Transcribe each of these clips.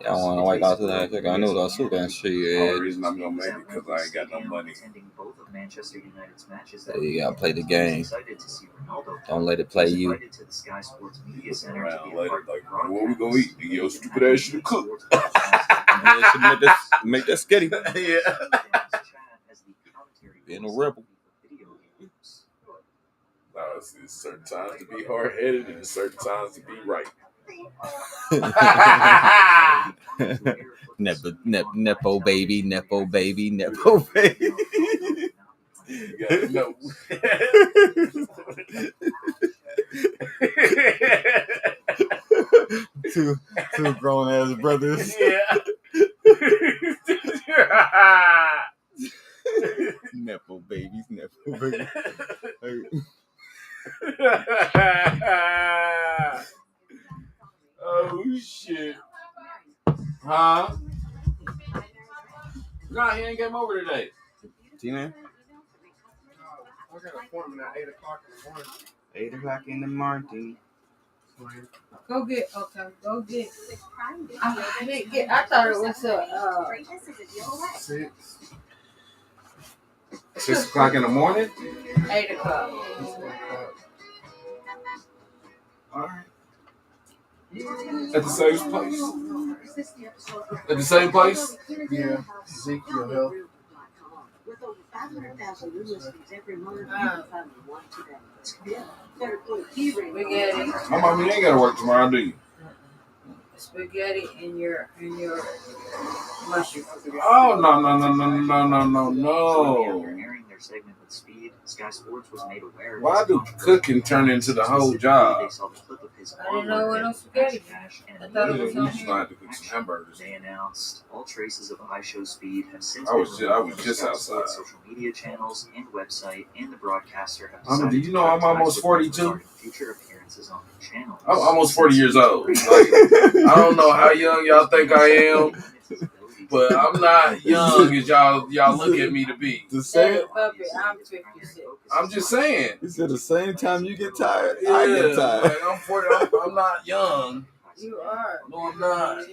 I want to wake out to that. I knew that super and shit. The only reason I'm gonna make it because I ain't got no money. You gotta play the game. Don't let it play you. Around later, like, what we gonna eat? Your stupid ass should cook. Make that skitty. Yeah. Being a rebel. It's certain times to be hard-headed and certain times to be right. Nepo baby. You gotta know. two grown ass brothers. Yeah. Nepo babies. Oh shit. Huh? Nah, he ain't came over today. T-Man? I got an appointment at 8 o'clock in the morning. 8 o'clock in the morning. Go get. I thought it was 6 o'clock in the morning? 8 o'clock. Alright. At the same place? At the same place? Yeah. Ezekiel Health. With over 500,000 new listings every month, Spaghetti. My mom, you ain't gotta work tomorrow, do you? Spaghetti and your mushroom. Oh, no. Segment with Speed, Sky Sports was made aware. Why do cooking turn into the whole job? I didn't know what else spaghetti. I thought it was You on just here. gonna have to cook some hamburgers. They announced all traces of iShow Speed have since I was been just removed from just Sky outside. Sports social media channels and website, and the broadcaster have Mama, decided do you know I'm to almost advertise 42? regarding future appearances on the channel. I'm almost 40 years old. Like, I don't know how young y'all think I am, but I'm not young as y'all look at me to be. The same. Puppy, I'm 56. I'm just saying. He said the same time you get tired, Yeah, I get tired. like, I'm 40. I'm not young. You are. No, I'm not.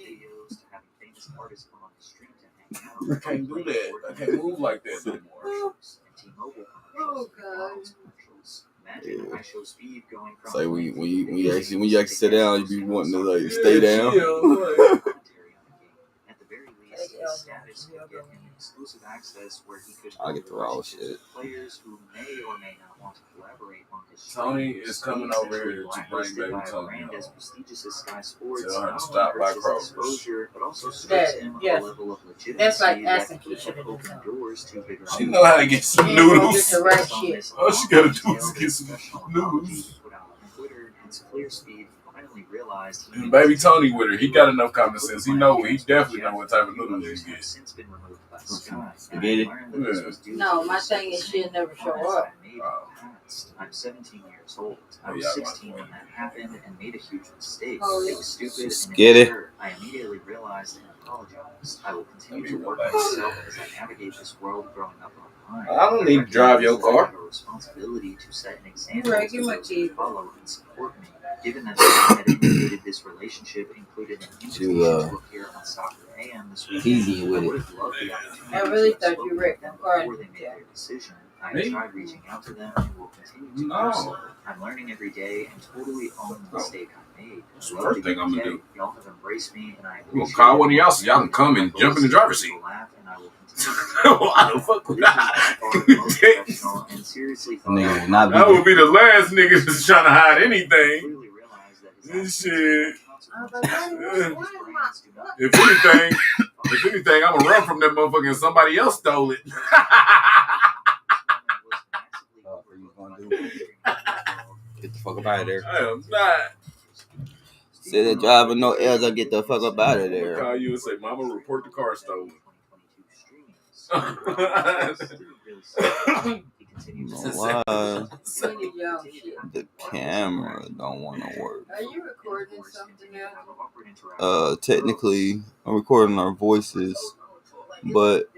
I can't do that. I can't move like that no more. Oh, God. It's like when you actually sit down, you be wanting to like stay down. Chill, like, At the very least, his status would get him exclusive access where he could I get the raw relationships shit. with players who may or may not want to collaborate on his Tony streams. is coming He over essentially here to bring blacklisted baby by a Tony brand home. as prestigious as Sky Sports, Tell her to not stop only by hurts his Kroger's. exposure, but also strips him yes. of a level of legitimacy That's like that asking could Keisha to do open something. doors to bigger She know how to get some You ain't gonna noodles. get the right shit. All she gotta do is get some noodles. Clear Speed finally realized And baby Tony with her, he got enough common sense. He definitely know what type of noodles you get. since been removed by Sky. Spaghetti? No, my thing is she'll never show up. I'm 17 years old. I Oh, was yeah, 16 when that happened and made a huge mistake. Oh, It was stupid and Get it? immature. I immediately realized and apologized. I will continue to work on myself as I navigate this world growing up online. I don't need to drive your car. I have a responsibility to set an example Right, to give my those who key. follow and support me. Given that I had initiated this relationship included an invitation to appear on Soccer AM this weekend, Easy with I it. would have loved the opportunity I really to thought speak you with wrecked them the car. before they made their decision. I Me? tried reaching out to them and will continue to No. do so. I'm learning every day and totally own the mistake I made. That's the I love first thing I'm gonna UK. do. Y'all have embraced me and I I'm gonna call one of y'all so y'all can come and jump in the driver's seat. Laugh and I will continue. Why the fuck would I? And seriously Nigga will not That be would be the last nigga that's trying to hide anything. clearly realized that his This shit. I was like, why If anything, I'm gonna run from that motherfucker and somebody else stole it. Get the fuck up out of there. I am not. Say that driver no L's, I get the fuck up out of I'll there. call you and say, Mama, report the car stolen. Why Really young shit. the camera don't want to work? Are you recording something else? Technically, I'm recording our voices, but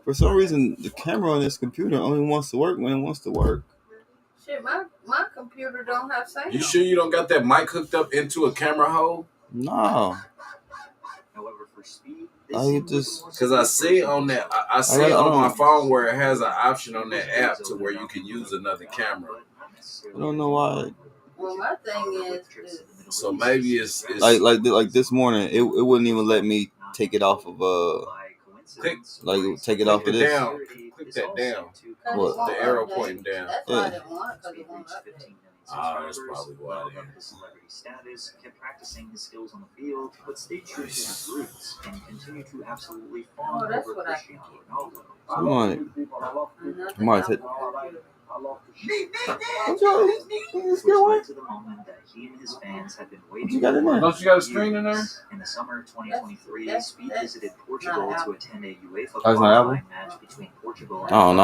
for some reason, the camera on this computer only wants to work when it wants to work. Shit, my computer don't have sound. You sure you don't got that mic hooked up into a camera hole? No. However, for speed, I just Because I see on that, I see on my phone where it has an option on that app to where you can use another camera. I don't know why. Well, my thing is So maybe it's Like this morning, it wouldn't even let me take it off of take it off of this. down. Click that down. What? The arrow pointing down. That's why I didn't want it, because it won't update. That's probably why. His celebrity status, kept practicing his skills on the field, but stayed true to his roots and continued to absolutely fawn that's over what I Cristiano Ronaldo. Come on. Come on, take. Which led to the moment that he and his fans had been waiting you got in for. there? Don't you got a screen in there? In the summer of 2023, Speed visited not Portugal Apple. to attend a UEFA Oh, it's not Apple? qualifying match between Portugal and I don't know.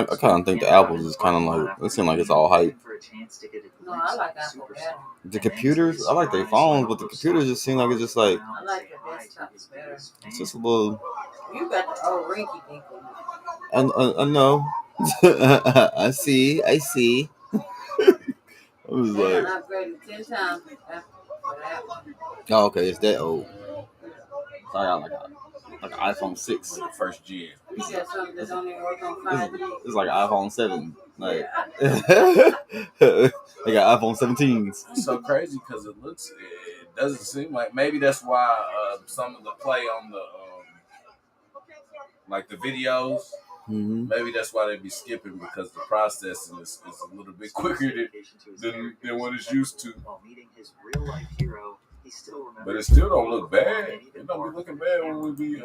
I kind of think the apples is kind of like it seems like it's all hype. for a chance to get a No, I glimpse like of the Apple superstar. better. The computers, I like their phones, but the computers just seem like it's just like I like the desktops better. it's just a little. You got the old rinky dink one. I know. I see. I was They like, done upgraded 10 times for that one. oh, okay, it's that old. So I got like an iPhone 6. First gen. You got something that don't even work on It's, 5G. it's like an iPhone 7. Like, they got iPhone 17s. It's so crazy because it doesn't seem like maybe that's why some of the play on the like the videos. Mm-hmm. Maybe that's why they be skipping because the processing is a little bit quicker than what it's used to. While meeting his real-life hero, he still remembers But it still don't look bad. It don't be looking bad when we be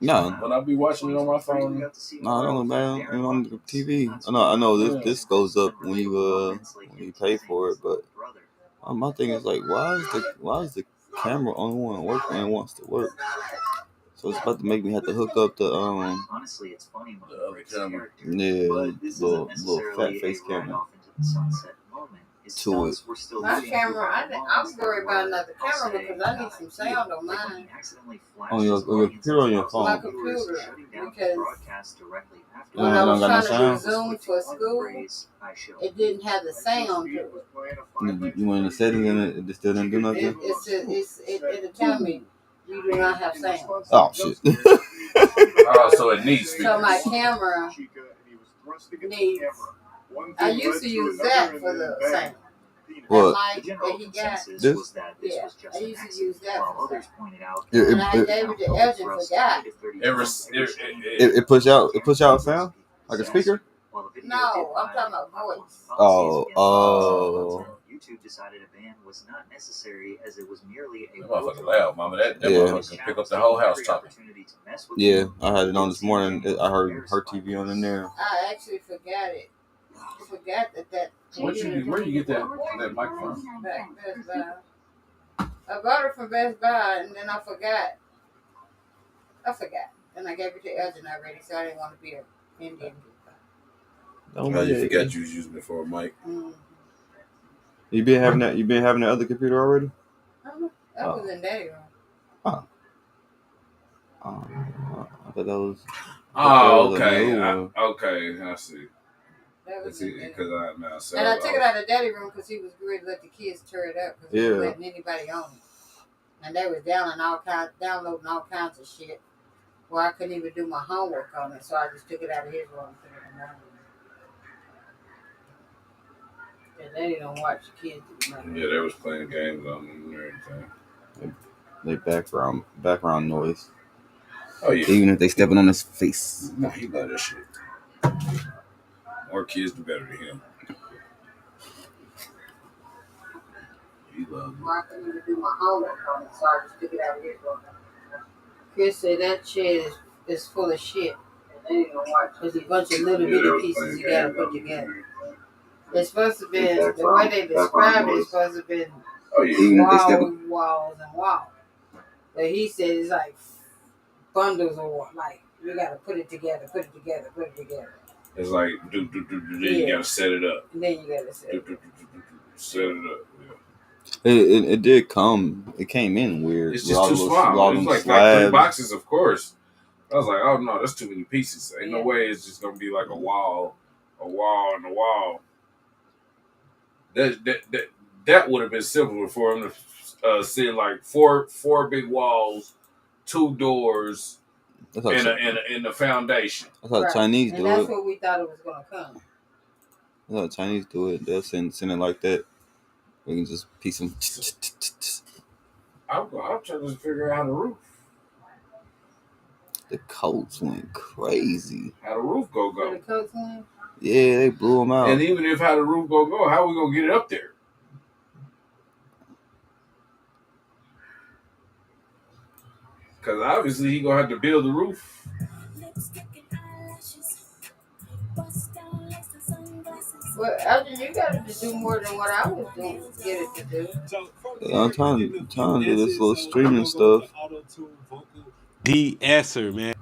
No. when I be watching it on my phone. No, I don't look bad even on the TV. I know this goes up when you pay for it, but my thing is like, why is the camera only one working when it wants to work? So it's about to make me have to hook up the Honestly, it's funny when The other camera. little fat face camera to it. My camera, I'm worried about another camera because I need some sound on mine. On your computer or on your My phone? computer, because You when I don't was got no trying to do sound? Zoom for school, it didn't have the sound to it. You went in the settings and it still didn't do nothing. It'll tell me you do not have sound. Oh shit! Oh, so it needs So speakers. my camera needs. I used to use that for the sound. What? That mic that he got. This? Yeah, I used to use that for sound. It And I gave it to Edge and forgot. it push out sound like a speaker. No, I'm talking about voice. Oh. YouTube decided a ban was not necessary as it was merely a That motherfucker loud, mama. That Yeah. motherfucker can pick up the whole house talking. Yeah, I had it on this morning. I heard her TV on in there. I actually forgot it. Forgot that. Where you get that microphone? Best Buy. I bought it from Best Buy and then I forgot. And I gave it to Elgin already, so I didn't want to be an Indian. Oh, Oh, you forgot you was using it for a mic. Mm-hmm. You been having that other computer already? That was in Daddy room. I thought that was. Oh, okay. I Okay, I see. That was in Daddy room. Because I now so. And I took it out of Daddy room because he was ready to let the kids tear it up because he was letting anybody on it. And they was downloading all kinds of shit. Well, I couldn't even do my homework on it, so I just took it out of his room and put it in my room. And they don't watch the kids. Yeah, they was playing games on them and everything. They background noise. Oh yeah. Even if they stepping on his face. No, he love that shit. More kids, the better to him. He loves it. Well, I couldn't even do my homework on it, so I just took it out of his room. Chris said that shit is full of shit. And they don't watch. There's a bunch of little bitty pieces you gotta put together. It's supposed to be, the way they described it, it's supposed to be walls and walls. But he said it's like bundles of like, you gotta put it together. It's like, then you gotta set it up. And then you gotta set it up. Set it up, yeah. It did come. It came in weird. It's just too small. It was like 3 boxes, of course. I was like, oh no, that's too many pieces. Ain't no way it's just gonna be like a wall, and a wall. That would have been simpler for him to send like four big walls, 2 doors, and a foundation. That's how Chinese do it. And that's what we thought it was gonna come. That's how Chinese do it. They'll send it like that. We can just piece them. I'm trying to figure out how the roof. The coats went crazy. How the roof go? The coats went? Yeah, they blew them out. And even if how the roof go, how we gonna get it up there? Because obviously he gonna have to build the roof. Well, Elgin, you got to do more than what I was doing to get it to do. Yeah, I'm trying to do this little streaming stuff. De-esser, man.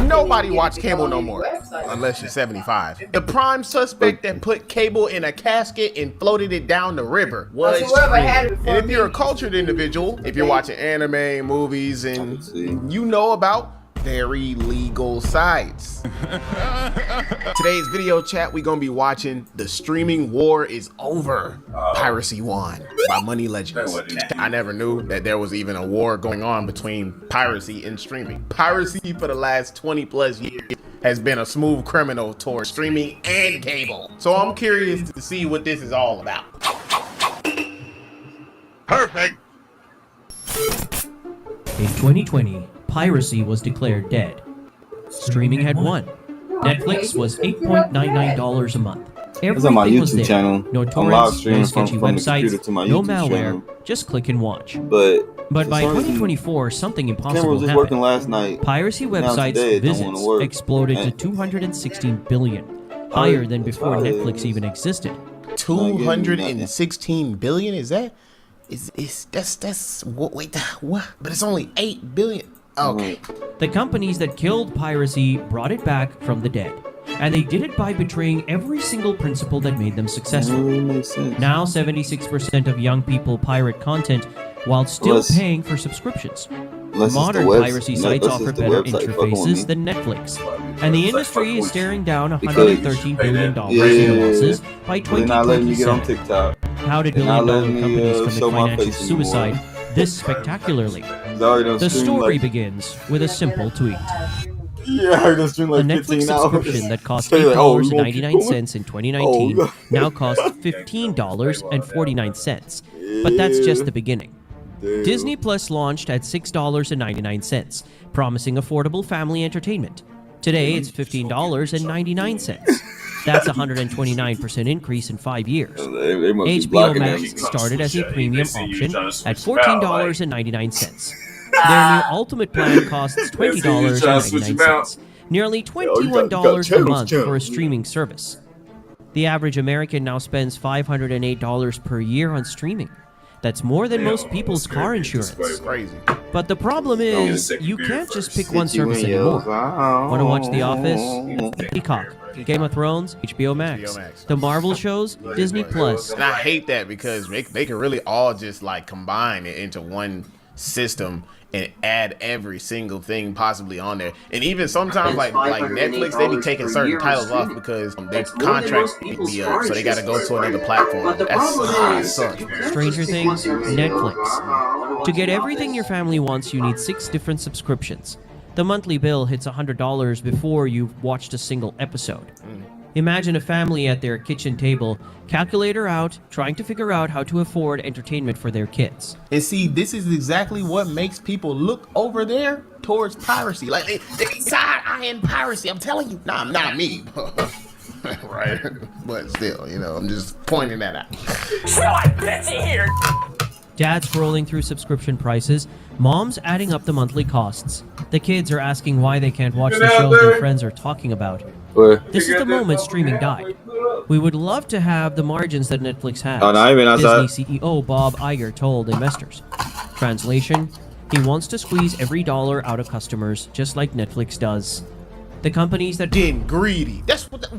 Nobody watch cable no more, unless you're 75. The prime suspect that put cable in a casket and floated it down the river was streaming. And if you're a cultured individual, if you're watching anime, movies, and you know about very legal sites. Today's video chat, we're gonna be watching The Streaming War Is Over, Piracy Won by Money Legends. I never knew that there was even a war going on between piracy and streaming. Piracy for the last 20 plus years has been a smooth criminal towards streaming and cable. So I'm curious to see what this is all about. Perfect. In 2020, piracy was declared dead. Streaming had won. Netflix was $8.99 a month. It's on my Everything was YouTube there. channel. No I'm live torrents, no streaming sketchy from the computer websites, to my no YouTube malware. channel. Just click and watch. But by for some reason, 2024, something the camera impossible was just working happened. last night. Piracy Now websites today it don't wanna visits work. exploded to And 216 billion, higher than before that's Netflix even existed. 216 billion? Is that? That's wait, what? But it's only 8 billion. Okay. The companies that killed piracy brought it back from the dead. And they did it by betraying every single principle that made them successful. Now 76% of young people pirate content while still paying for subscriptions. Modern piracy sites offer better interfaces than Netflix. And the industry is staring down $113 billion in losses by 2027. How did billion-dollar companies commit financial suicide this spectacularly? The story begins with a simple tweet. Yeah, I heard this stream like a Netflix 15 hours. subscription that cost Say like, oh, $8.99 in 2019 now costs $15.49. But that's just the beginning. Damn. Disney Plus launched at $6.99, promising affordable family entertainment. Today, it's $15.99. That's a 129% increase in 5 years. HBO Max started as a premium option at $14.99. Their new ultimate plan costs $20.99, nearly $21 a month for a streaming service. The average American now spends $508 per year on streaming. That's more than most people's car insurance. Crazy. But the problem is, you can't just pick one service anymore. Want to watch The Office? Peacock. Game of Thrones? HBO Max. The Marvel shows? Disney Plus. And I hate that because they can really all just like combine it into one system and add every single thing possibly on there. And even sometimes like Netflix, they be taking certain titles off because their contracts be up, so they gotta go to another platform. That sucks. Stranger Things, Netflix. To get everything your family wants, you need 6 different subscriptions. The monthly bill hits $100 before you've watched a single episode. Imagine a family at their kitchen table, calculator out, trying to figure out how to afford entertainment for their kids. And see, this is exactly what makes people look over there towards piracy. Like they side-eyeing piracy. I'm telling you, nah, not me. Right? But still, you know, I'm just pointing that out. Dad's scrolling through subscription prices, mom's adding up the monthly costs. The kids are asking why they can't watch the shows their friends are talking about. This is the moment streaming died. We would love to have the margins that Netflix has, Disney CEO Bob Iger told investors. Translation, he wants to squeeze every dollar out of customers, just like Netflix does. The companies that getting greedy. That's what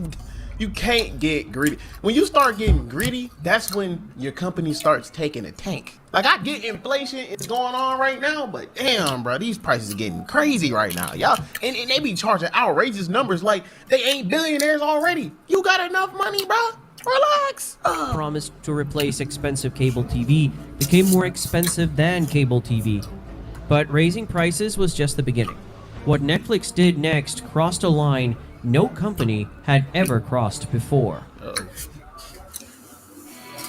you can't get greedy. When you start getting greedy, that's when your company starts taking a tank. Like, I get inflation is going on right now, but damn, bro, these prices are getting crazy right now, y'all. And they be charging outrageous numbers like they ain't billionaires already. You got enough money, bro? Relax. Promised to replace expensive cable TV became more expensive than cable TV. But raising prices was just the beginning. What Netflix did next crossed a line no company had ever crossed before.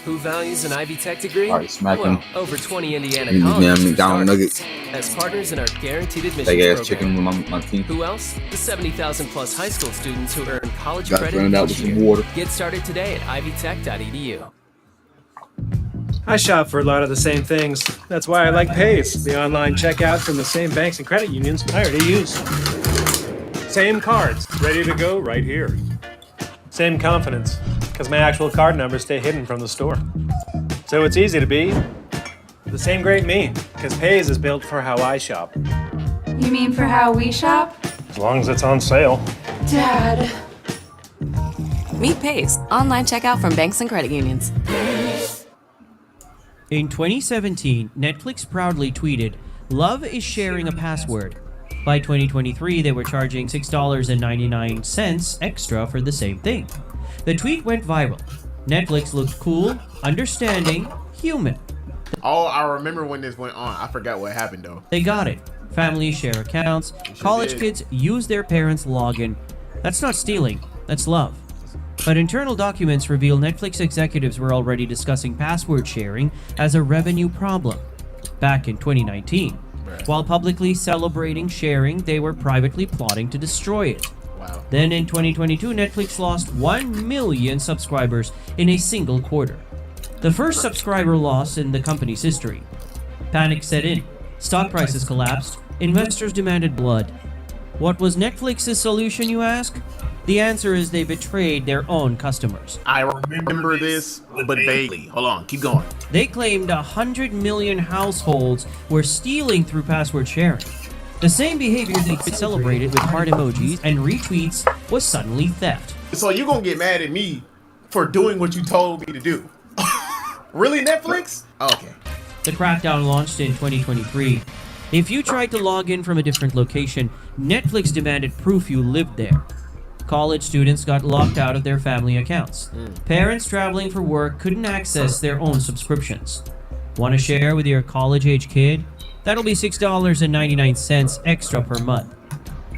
Who values an Ivy Tech degree? Alright, smack him. Well, over 20 Indiana Give me colleges them for McDonald's nuggets. as partners in our guaranteed admissions Big ass program. chicken with my team. Who else? The 70,000 plus high school students who earn college Got credit drowned out with each some year. water. Get started today at ivytech.edu. I shop for a lot of the same things. That's why I like Pays, the online checkout from the same banks and credit unions I already use. Same cards, ready to go right here. Same confidence, because my actual card numbers stay hidden from the store. So it's easy to be the same great me, because Pays is built for how I shop. You mean for how we shop? As long as it's on sale. Dad. Meet Pays, online checkout from banks and credit unions. In 2017, Netflix proudly tweeted, "Love is sharing a password." By 2023, they were charging $6.99 extra for the same thing. The tweet went viral. Netflix looked cool, understanding, human. Oh, I remember when this went on. I forgot what happened though. They got it. Families share accounts, college did. kids use their parents' login. That's not stealing, that's love. But internal documents reveal Netflix executives were already discussing password sharing as a revenue problem back in 2019. While publicly celebrating sharing, they were privately plotting to destroy it. Wow. Then in 2022, Netflix lost 1 million subscribers in a single quarter. The first subscriber loss in the company's history. Panic set in. Stock prices collapsed. Investors demanded blood. What was Netflix's solution, you ask? The answer is they betrayed their own customers. I remember this, but vaguely. Hold on, keep going. They claimed 100 million households were stealing through password sharing. The same behavior they celebrated with heart emojis and retweets was suddenly theft. So you gonna get mad at me for doing what you told me to do? Really, Netflix? Okay. The crackdown launched in 2023. If you tried to log in from a different location, Netflix demanded proof you lived there. College students got locked out of their family accounts. Parents traveling for work couldn't access their own subscriptions. Want to share with your college-age kid? That'll be $6.99 extra per month.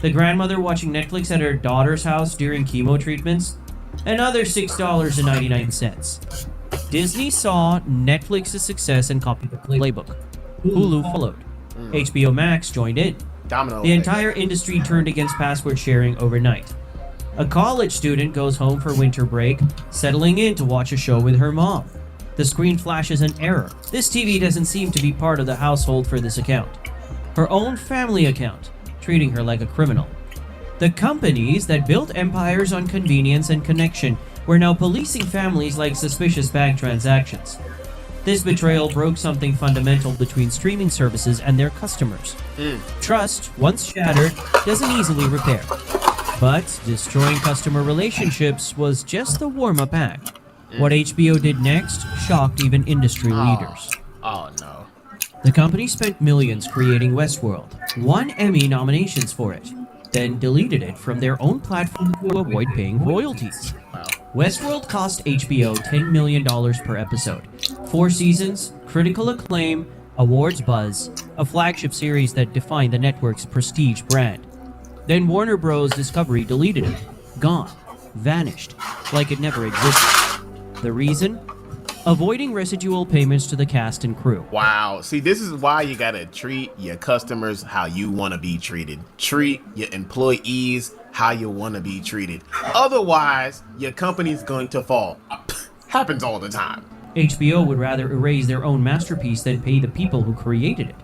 The grandmother watching Netflix at her daughter's house during chemo treatments? Another $6.99. Disney saw Netflix's success and copied the playbook. Hulu followed. HBO Max joined in. Domino. The entire industry turned against password sharing overnight. A college student goes home for winter break, settling in to watch a show with her mom. The screen flashes an error. This TV doesn't seem to be part of the household for this account. Her own family account, treating her like a criminal. The companies that built empires on convenience and connection were now policing families like suspicious bank transactions. This betrayal broke something fundamental between streaming services and their customers. Trust, once shattered, doesn't easily repair. But destroying customer relationships was just the warm-up act. What HBO did next shocked even industry leaders. Oh no. The company spent millions creating Westworld, won Emmy nominations for it, then deleted it from their own platform to avoid paying royalties. Westworld cost HBO $10 million per episode. 4 seasons, critical acclaim, awards buzz, a flagship series that defined the network's prestige brand. Then Warner Bros. Discovery deleted it. Gone. Vanished. Like it never existed. The reason? Avoiding residual payments to the cast and crew. Wow. See, this is why you gotta treat your customers how you want to be treated. Treat your employees how you want to be treated. Otherwise, your company's going to fall. Happens all the time. HBO would rather erase their own masterpiece than pay the people who created it.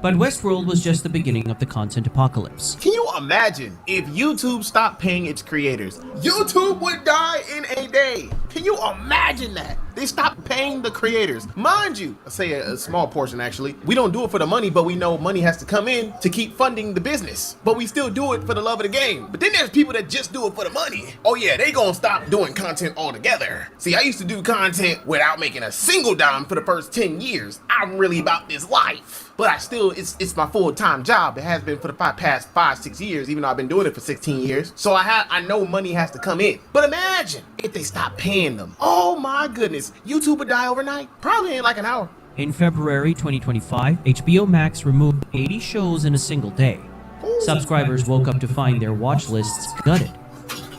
But Westworld was just the beginning of the content apocalypse. Can you imagine if YouTube stopped paying its creators? YouTube would die in a day. Can you imagine that? They stopped paying the creators. Mind you, I say a small portion actually. We don't do it for the money, but we know money has to come in to keep funding the business. But we still do it for the love of the game. But then there's people that just do it for the money. Oh yeah, they gonna stop doing content altogether. See, I used to do content without making a single dime for the first 10 years. I'm really about this life. But I still, it's my full-time job. It has been for the past 5-6 years, even though I've been doing it for 16 years. So I know money has to come in. But imagine if they stop paying ban them. Oh my goodness. YouTube would die overnight? Probably in like an hour. In February 2025, HBO Max removed 80 shows in a single day. Subscribers woke up to find their watch lists gutted.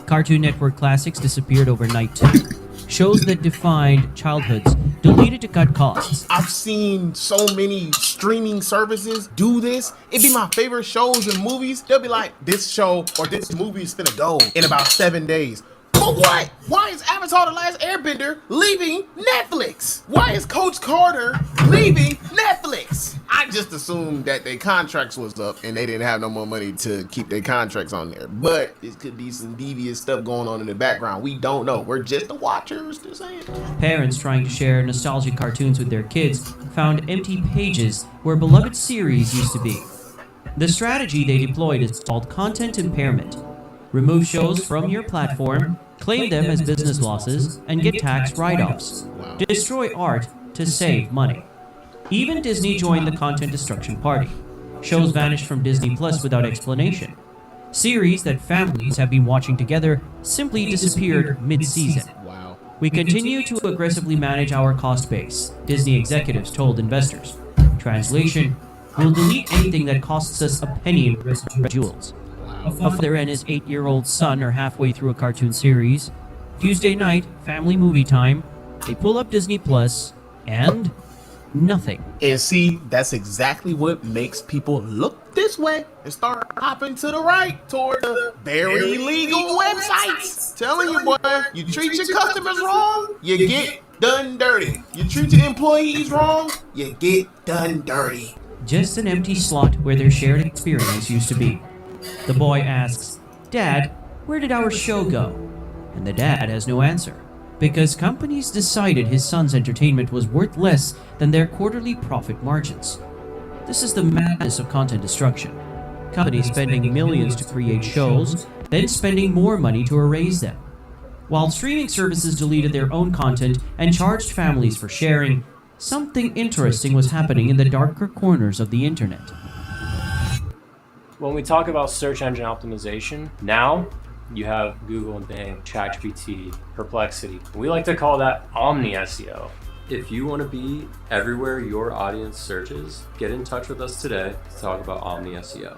Cartoon Network classics disappeared overnight too. Shows that defined childhoods deleted to cut costs. I've seen so many streaming services do this. It'd be my favorite shows and movies. They'll be like, this show or this movie is finna go in about 7 days. But what? Why is Avatar The Last Airbender leaving Netflix? Why is Coach Carter leaving Netflix? I just assumed that their contracts was up and they didn't have no more money to keep their contracts on there. But it could be some devious stuff going on in the background. We don't know. We're just the watchers, just saying. Parents trying to share nostalgic cartoons with their kids found empty pages where beloved series used to be. The strategy they deployed is called content impairment. Remove shows from your platform, claim them as business losses, and get tax write-offs. Destroy art to save money. Even Disney joined the content destruction party. Shows vanished from Disney Plus without explanation. Series that families have been watching together simply disappeared mid-season. We continue to aggressively manage our cost base, Disney executives told investors. Translation, we'll delete anything that costs us a penny in jewels. A father and his 8-year-old son are halfway through a cartoon series. Tuesday night, family movie time. They pull up Disney Plus, and nothing. And see, that's exactly what makes people look this way and start hopping to the right toward the very legal websites. Telling you, boy, you treat your customers wrong, you get done dirty. You treat your employees wrong, you get done dirty. Just an empty slot where their shared experience used to be. The boy asks, "Dad, where did our show go?" And the dad has no answer, because companies decided his son's entertainment was worth less than their quarterly profit margins. This is the madness of content destruction. Companies spending millions to create shows, then spending more money to erase them. While streaming services deleted their own content and charged families for sharing, something interesting was happening in the darker corners of the internet. When we talk about search engine optimization, now you have Google and Bing, ChatGPT, Perplexity. We like to call that omni SEO. If you want to be everywhere your audience searches, get in touch with us today to talk about omni SEO.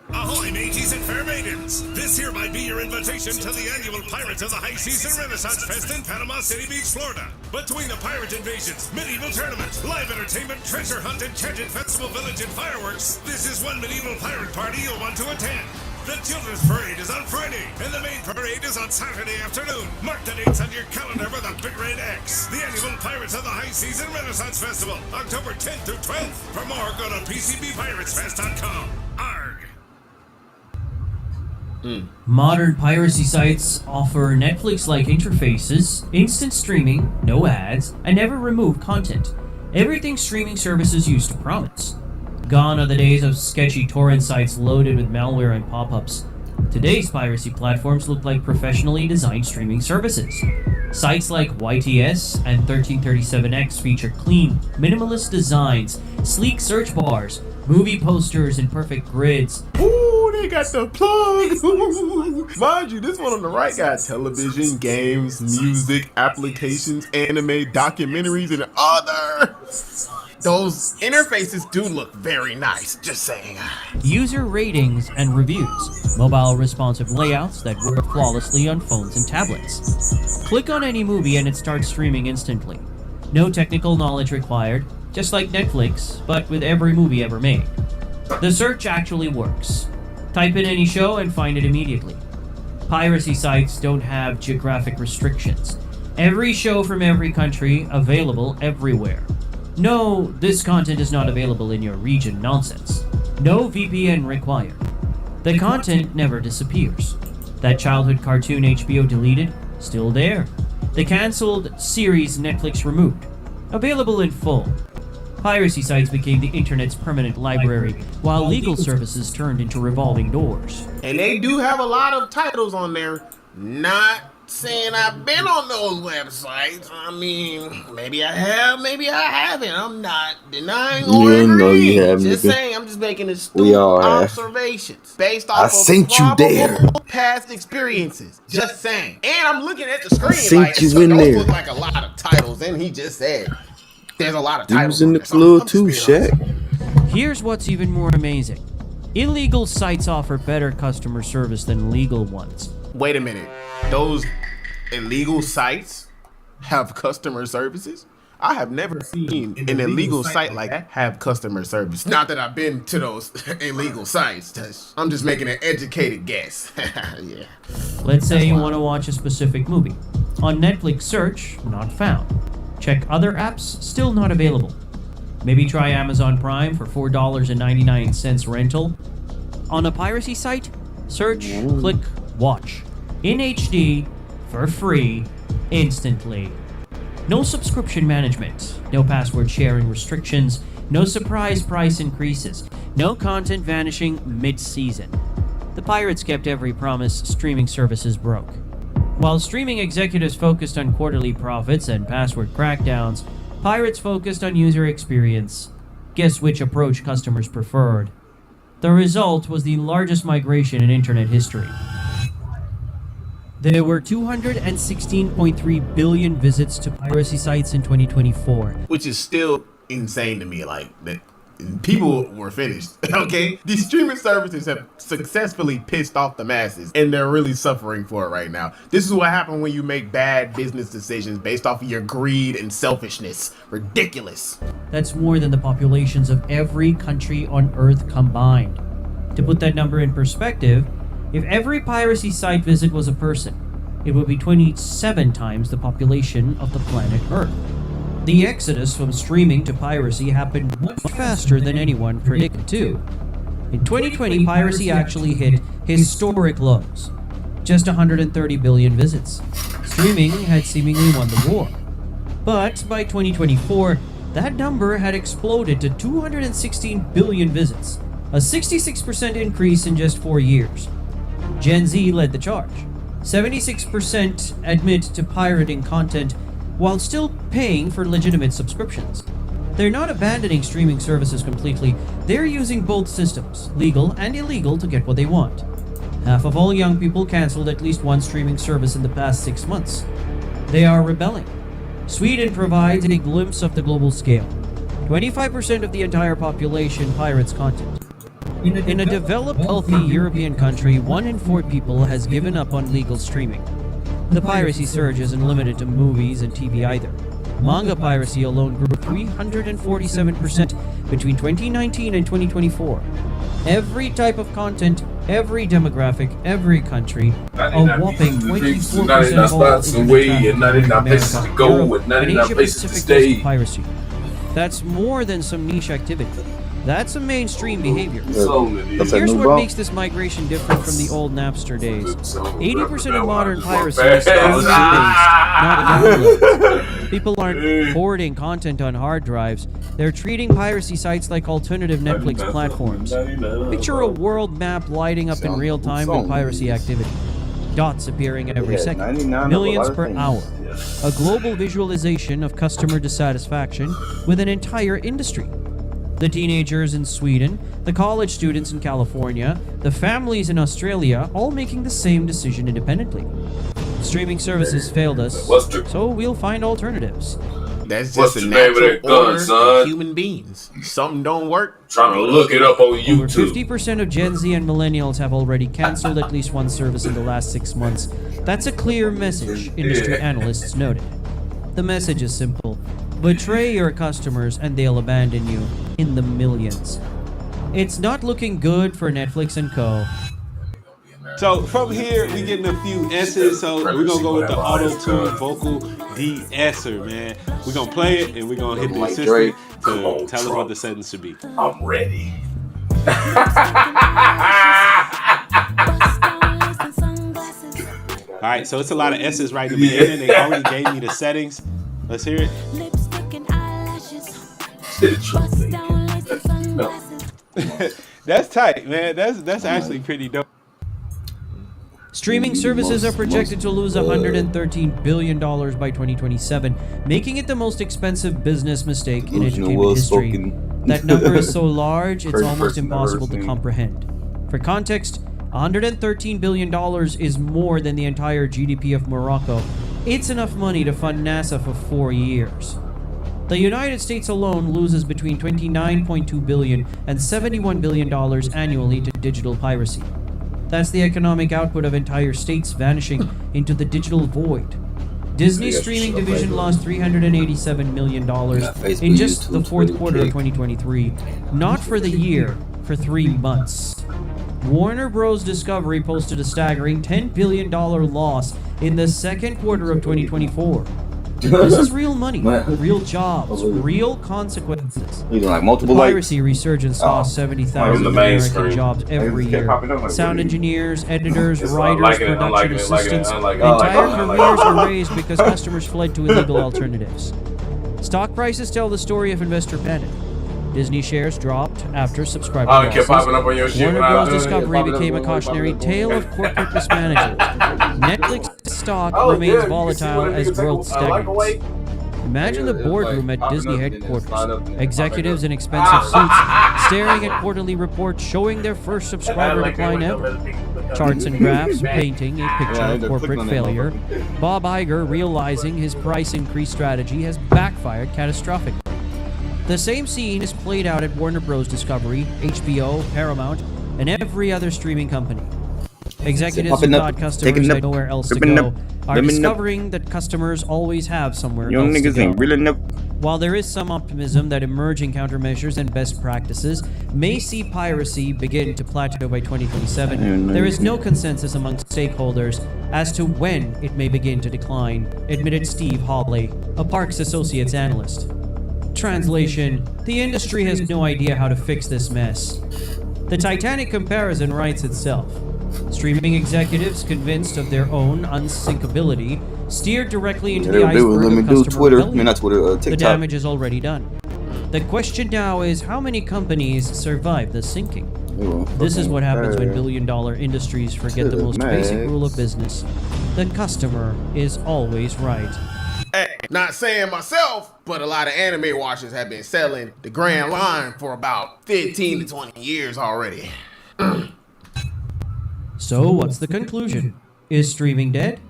Ahoy, mateys and fair maidens! This here might be your invitation to the annual Pirates of the High Season Renaissance Fest in Panama City Beach, Florida. Between the pirate invasions, medieval tournaments, live entertainment, treasure hunt, enchanted festival village, and fireworks, this is one medieval pirate party you'll want to attend. The Children's Parade is on Friday, and the main parade is on Saturday afternoon. Mark the dates on your calendar with a big red X. The annual Pirates of the High Season Renaissance Festival, October 10th through 12th. For more, go to pcbpiratesfest.com. Arg! Modern piracy sites offer Netflix-like interfaces, instant streaming, no ads, and never remove content. Everything streaming services used to promise. Gone are the days of sketchy torrent sites loaded with malware and pop-ups. Today's piracy platforms look like professionally designed streaming services. Sites like YTS and 1337X feature clean, minimalist designs, sleek search bars, movie posters, and perfect grids. Ooh, they got the plug. Mind you, this one on the right got television, games, music, applications, anime, documentaries, and other. Those interfaces do look very nice, just saying. User ratings and reviews. Mobile responsive layouts that work flawlessly on phones and tablets. Click on any movie and it starts streaming instantly. No technical knowledge required, just like Netflix, but with every movie ever made. The search actually works. Type in any show and find it immediately. Piracy sites don't have geographic restrictions. Every show from every country available everywhere. No, this content is not available in your region nonsense. No VPN required. The content never disappears. That childhood cartoon HBO deleted, still there. The cancelled series Netflix removed, available in full. Piracy sites became the internet's permanent library, while legal services turned into revolving doors. And they do have a lot of titles on there not saying I've been on those websites. I mean, maybe I have, maybe I haven't. I'm not denying or You know you agreeing. have, Just nigga. saying, I'm just making We astute all have. observations based I off seen of you probable there. past experiences. Just saying. And I'm looking at the screen seen like, you so in those there. look like a lot of titles. And he just said there's a lot of You titles was in on the there. So club I'm too, just being honest. Shaq. Here's what's even more amazing. Illegal sites offer better customer service than legal ones. Wait a minute. Those illegal sites have customer services? I have never seen an illegal site like that have customer service. Not that I've been to those illegal sites. I'm just making an educated guess. Yeah. Let's say you want to watch a specific movie. On Netflix search, not found. Check other apps, still not available. Maybe try Amazon Prime for $4.99 rental. On a piracy site, search, click, watch. In HD, for free, instantly. No subscription management, no password sharing restrictions, no surprise price increases, no content vanishing mid-season. The pirates kept every promise streaming services broke. While streaming executives focused on quarterly profits and password crackdowns, pirates focused on user experience. Guess which approach customers preferred? The result was the largest migration in internet history. There were 216.3 billion visits to piracy sites in 2024. Which is still insane to me, like, that people were finished, okay? These streaming services have successfully pissed off the masses, and they're really suffering for it right now. This is what happens when you make bad business decisions based off of your greed and selfishness. Ridiculous. That's more than the populations of every country on Earth combined. To put that number in perspective, if every piracy site visit was a person, it would be 27 times the population of the planet Earth. The exodus from streaming to piracy happened much faster than anyone predicted too. In 2020, piracy actually hit historic lows. Just 130 billion visits. Streaming had seemingly won the war. But by 2024, that number had exploded to 216 billion visits, a 66% increase in just 4 years. Gen Z led the charge. 76% admit to pirating content while still paying for legitimate subscriptions. They're not abandoning streaming services completely, they're using both systems, legal and illegal, to get what they want. Half of all young people canceled at least one streaming service in the past 6 months. They are rebelling. Sweden provides a glimpse of the global scale. 25% of the entire population pirates content. In a developed, healthy European country, 1 in 4 people has given up on legal streaming. The piracy surge isn't limited to movies and TV either. Manga piracy alone grew 347% between 2019 and 2024. Every type of content, every demographic, every country, a whopping 24% of all internet traffic in America, Europe, and Asia-Pacific goes to piracy. That's more than some niche activity. That's a mainstream behavior. Here's what makes this migration different from the old Napster days. 80% of modern piracy is server-based, not downloads. People aren't hoarding content on hard drives. They're treating piracy sites like alternative Netflix platforms. Picture a world map lighting up in real time with piracy activity. Dots appearing every second. Millions per hour. A global visualization of customer dissatisfaction with an entire industry. The teenagers in Sweden, the college students in California, the families in Australia, all making the same decision independently. Streaming services failed us, so we'll find alternatives. That's just a natural order of human beings. Something don't work. Trying to look it up on YouTube. Over 50% of Gen Z and millennials have already canceled at least one service in the last 6 months. That's a clear message, industry analysts noted. The message is simple. Betray your customers and they'll abandon you in the millions. It's not looking good for Netflix and Co. So from here, we getting a few S's. So we're gonna go with the auto-tune vocal de-esser, man. We're gonna play it and we're gonna hit the assistant to tell us what the sentence should be. I'm ready. All right, so it's a lot of S's right in the beginning. They already gave me the settings. Let's hear it. No. That's tight, man. That's actually pretty dope. Streaming services are projected to lose $113 billion by 2027, making it the most expensive business mistake in entertainment history. That number is so large, it's almost impossible to comprehend. For context, $113 billion is more than the entire GDP of Morocco. It's enough money to fund NASA for 4 years. The United States alone loses between $29.2 billion and $71 billion annually to digital piracy. That's the economic output of entire states vanishing into the digital void. Disney's streaming division lost $387 million in just the fourth quarter of 2023, not for the year, for 3 months. Warner Bros. Discovery posted a staggering $10 billion loss in the second quarter of 2024. This is real money, real jobs, real consequences. Like multiple the piracy resurgence costs 70,000 American jobs every year. Sound engineers, editors, writers, production assistants, entire careers were raised because customers fled to illegal alternatives. Stock prices tell the story of investor panic. Disney shares dropped after subscriber losses. Warner Bros. Discovery became a cautionary tale of corporate mismanagement. Netflix stock remains volatile as growth stagnates. Imagine the boardroom at Disney headquarters. Executives in expensive suits staring at quarterly reports showing their first subscriber decline ever. Charts and graphs painting a picture of corporate failure. Bob Iger realizing his price increase strategy has backfired catastrophically. The same scene is played out at Warner Bros. Discovery, HBO, Paramount, and every other streaming company. Executives who thought customers had nowhere else to go are discovering that customers always have somewhere else to go. While there is some optimism that emerging countermeasures and best practices may see piracy begin to plateau by 2027, there is no consensus among stakeholders as to when it may begin to decline, admitted Steve Hawley, a Parks Associates analyst. Translation: the industry has no idea how to fix this mess. The Titanic comparison writes itself. Streaming executives, convinced of their own unsinkability, steered directly into the iceberg of customer rebellion. The damage is already done. The question now is how many companies survive the sinking? This is what happens when billion-dollar industries forget the most basic rule of business. The customer is always right. Hey, not saying myself, but a lot of anime watchers have been selling the Grand Line for about 15 to 20 years already. So what's the conclusion? Is streaming dead?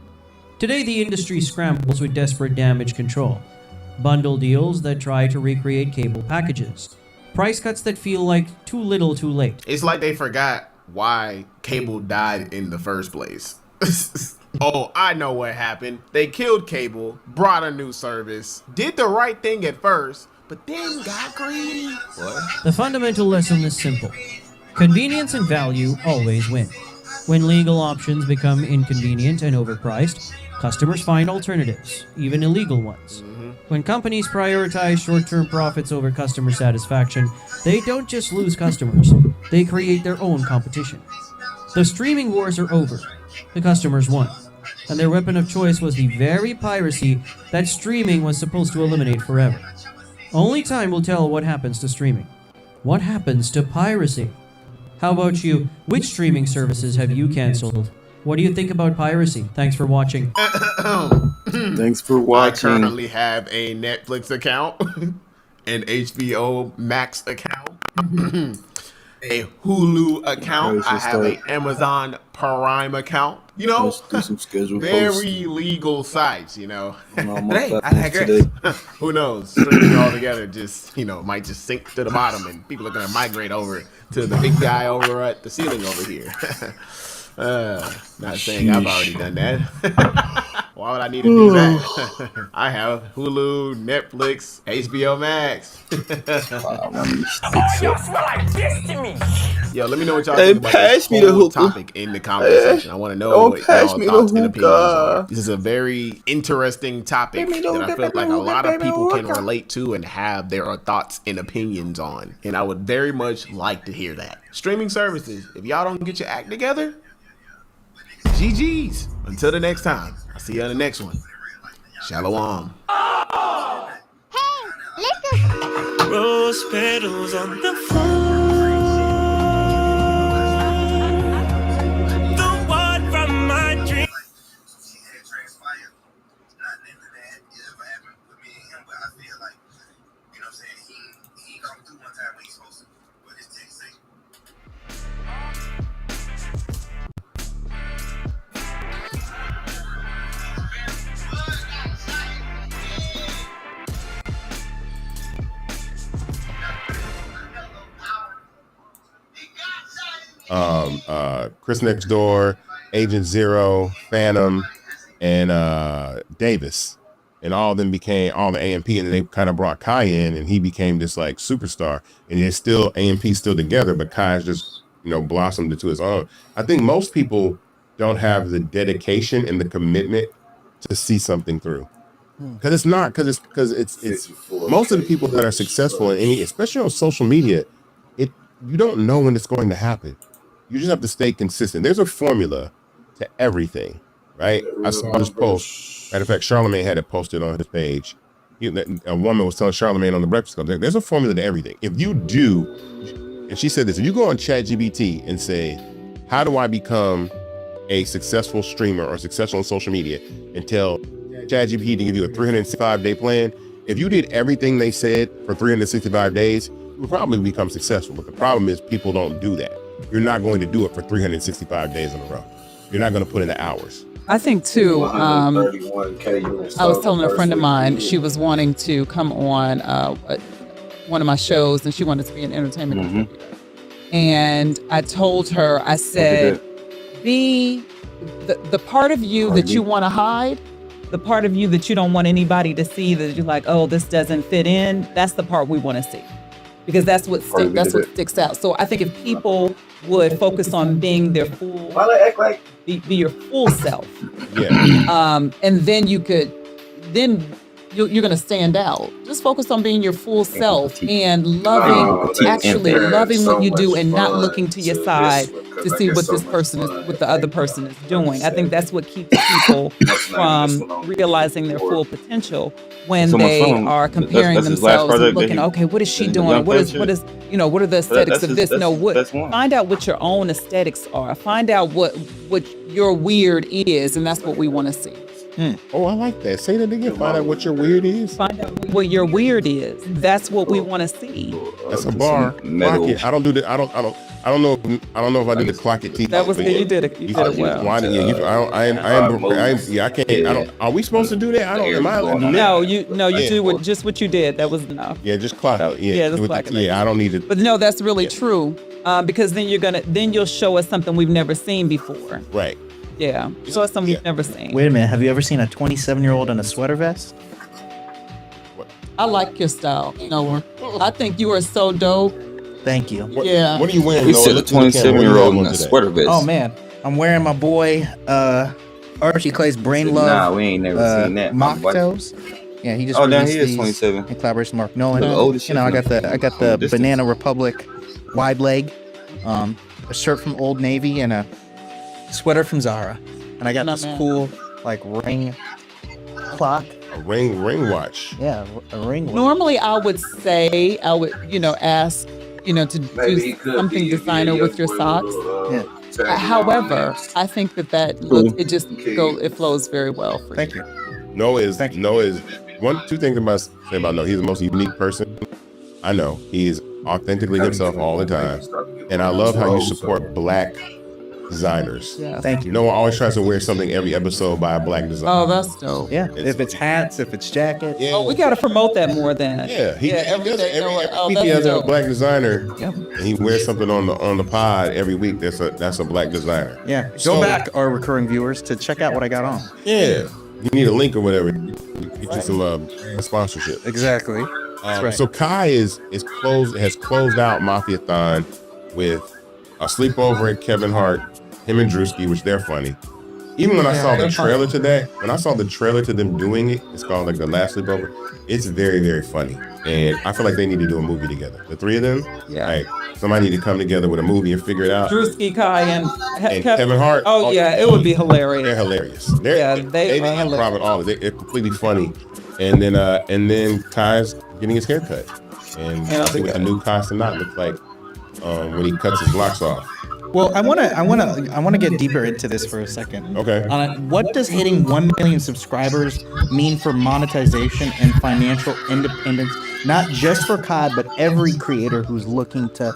Today the industry scrambles with desperate damage control. Bundle deals that try to recreate cable packages. Price cuts that feel like too little too late. It's like they forgot why cable died in the first place. Oh, I know what happened. They killed cable, brought a new service, did the right thing at first, but then got greedy. What? The fundamental lesson is simple. Convenience and value always win. When legal options become inconvenient and overpriced, customers find alternatives, even illegal ones. When companies prioritize short-term profits over customer satisfaction, they don't just lose customers, they create their own competition. The streaming wars are over. The customers won. And their weapon of choice was the very piracy that streaming was supposed to eliminate forever. Only time will tell what happens to streaming. What happens to piracy? How about you? Which streaming services have you canceled? What do you think about piracy? Thanks for watching. Thanks for watching. I currently have a Netflix account, an HBO Max account, a Hulu account. I have an Amazon Prime account. You know, very legal sites, you know. Hey, I agree. Who knows? Streaming all together just, might just sink to the bottom and people are going to migrate over to the big guy over at the ceiling over here. Not saying I've already done that. Why would I need to do that? I have Hulu, Netflix, HBO Max. You smell like this to me. Yo, let me know what y'all think about this whole topic in the conversation. I want to know what y'all thoughts and opinions are. This is a very interesting topic that I feel like a lot of people can relate to and have their thoughts and opinions on. And I would very much like to hear that. Streaming services, if y'all don't get your act together, GG's. Until the next time, I'll see you on the next one. Shalom. Rose petals on the floor. The one from my Chris Next Door, Agent Zero, Phantom, and Davis. And all of them became all the AMP, and they kind of brought Kai in, and he became this like superstar. And it's still AMP still together, but Kai's just blossomed into his own. I think most people don't have the dedication and the commitment to see something through, because it's most of the people that are successful in any, especially on social media, you don't know when it's going to happen. You just have to stay consistent. There's a formula to everything, right? I saw this post. Matter of fact, Charlamagne had it posted on his page. A woman was telling Charlamagne on the Breakfast Club, there's a formula to everything. If you do, and she said this, if you go on ChatGPT and say, how do I become a successful streamer or successful on social media, and tell ChatGPT to give you a 365-day plan, if you did everything they said for 365 days, you would probably become successful. But the problem is people don't do that. You're not going to do it for 365 days in a row. You're not going to put in the hours. I think too, I was telling a friend of mine, she was wanting to come on one of my shows, and she wanted to be an entertainment contributor. And I told her, I said, be the part of you that you want to hide, the part of you that you don't want anybody to see, that you're like, oh, this doesn't fit in, that's the part we want to see. Because that's what sticks out. So I think if people would focus on being their full, be your full self, and then you're going to stand out. Just focus on being your full self and loving what you do, and not looking to your side to see what the other person is doing. I think that's what keeps people from realizing their full potential when they are comparing themselves and looking, okay, what is she doing? What are the aesthetics of this? Find out what your own aesthetics are. Find out what your weird is, and that's what we want to see. Oh, I like that. Say that again. Find out what your weird is. Find out what your weird is. That's what we want to see. That's a bar. Clock it. I don't do that. I don't know if I did the clock it. That was good. You did it. You did it well. I can't. Are we supposed to do that? I don't. No, you do just what you did. That was enough. Yeah, just clock it. Yeah, just clock it. Yeah, I don't need it. But no, that's really true. Because then you'll show us something we've never seen before. Right. Yeah, show us something we've never seen. Wait a minute, have you ever seen a 27-year-old in a sweater vest? I like your style, Noah. I think you are so dope. Thank you. What are you wearing? You said a 27-year-old in a sweater vest. Oh man, I'm wearing my boy Archie Clay's Brain Love. Nah, we ain't never seen that. Mocktails. Yeah, he just released he is 27 in collaboration with Mark Nolan. The oldest I got the Banana Republic wide leg, a shirt from Old Navy, and a sweater from Zara, and I got this cool like ring clock. A ring watch. Yeah, a ring watch. Normally, I would ask, to do something designer with your socks. However, I think that look, it flows very well for you. Thank you. Noah is two things I must say about Noah. He's the most unique person I know. He's authentically himself all the time, and I love how you support Black designers. Yeah. Thank you. Noah always tries to wear something every episode by a Black designer. Oh, that's dope. Yeah. If it's hats, if it's jackets. Yeah. Oh, we got to promote that more then. Yeah. Every week that's he has a dope. Black designer. Yep. And he wears something on the pod every week. That's a Black designer. Yeah. Go back, our recurring viewers, to check out what I got on. Yeah. You need a link or whatever. Get you some sponsorship. Exactly. That's right. So Kai has closed out Mafia-thon with a sleepover at Kevin Hart, him and Drewski, which they're funny. Even when I saw the trailer today, to them doing it, it's called like The Last Sleepover. It's very, very funny. And I feel like they need to do a movie together. The three of them, somebody need to come together with a movie and figure it out. Drewski, Kai, and Kevin Hart. Oh yeah, it would be hilarious. They're hilarious. They improv it all. They're completely funny. And then Kai's getting his hair cut. And I think with a new Constantine looks like when he cuts his locks off. Well, I want to get deeper into this for a second. Okay. What does hitting 1 million subscribers mean for monetization and financial independence, not just for Kai, but every creator who's looking to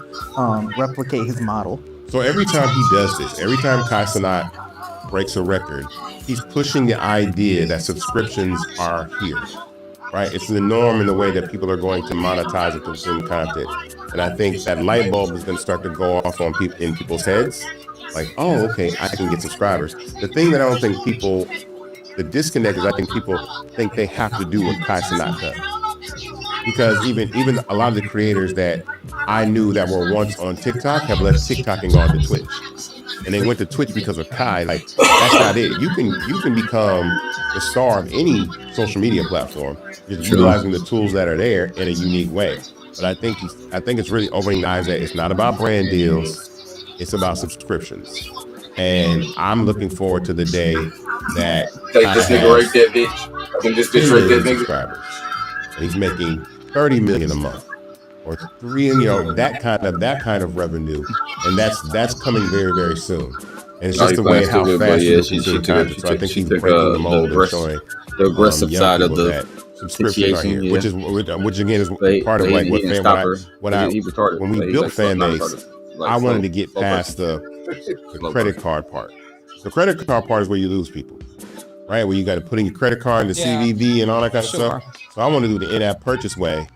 replicate his model? So every time he does this, every time Kai Cenat breaks a record, he's pushing the idea that subscriptions are here, right? It's the norm in the way that people are going to monetize and consume content. And I think that light bulb is going to start to go off on people in people's heads. Like, oh, okay, I can get subscribers. The thing that I don't think people, the disconnect is I think people think they have to do what Kai Cenat does. Because even a lot of the creators that I knew that were once on TikTok have left TikTok and gone to Twitch. And they went to Twitch because of Kai. Like, that's not it. You can become the star of any social media platform, just utilizing the tools that are there in a unique way. But I think it's really opening the eyes that it's not about brand deals, it's about subscriptions. And I'm looking forward to the day that Take this nigga right there, bitch. I think this bitch right there, nigga. Subscribers. And he's making 30 million a month or that kind of revenue. And that's coming very, very soon. And it's just the way how fast you consume content. So I think she's breaking the mold and showing the aggressive side of the subscriptions are here, which again is part of like when we built fan base. I wanted to get past the credit card part. The credit card part is where you lose people, right? Where you got to put in your credit card and the CVV and all that kind of stuff. So I want to do the in-app purchase way.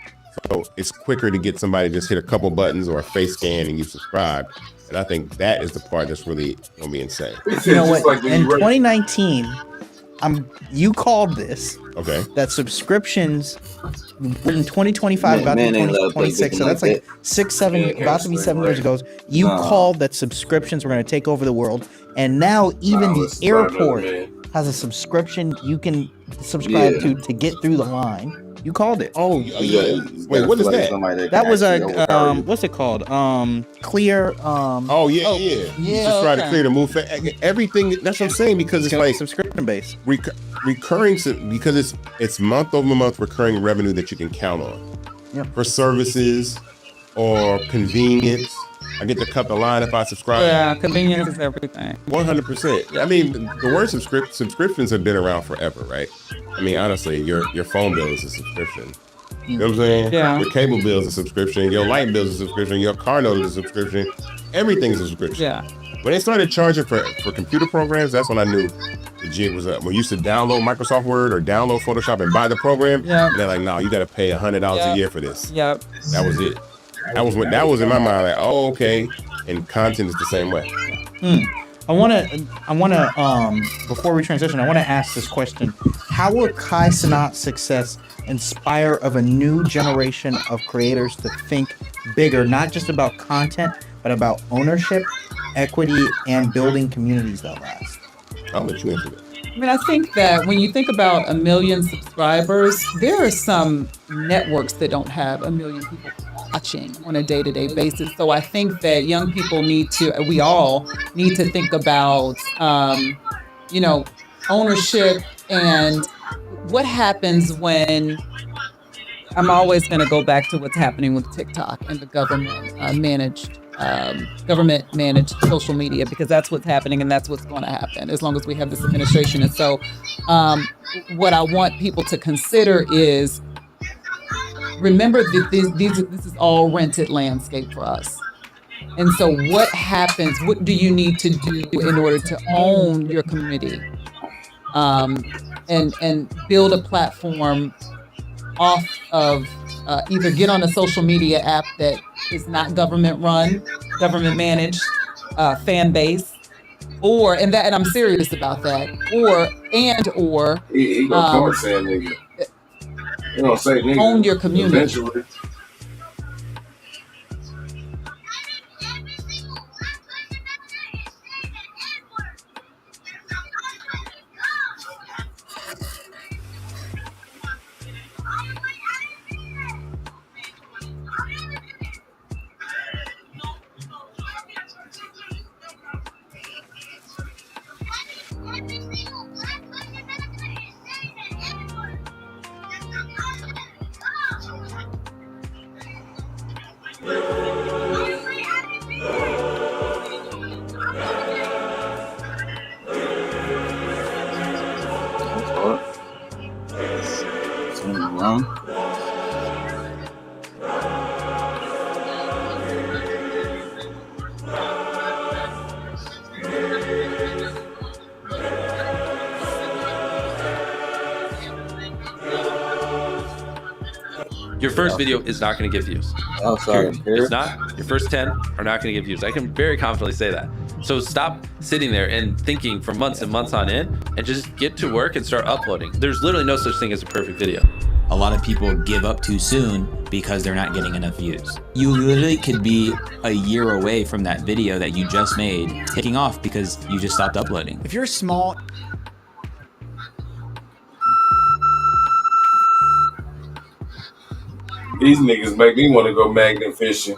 So it's quicker to get somebody to just hit a couple buttons or a face scan and you subscribe. And I think that is the part that's really gonna be insane. You know what? In 2019, you called this. Okay. That subscriptions in 2025 about to be 2026. So that's like 6-7 about to be 7 years ago. You called that subscriptions were gonna take over the world. And now even the airport has a subscription you can subscribe to get through the line. You called it. Oh, yeah. Wait, what is that? That was a what's it called? Clear. You just try to clear the move. Everything. That's what I'm saying, because it's like subscription based, recurring, because it's month over month recurring revenue that you can count on. Yeah. For services or convenience. I get to cut the line if I subscribe. Yeah, convenience is everything. 100%. I mean, the word subscriptions have been around forever, right? I mean, honestly, your phone bill is a subscription. You know what I'm saying? Yeah. Your cable bill is a subscription. Your light bill is a subscription. Your car note is a subscription. Everything's a subscription. Yeah. When they started charging for computer programs, that's when I knew the jig was up. When you used to download Microsoft Word or download Photoshop and buy the program, and they're like, no, you got to pay $100 a year for this. Yep. That was it. That was in my mind, like, oh, okay. And content is the same way. I wanna before we transition, I wanna ask this question. How will Kai Cenat's success inspire of a new generation of creators to think bigger, not just about content, but about ownership, equity, and building communities that last? I'll let you answer that. I mean, I think that when you think about 1 million subscribers, there are some networks that don't have 1 million people watching on a day-to-day basis. So I think that young people we all need to think about, ownership and what happens when, I'm always going to go back to what's happening with TikTok and the government managed social media, because that's what's happening and that's what's going to happen as long as we have this administration. And so what I want people to consider is, remember that this is all rented landscape for us. And so what happens, what do you need to do in order to own your community and build a platform off of either get on a social media app that is not government run, government managed, fan base, and I'm serious about that, or he gonna call it saying nigga. You know, say nigga. Own your community. Eventually. Your first video is not going to get views. Oh, sorry. It's not. Your first 10 are not going to get views. I can very confidently say that. So stop sitting there and thinking for months and months on end and just get to work and start uploading. There's literally no such thing as a perfect video. A lot of people give up too soon because they're not getting enough views. You literally could be a year away from that video that you just made taking off because you just stopped uploading. If you're small... These niggas make me want to go magnet fishing.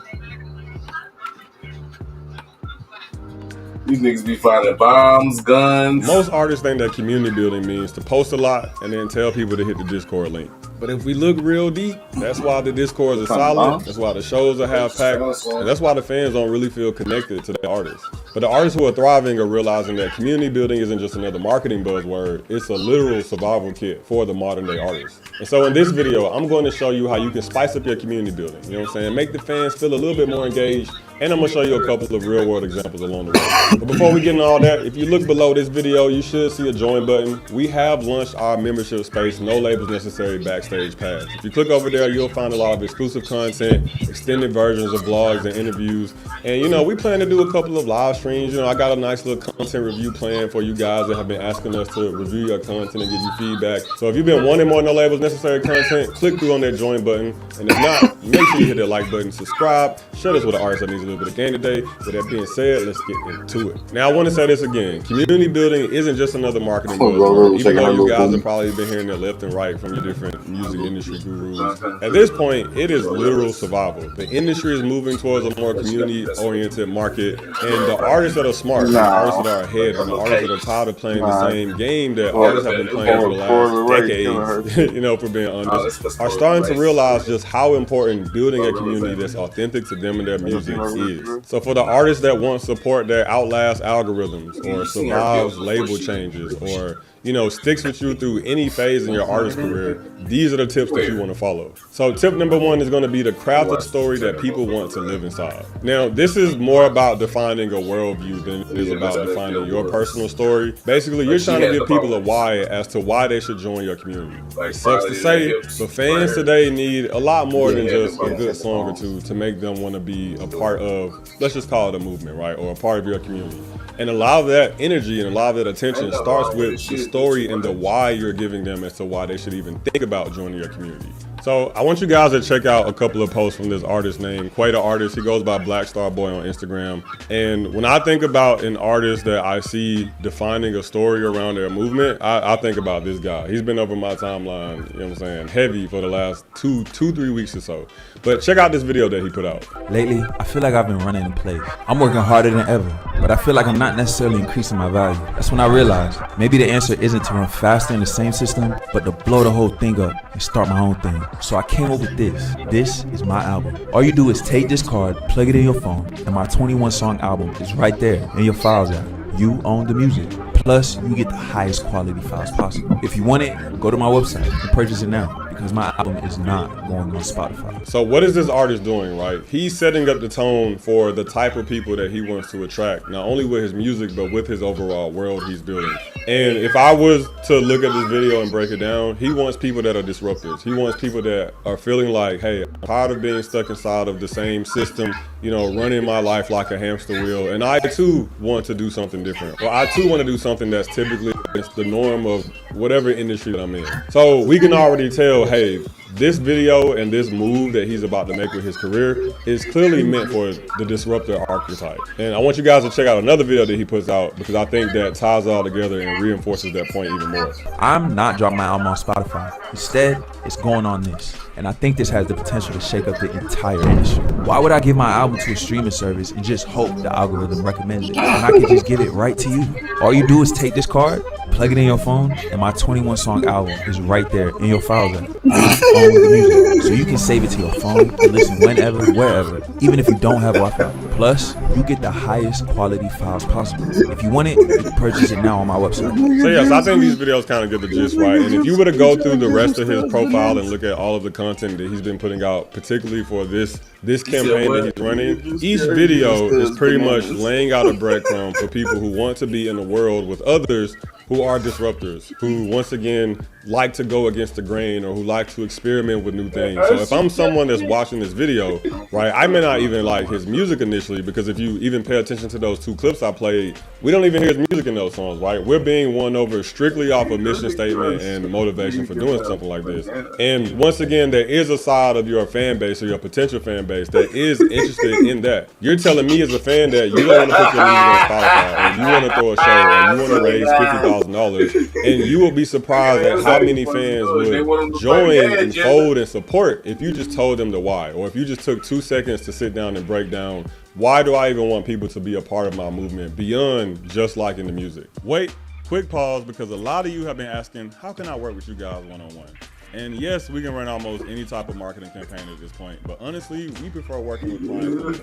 These niggas be finding bombs, guns. Most artists think that community building means to post a lot and then tell people to hit the Discord link. But if we look real deep, that's why the Discords are solid, that's why the shows are half-packed, and that's why the fans don't really feel connected to the artists. But the artists who are thriving are realizing that community building isn't just another marketing buzzword, it's a literal survival kit for the modern day artist. And so in this video, I'm going to show you how you can spice up your community building, you know what I'm saying? Make the fans feel a little bit more engaged, and I'm gonna show you a couple of real world examples along the way. But before we get into all that, if you look below this video, you should see a join button. We have launched our membership space, no labels necessary backstage pass. If you click over there, you'll find a lot of exclusive content, extended versions of vlogs and interviews. And you know, we plan to do a couple of live streams. You know, I got a nice little content review plan for you guys that have been asking us to review your content and give you feedback. So if you've been wanting more no labels necessary content, click through on that join button. And if not, make sure you hit that like button, subscribe, share this with an artist that needs a little bit of game today. With that being said, let's get into it. Now I want to say this again. Community building isn't just another marketing buzzword. Even though you guys have probably been hearing that left and right from your different music industry gurus. At this point, it is literal survival. The industry is moving towards a more community-oriented market, and the artists that are smart, the artists that are ahead, and the artists that are tired of playing the same game that artists have been playing for the last decades, you know, for being honest, are starting to realize just how important building a community that's authentic to them and their music is. So for the artists that want support that outlasts algorithms or survives label changes or, you know, sticks with you through any phase in your artist career, these are the tips that you want to follow. So tip number one is going to be to craft a story that people want to live inside. Now, this is more about defining a worldview than it is about defining your personal story. Basically, you're trying to give people a why as to why they should join your community. It sucks to say, but fans today need a lot more than just a good song or two to make them want to be a part of, let's just call it a movement, right? Or a part of your community. And a lot of that energy and a lot of that attention starts with the story and the why you're giving them as to why they should even think about joining your community. So I want you guys to check out a couple of posts from this artist named Queta Artist. He goes by Black Star Boy on Instagram. And when I think about an artist that I see defining a story around their movement, I think about this guy. He's been over my timeline, you know what I'm saying, heavy for the last 3 weeks or so. But check out this video that he put out. Lately, I feel like I've been running in place. I'm working harder than ever, but I feel like I'm not necessarily increasing my value. That's when I realized maybe the answer isn't to run faster in the same system, but to blow the whole thing up and start my own thing. So I came up with this. This is my album. All you do is take this card, plug it in your phone, and my 21 song album is right there in your files app. You own the music. Plus, you get the highest quality files possible. If you want it, go to my website and purchase it now, because my album is not going on Spotify. So what is this artist doing, right? He's setting up the tone for the type of people that he wants to attract, not only with his music, but with his overall world he's building. And if I was to look at this video and break it down, he wants people that are disruptors. He wants people that are feeling like, hey, I'm tired of being stuck inside of the same system, you know, running my life like a hamster wheel. And I too want to do something different. Or I too want to do something that's typically against the norm of whatever industry that I'm in. So we can already tell, hey, this video and this move that he's about to make with his career is clearly meant for the disruptor archetype. And I want you guys to check out another video that he puts out, because I think that ties it all together and reinforces that point even more. I'm not dropping my album on Spotify. Instead, it's going on this. And I think this has the potential to shake up the entire industry. Why would I give my album to a streaming service and just hope the algorithm recommends it when I could just give it right to you? All you do is take this card, plug it in your phone, and my 21 song album is right there in your files app. I own the music, so you can save it to your phone and listen whenever, wherever, even if you don't have Wi-Fi. Plus, you get the highest quality files possible. If you want it, you can purchase it now on my website. So yes, I think these videos kind of get the gist right. And if you were to go through the rest of his profile and look at all of the content that he's been putting out, particularly for this this campaign that he's running, each video is pretty much laying out a breadcrumb for people who want to be in a world with others who are disruptors, who once again like to go against the grain or who like to experiment with new things. So if I'm someone that's watching this video, right, I may not even like his music initially, because if you even pay attention to those 2 clips I played, we don't even hear his music in those songs, right? We're being won over strictly off a mission statement and motivation for doing something like this. And once again, there is a side of your fan base or your potential fan base that is interested in that. You're telling me as a fan that you don't want to put your music on Spotify, or you want to throw a show, or you want to raise $50,000, and you will be surprised at how many fans would join and fold and support if you just told them the why, or if you just took 2 seconds to sit down and break down, why do I even want people to be a part of my movement beyond just liking the music? Wait, quick pause, because a lot of you have been asking, how can I work with you guys one-on-one? And yes, we can run almost any type of marketing campaign at this point, but honestly, we prefer working with clients.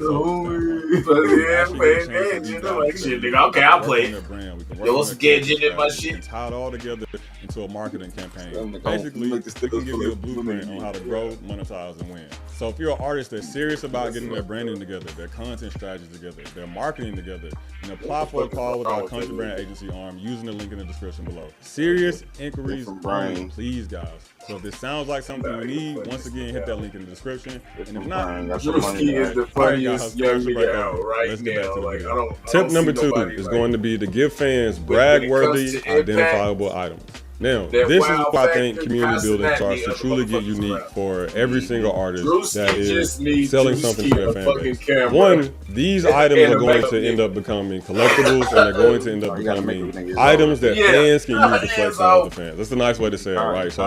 Okay, I'll play. Yo, what's getting in my shit? Tie it all together into a marketing campaign. Basically, we'll give you a blueprint on how to grow, monetize, and win. So if you're an artist that's serious about getting their branding together, their content strategy together, their marketing together, and apply for a call with our country brand agency arm using the link in the description below. Serious inquiries only, please, guys. So if this sounds like something you need, once again, hit that link in the description. And if not, Drewski is the funniest young nigga out right Let's get back to the now. video. Tip number 2 is going to be to give fans brag-worthy, identifiable items. Now, this is why I think community building starts to truly get unique for every single artist that is selling something to their fan base. One, these items are going to end up becoming collectibles, and they're going to end up becoming items that fans can use to flex on other fans. That's a nice way to say it, right? So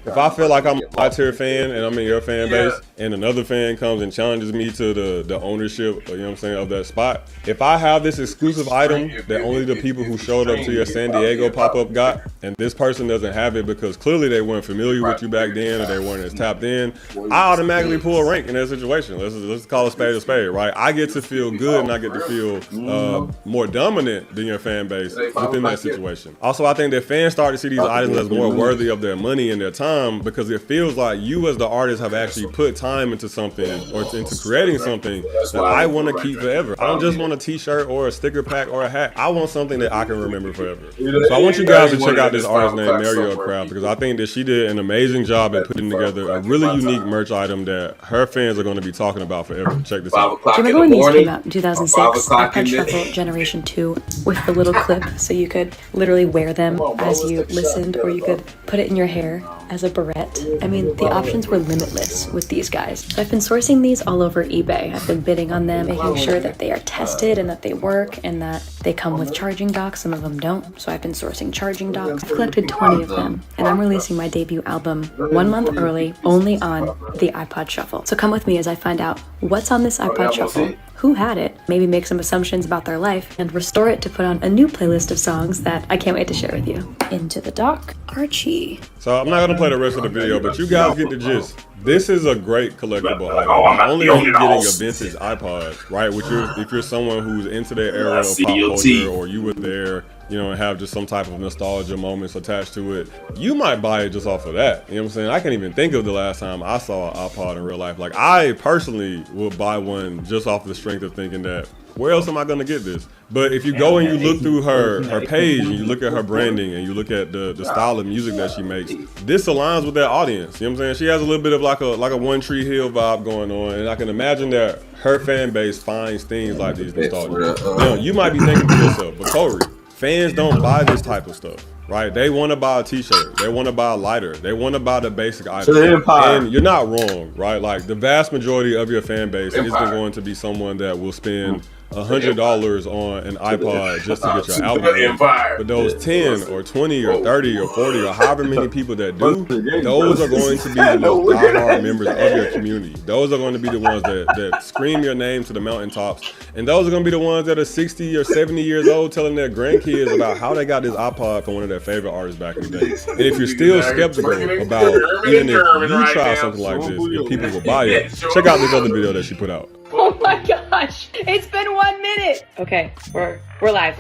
if I feel like I'm a high-tier fan and I'm in your fan base, and another fan comes and challenges me to the ownership, you know what I'm saying, of that spot, if I have this exclusive item that only the people who showed up to your San Diego pop-up got, and this person doesn't have it because clearly they weren't familiar with you back then, or they weren't as tapped in, I automatically pull a rank in that situation. Let's call a spade, right? I get to feel good, and I get to feel more dominant than your fan base within that situation. Also, I think that fans start to see these items as more worthy of their money and their time, because it feels like you as the artist have actually put time into something, or into creating something that I want to keep forever. I don't just want a t-shirt or a sticker pack or a hat. I want something that I can remember forever. So I want you guys to check out this artist named Mario Craft, because I think that she did an amazing job at putting together a really unique merch item that her fans are going to be talking about forever. Check this out. Do you remember when these came out in 2006? iPod Shuffle Generation 2 with the little clip, so you could literally wear them as you listened, or you could put it in your hair as a barrette. I mean, the options were limitless with these guys. I've been sourcing these all over eBay. I've been bidding on them, making sure that they are tested and that they work and that they come with charging docks. Some of them don't, so I've been sourcing charging docks. I've collected 20 of them, and I'm releasing my debut album 1 month early, only on the iPod Shuffle. So come with me as I find out what's on this iPod Shuffle, who had it, maybe make some assumptions about their life, and restore it to put on a new playlist of songs that I can't wait to share with you. Into the dock, Archie. So I'm not gonna play the rest of the video, but you guys get the gist. This is a great collectible item. Not only are you getting a vintage iPod, right? If you're someone who's into their era of pop culture, or you were there, you know, and have just some type of nostalgia moments attached to it, you might buy it just off of that. You know what I'm saying? I can't even think of the last time I saw an iPod in real life. Like, I personally would buy one just off the strength of thinking that, where else am I gonna get this? But if you go and you look through her page, and you look at her branding, and you look at the style of music that she makes, this aligns with that audience. You know what I'm saying? She has a little bit of like a One Tree Hill vibe going on, and I can imagine that her fan base finds things like these nostalgic. Now, you might be thinking to yourself, but Corey, fans don't buy this type of stuff, right? They want to buy a t-shirt, they want to buy a lighter, they want to buy the basic item. And you're not wrong, right? Like, the vast majority of your fan base isn't going to be someone that will spend $100 on an iPod just to get your album. But those 10 or 20 or 30 or 40 or however many people that do, those are going to be the most diehard members of your community. Those are going to be the ones that scream your name to the mountaintops. And those are going to be the ones that are 60 or 70 years old telling their grandkids about how they got this iPod from one of their favorite artists back in the day. And if you're still skeptical about even if you try something like this, if people will buy it, check out this other video that she put out. Oh my gosh, it's been 1 minute. Okay, we're live.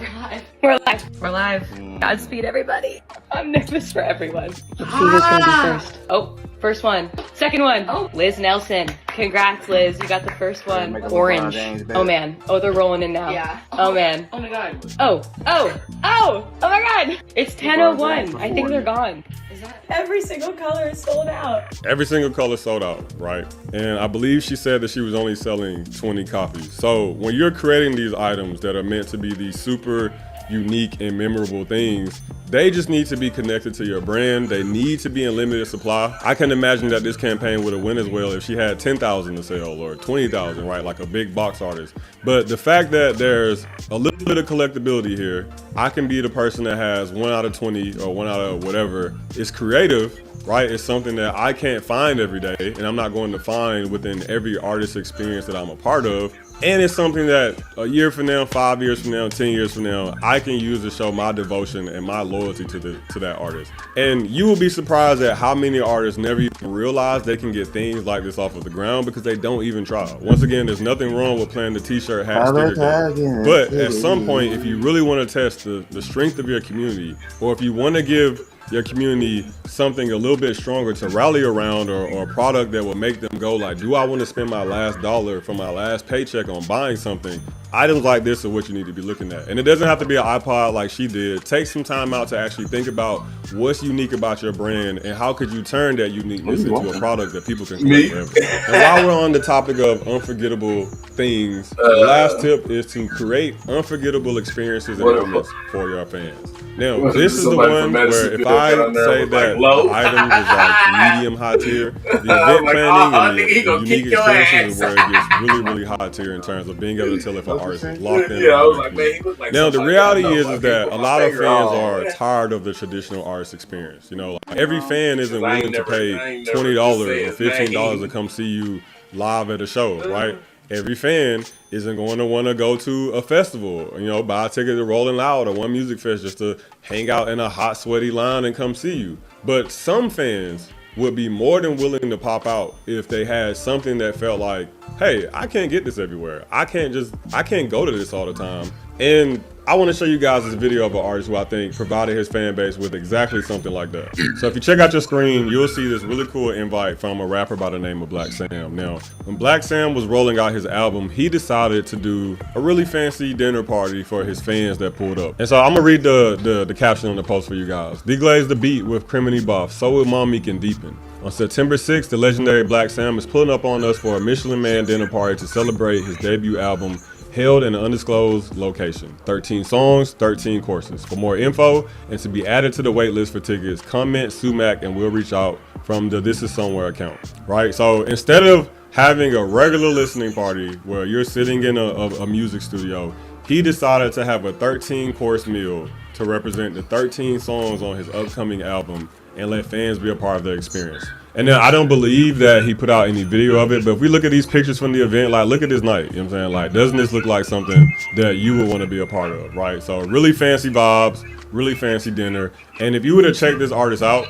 We're live. Godspeed, everybody. I'm nervous for everyone. Let's see who's gonna be first. Oh, First one. Second one. Oh, Liz Nelson. Congrats, Liz. You got the first one. Orange. Oh, man. Oh, they're rolling in now. Yeah. Oh, man. Oh, my God. Oh my God. It's 10:01. I think they're gone. Every single color is sold out. Every single color sold out, right? And I believe she said that she was only selling 20 copies. So when you're creating these items that are meant to be these super unique and memorable things, they just need to be connected to your brand. They need to be in limited supply. I can imagine that this campaign would have went as well if she had 10,000 to sell or 20,000, right? Like a big box artist. But the fact that there's a little bit of collectability here, I can be the person that has 1 out of 20 or 1 out of whatever. It's creative, right? It's something that I can't find every day, and I'm not going to find within every artist experience that I'm a part of. And it's something that a year from now, 5 years from now, 10 years from now, I can use to show my devotion and my loyalty to that artist. And you will be surprised at how many artists never even realize they can get things like this off of the ground because they don't even try. Once again, there's nothing wrong with playing the t-shirt, hat, sticker game. But at some point, if you really want to test the strength of your community, or if you want to give your community something a little bit stronger to rally around, or a product that will make them go like, do I want to spend my last dollar from my last paycheck on buying something? Items like this are what you need to be looking at. And it doesn't have to be an iPod like she did. Take some time out to actually think about what's unique about your brand and how could you turn that uniqueness into a product that people can collect forever. And while we're on the topic of unforgettable things, the last tip is to create unforgettable experiences and moments for your fans. Now, this is the one where if I say that the item is like medium high tier, the event planning and the unique experiences is where it gets really, really high tier in terms of being able to tell if an artist is locked in. Now, the reality is that a lot of fans are tired of the traditional artist experience. You know, like every fan isn't willing to pay $20 or $15 to come see you live at a show, right? Every fan isn't going to want to go to a festival, you know, buy a ticket to Rolling Loud or One Music Fest just to hang out in a hot, sweaty line and come see you. But some fans would be more than willing to pop out if they had something that felt like, hey, I can't get this everywhere. I can't go to this all the time. And I want to show you guys this video of an artist who I think provided his fan base with exactly something like that. So if you check out your screen, you'll see this really cool invite from a rapper by the name of Black Sam. Now, when Black Sam was rolling out his album, he decided to do a really fancy dinner party for his fans that pulled up. And so I'm gonna read the caption on the post for you guys. Deglaze the beat with Criminy Buff, so will Mommyk and Deepin. On September 6th, the legendary Black Sam is pulling up on us for a Michelin Man dinner party to celebrate his debut album, held in an undisclosed location. 13 songs, 13 courses. For more info and to be added to the wait list for tickets, comment Sumac and we'll reach out from the This Is Somewhere account, right? So instead of having a regular listening party where you're sitting in a music studio, he decided to have a 13-course meal to represent the 13 songs on his upcoming album and let fans be a part of the experience. And then I don't believe that he put out any video of it, but if we look at these pictures from the event, like look at this night, you know what I'm saying? Like, doesn't this look like something that you would want to be a part of, right? So really fancy vibes, really fancy dinner. And if you were to check this artist out,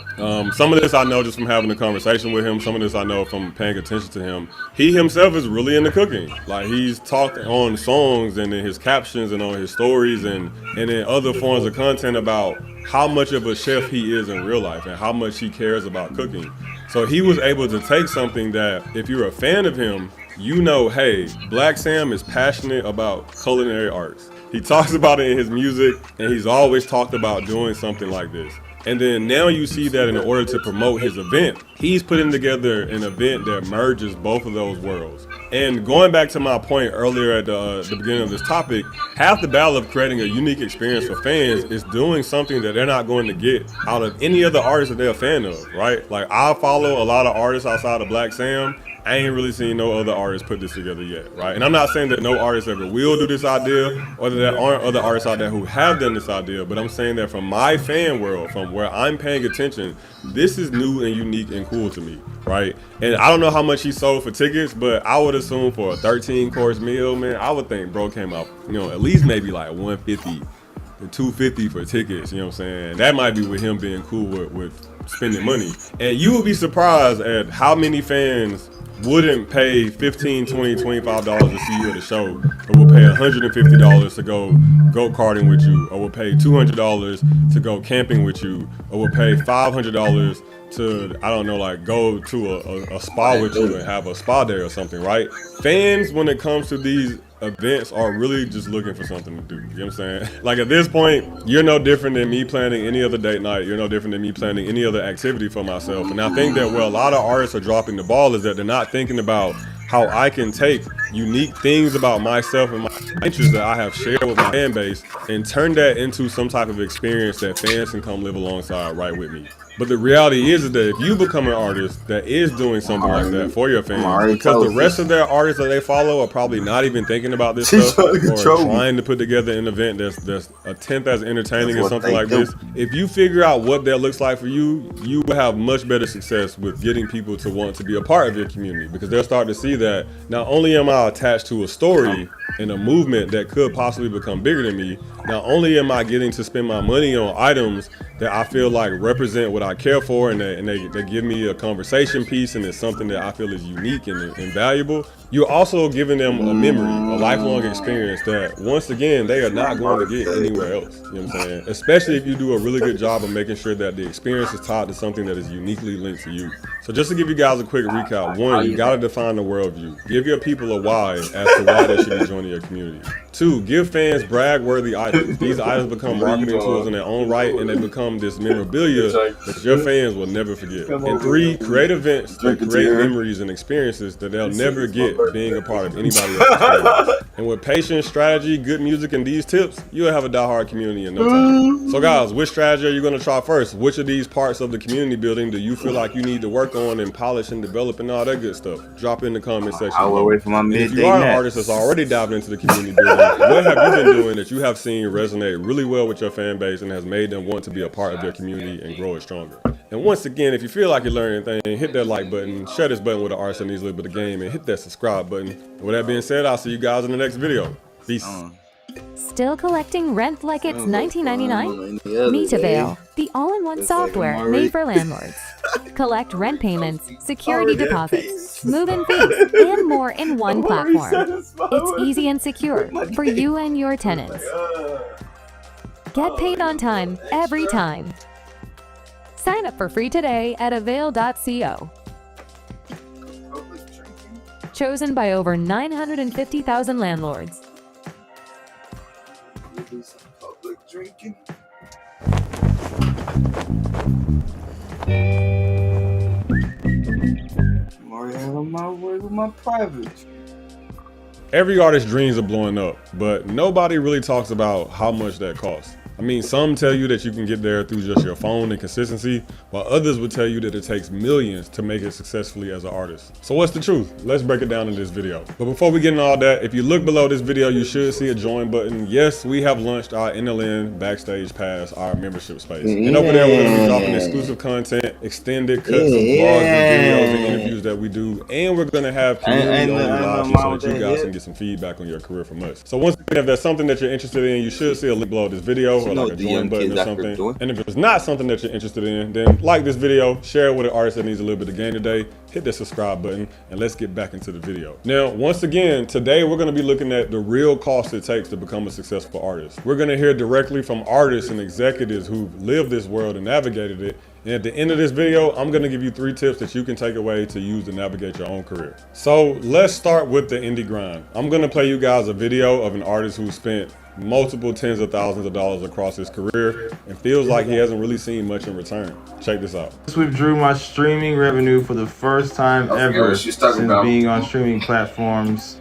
some of this I know just from having a conversation with him, some of this I know from paying attention to him. He himself is really into cooking. Like he's talked on songs and in his captions and on his stories and in other forms of content about how much of a chef he is in real life and how much he cares about cooking. So he was able to take something that, if you're a fan of him, you know, hey, Black Sam is passionate about culinary arts. He talks about it in his music, and he's always talked about doing something like this. And then now you see that in order to promote his event, he's putting together an event that merges both of those worlds. And going back to my point earlier at the beginning of this topic, half the battle of creating a unique experience for fans is doing something that they're not going to get out of any other artist that they're a fan of, right? Like I follow a lot of artists outside of Black Sam. I ain't really seen no other artists put this together yet, right? And I'm not saying that no artist ever will do this idea or that there aren't other artists out there who have done this idea, but I'm saying that from my fan world, from where I'm paying attention, this is new and unique and cool to me, right? And I don't know how much he sold for tickets, but I would assume for a 13-course meal, man, I would think bro came out, you know, at least maybe like $150 to $250 for tickets, you know what I'm saying? That might be with him being cool with spending money. And you would be surprised at how many fans wouldn't pay $15, $20, $25 to see you at a show, or will pay $150 to go go-karting with you, or will pay $200 to go camping with you, or will pay $500 to, I don't know, like go to a spa with you and have a spa day or something, right? Fans, when it comes to these events, are really just looking for something to do. You know what I'm saying? Like at this point, you're no different than me planning any other date night. You're no different than me planning any other activity for myself. And I think that where a lot of artists are dropping the ball is that they're not thinking about how I can take unique things about myself and my interests that I have shared with my fan base and turn that into some type of experience that fans can come live alongside right with me. But the reality is that if you become an artist that is doing something like that for your fans, because the rest of their artists that they follow are probably not even thinking about this stuff or trying to put together an event that's a tenth as entertaining as something like this, if you figure out what that looks like for you, you will have much better success with getting people to want to be a part of your community, because they'll start to see that not only am I attached to a story and a movement that could possibly become bigger than me, not only am I getting to spend my money on items that I feel like represent what I care for, and they give me a conversation piece, and it's something that I feel is unique and valuable, you're also giving them a memory, a lifelong experience that, once again, they are not going to get anywhere else. You know what I'm saying? Especially if you do a really good job of making sure that the experience is tied to something that is uniquely linked to you. So just to give you guys a quick recap, one, you gotta define the worldview. Give your people a why as to why they should be joining your community. Two, give fans brag-worthy items. These items become marketing tools in their own right, and they become this memorabilia that your fans will never forget. And three, create events that create memories and experiences that they'll never get being a part of anybody else's experience. And with patience, strategy, good music, and these tips, you'll have a diehard community in no time. So guys, which strategy are you gonna try first? Which of these parts of the community building do you feel like you need to work on and polish and develop and all that good stuff? Drop in the comment section below. And if you are an artist that's already diving into the community building, what have you been doing that you have seen resonate really well with your fan base and has made them want to be a part of their community and grow it stronger? And once again, if you feel like you learned anything, hit that like button, share this button with an artist that needs a little bit of game, and hit that subscribe button. And with that being said, I'll see you guys in the next video. Peace. Still collecting rent like it's $19.99? Meetavail, the all-in-one software made for landlords. Collect rent payments, security deposits, move-in fees, and more in one platform. It's easy and secure for you and your tenants. Get paid on time, every time. Sign up for free today at avail.co. Chosen by over 950,000 landlords. Public drinking. I'm already on my way with my private. Every artist's dreams are blowing up, but nobody really talks about how much that costs. I mean, some tell you that you can get there through just your phone and consistency, while others will tell you that it takes millions to make it successfully as an artist. So what's the truth? Let's break it down in this video. But before we get into all that, if you look below this video, you should see a join button. Yes, we have launched our NLN Backstage Pass, our membership space. And over there, we're gonna be dropping exclusive content, extended cuts of vlogs and videos and interviews that we do. And we're gonna have community-only live so that you guys can get some feedback on your career from us. So once again, if that's something that you're interested in, you should see a link below this video, or like a join button or something. And if it's not something that you're interested in, then like this video, share it with an artist that needs a little bit of gain today, hit the subscribe button, and let's get back into the video. Now, once again, today we're gonna be looking at the real cost it takes to become a successful artist. We're gonna hear directly from artists and executives who've lived this world and navigated it. And at the end of this video, I'm gonna give you 3 tips that you can take away to use to navigate your own career. So let's start with the indie grind. I'm gonna play you guys a video of an artist who spent multiple tens of thousands of dollars across his career and feels like he hasn't really seen much in return. Check this out. Just withdrew my streaming revenue for the first time ever since being on streaming platforms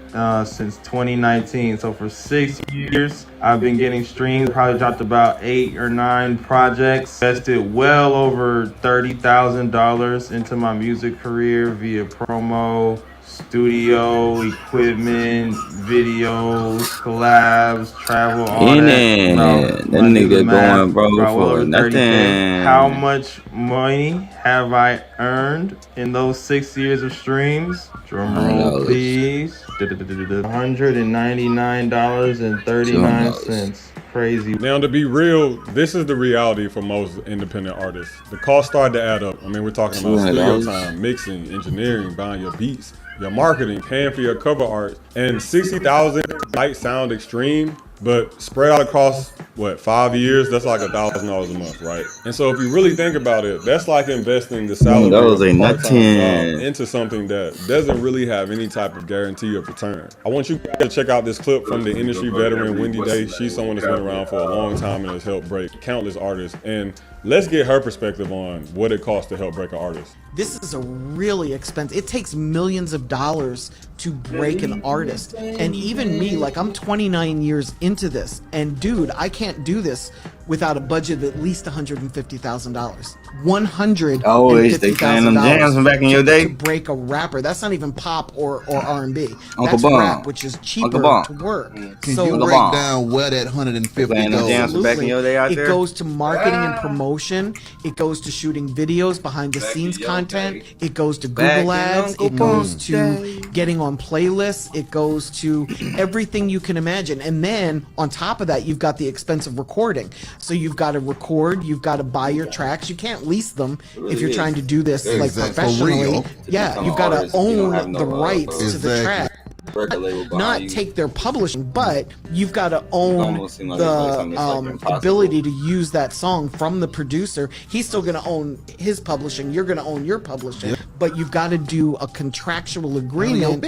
since 2019. So for 6 years, I've been getting streams. Probably dropped about 8 or 9 projects. Invested well over $30,000 into my music career via promo, studio, equipment, videos, collabs, travel, all that. That nigga going, bro, for nothing. How much money have I earned in those 6 years of streams? Drum roll, please. $199.39. Crazy. Now, to be real, this is the reality for most independent artists. The costs start to add up. I mean, we're talking about studio time, mixing, engineering, buying your beats, your marketing, paying for your cover art, and 60,000 might sound extreme, but spread out across what, 5 years, that's like $1,000 a month, right? And so if you really think about it, that's like investing the salary of a part-time job into something that doesn't really have any type of guarantee of return. I want you to check out this clip from the industry veteran Wendy Day. She's someone that's been around for a long time and has helped break countless artists. And let's get her perspective on what it costs to help break an artist. This is a really expensive, it takes millions of dollars to break an artist. And even me, like I'm 29 years into this, and dude, I can't do this without a budget of at least $150,000. $150,000 they playing them jams from back in your day to break a rapper. That's not even pop or R&B. Uncle That's Bum. rap, which is cheaper to work. Can you break down where that $150 back in your day out it there? goes to marketing and promotion. It goes to shooting videos, behind the scenes content. It goes to Google ads. It goes to getting on playlists. It goes to everything you can imagine. And then on top of that, you've got the expense of recording. So you've got to record. You've got to buy your tracks. You can't lease them if you're trying to do this like professionally. Yeah, you've got to own the rights to the track. Not take their publishing, but you've got to own the ability to use that song from the producer. He's still going to own his publishing. You're going to own your publishing, but you've got to do a contractual agreement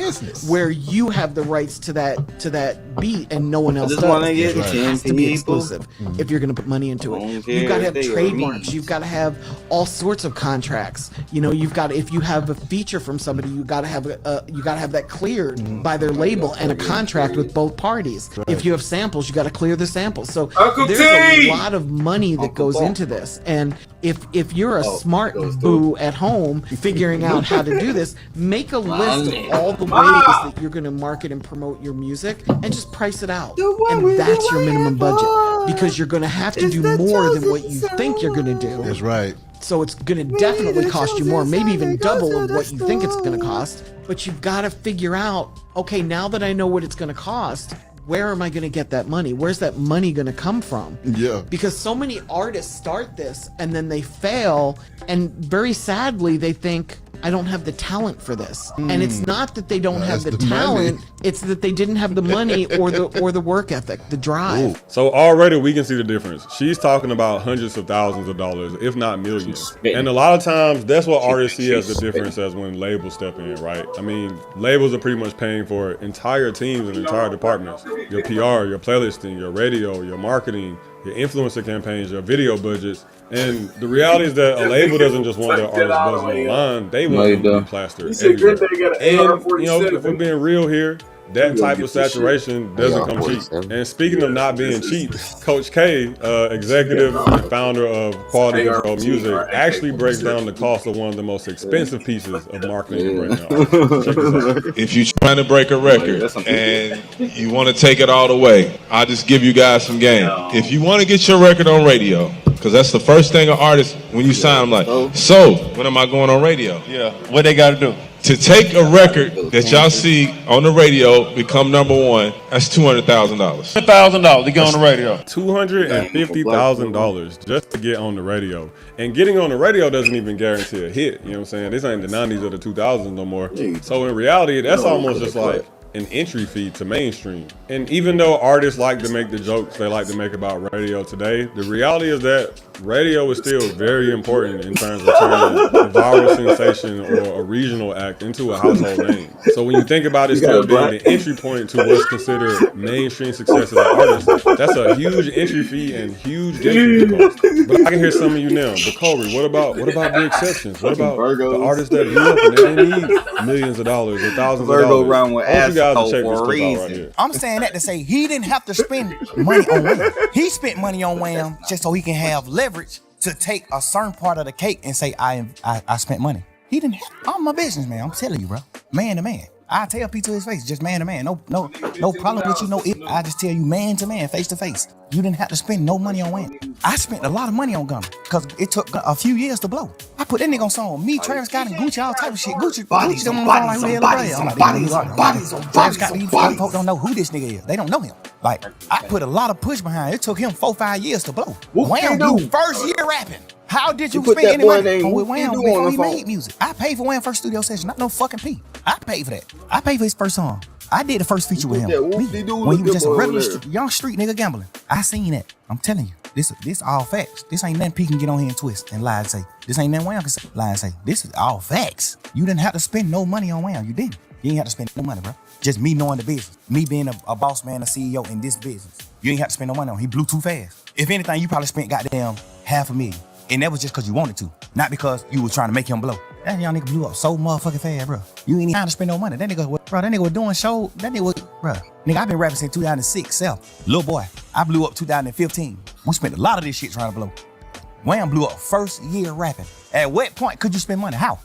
where you have the rights to that beat and no one else does. It has to be exclusive if you're going to put money into it. You've got to have trademarks. You've got to have all sorts of contracts. You know, you've got, if you have a feature from somebody, you got to have that cleared by their label and a contract with both parties. If you have samples, you got to clear the samples. So there's a lot of money that goes into this. And if you're a smart boo at home figuring out how to do this, make a list of all the ways that you're going to market and promote your music and just price it out. And that's your minimum budget, because you're going to have to do more than what you think you're going to do. That's right. So it's going to definitely cost you more, maybe even double of what you think it's going to cost. But you've got to figure out, okay, now that I know what it's going to cost, where am I going to get that money? Where's that money going to come from? Yeah. Because so many artists start this and then they fail, and very sadly they think, I don't have the talent for this. And it's not that they don't have the talent, it's that they didn't have the money or the work ethic, the drive. So already we can see the difference. She's talking about hundreds of thousands of dollars, if not millions. And a lot of times that's what artists see as the difference as when labels step in, right? I mean, labels are pretty much paying for entire teams and entire departments. Your PR, your playlisting, your radio, your marketing, your influencer campaigns, your video budgets. And the reality is that a label doesn't just want their artists buzzing online, they want them to be plastered everywhere. And, you know, if we're being real here, that type of saturation doesn't come cheap. And speaking of not being cheap, Coach K, executive and founder of Quality Control Music, actually breaks down the cost of one of the most expensive pieces of marketing right now. Check this out. If you're trying to break a record and you want to take it all the way, I'll just give you guys some game. If you want to get your record on radio, because that's the first thing an artist, when you sign, I'm like, so when am I going on radio? Yeah, what they got to do? To take a record that y'all see on the radio become #1, that's $200,000. $200,000 to get on the radio. $250,000 just to get on the radio. And getting on the radio doesn't even guarantee a hit. You know what I'm saying? This ain't the 90s or the 2000s no more. So in reality, that's almost just like an entry fee to mainstream. And even though artists like to make the jokes they like to make about radio today, the reality is that radio is still very important in terms of turning a viral sensation or a regional act into a household name. So when you think about it still being the entry point to what's considered mainstream success as an artist, that's a huge entry fee and huge entry cost. But I can hear some of you now, but Corey, what about the exceptions? What about the artists that blew up and they didn't need millions of dollars or thousands of dollars? Around with I'm saying that to say he didn't have to spend money on Wham. He spent money on Wham just so he can have leverage to take a certain part of the cake and say, I spent money. He didn't have, I'm a businessman. I'm telling you, bro. Man to man. I tell P to his face, just man to man. No problem with you. I just tell you man to man, face to face. You didn't have to spend no money on Wham. I spent a lot of money on Gunna because it took a few years to blow. I put that nigga on song. Me, Travis Scott, and Gucci, all type of shit. Gucci them on the phone like who the hell is that? Travis Scott, these folks don't know who this nigga is. They don't know him. Like, I put a lot of push behind it. It took him 4-5 years to blow. Wham, dude, first year rapping. How did you spend any money with Wham before he made music? I paid for Wham first studio session, not no fucking P. I paid for that. I paid for his first song. I did the first feature with him. When he was just a regular young street nigga gambling. I seen that. I'm telling you. This all facts. This ain't nothing P can get on here and twist and lie and say. This ain't nothing Wham can say, lie and say. This is all facts. You didn't have to spend no money on Wham. You didn't. You ain't have to spend no money, bro. Just me knowing the business. Me being a boss man, a CEO in this business. You ain't have to spend no money on him. He blew too fast. If anything, you probably spent goddamn $500,000. And that was just because you wanted to. Not because you was trying to make him blow. That young nigga blew up so motherfucking fast, bro. You ain't even trying to spend no money. That nigga was doing show. That nigga was, bro. Nigga, I've been rapping since 2006, self. Little boy. I blew up 2015. We spent a lot of this shit trying to blow. Wham blew up first year rapping. At what point could you spend money? How?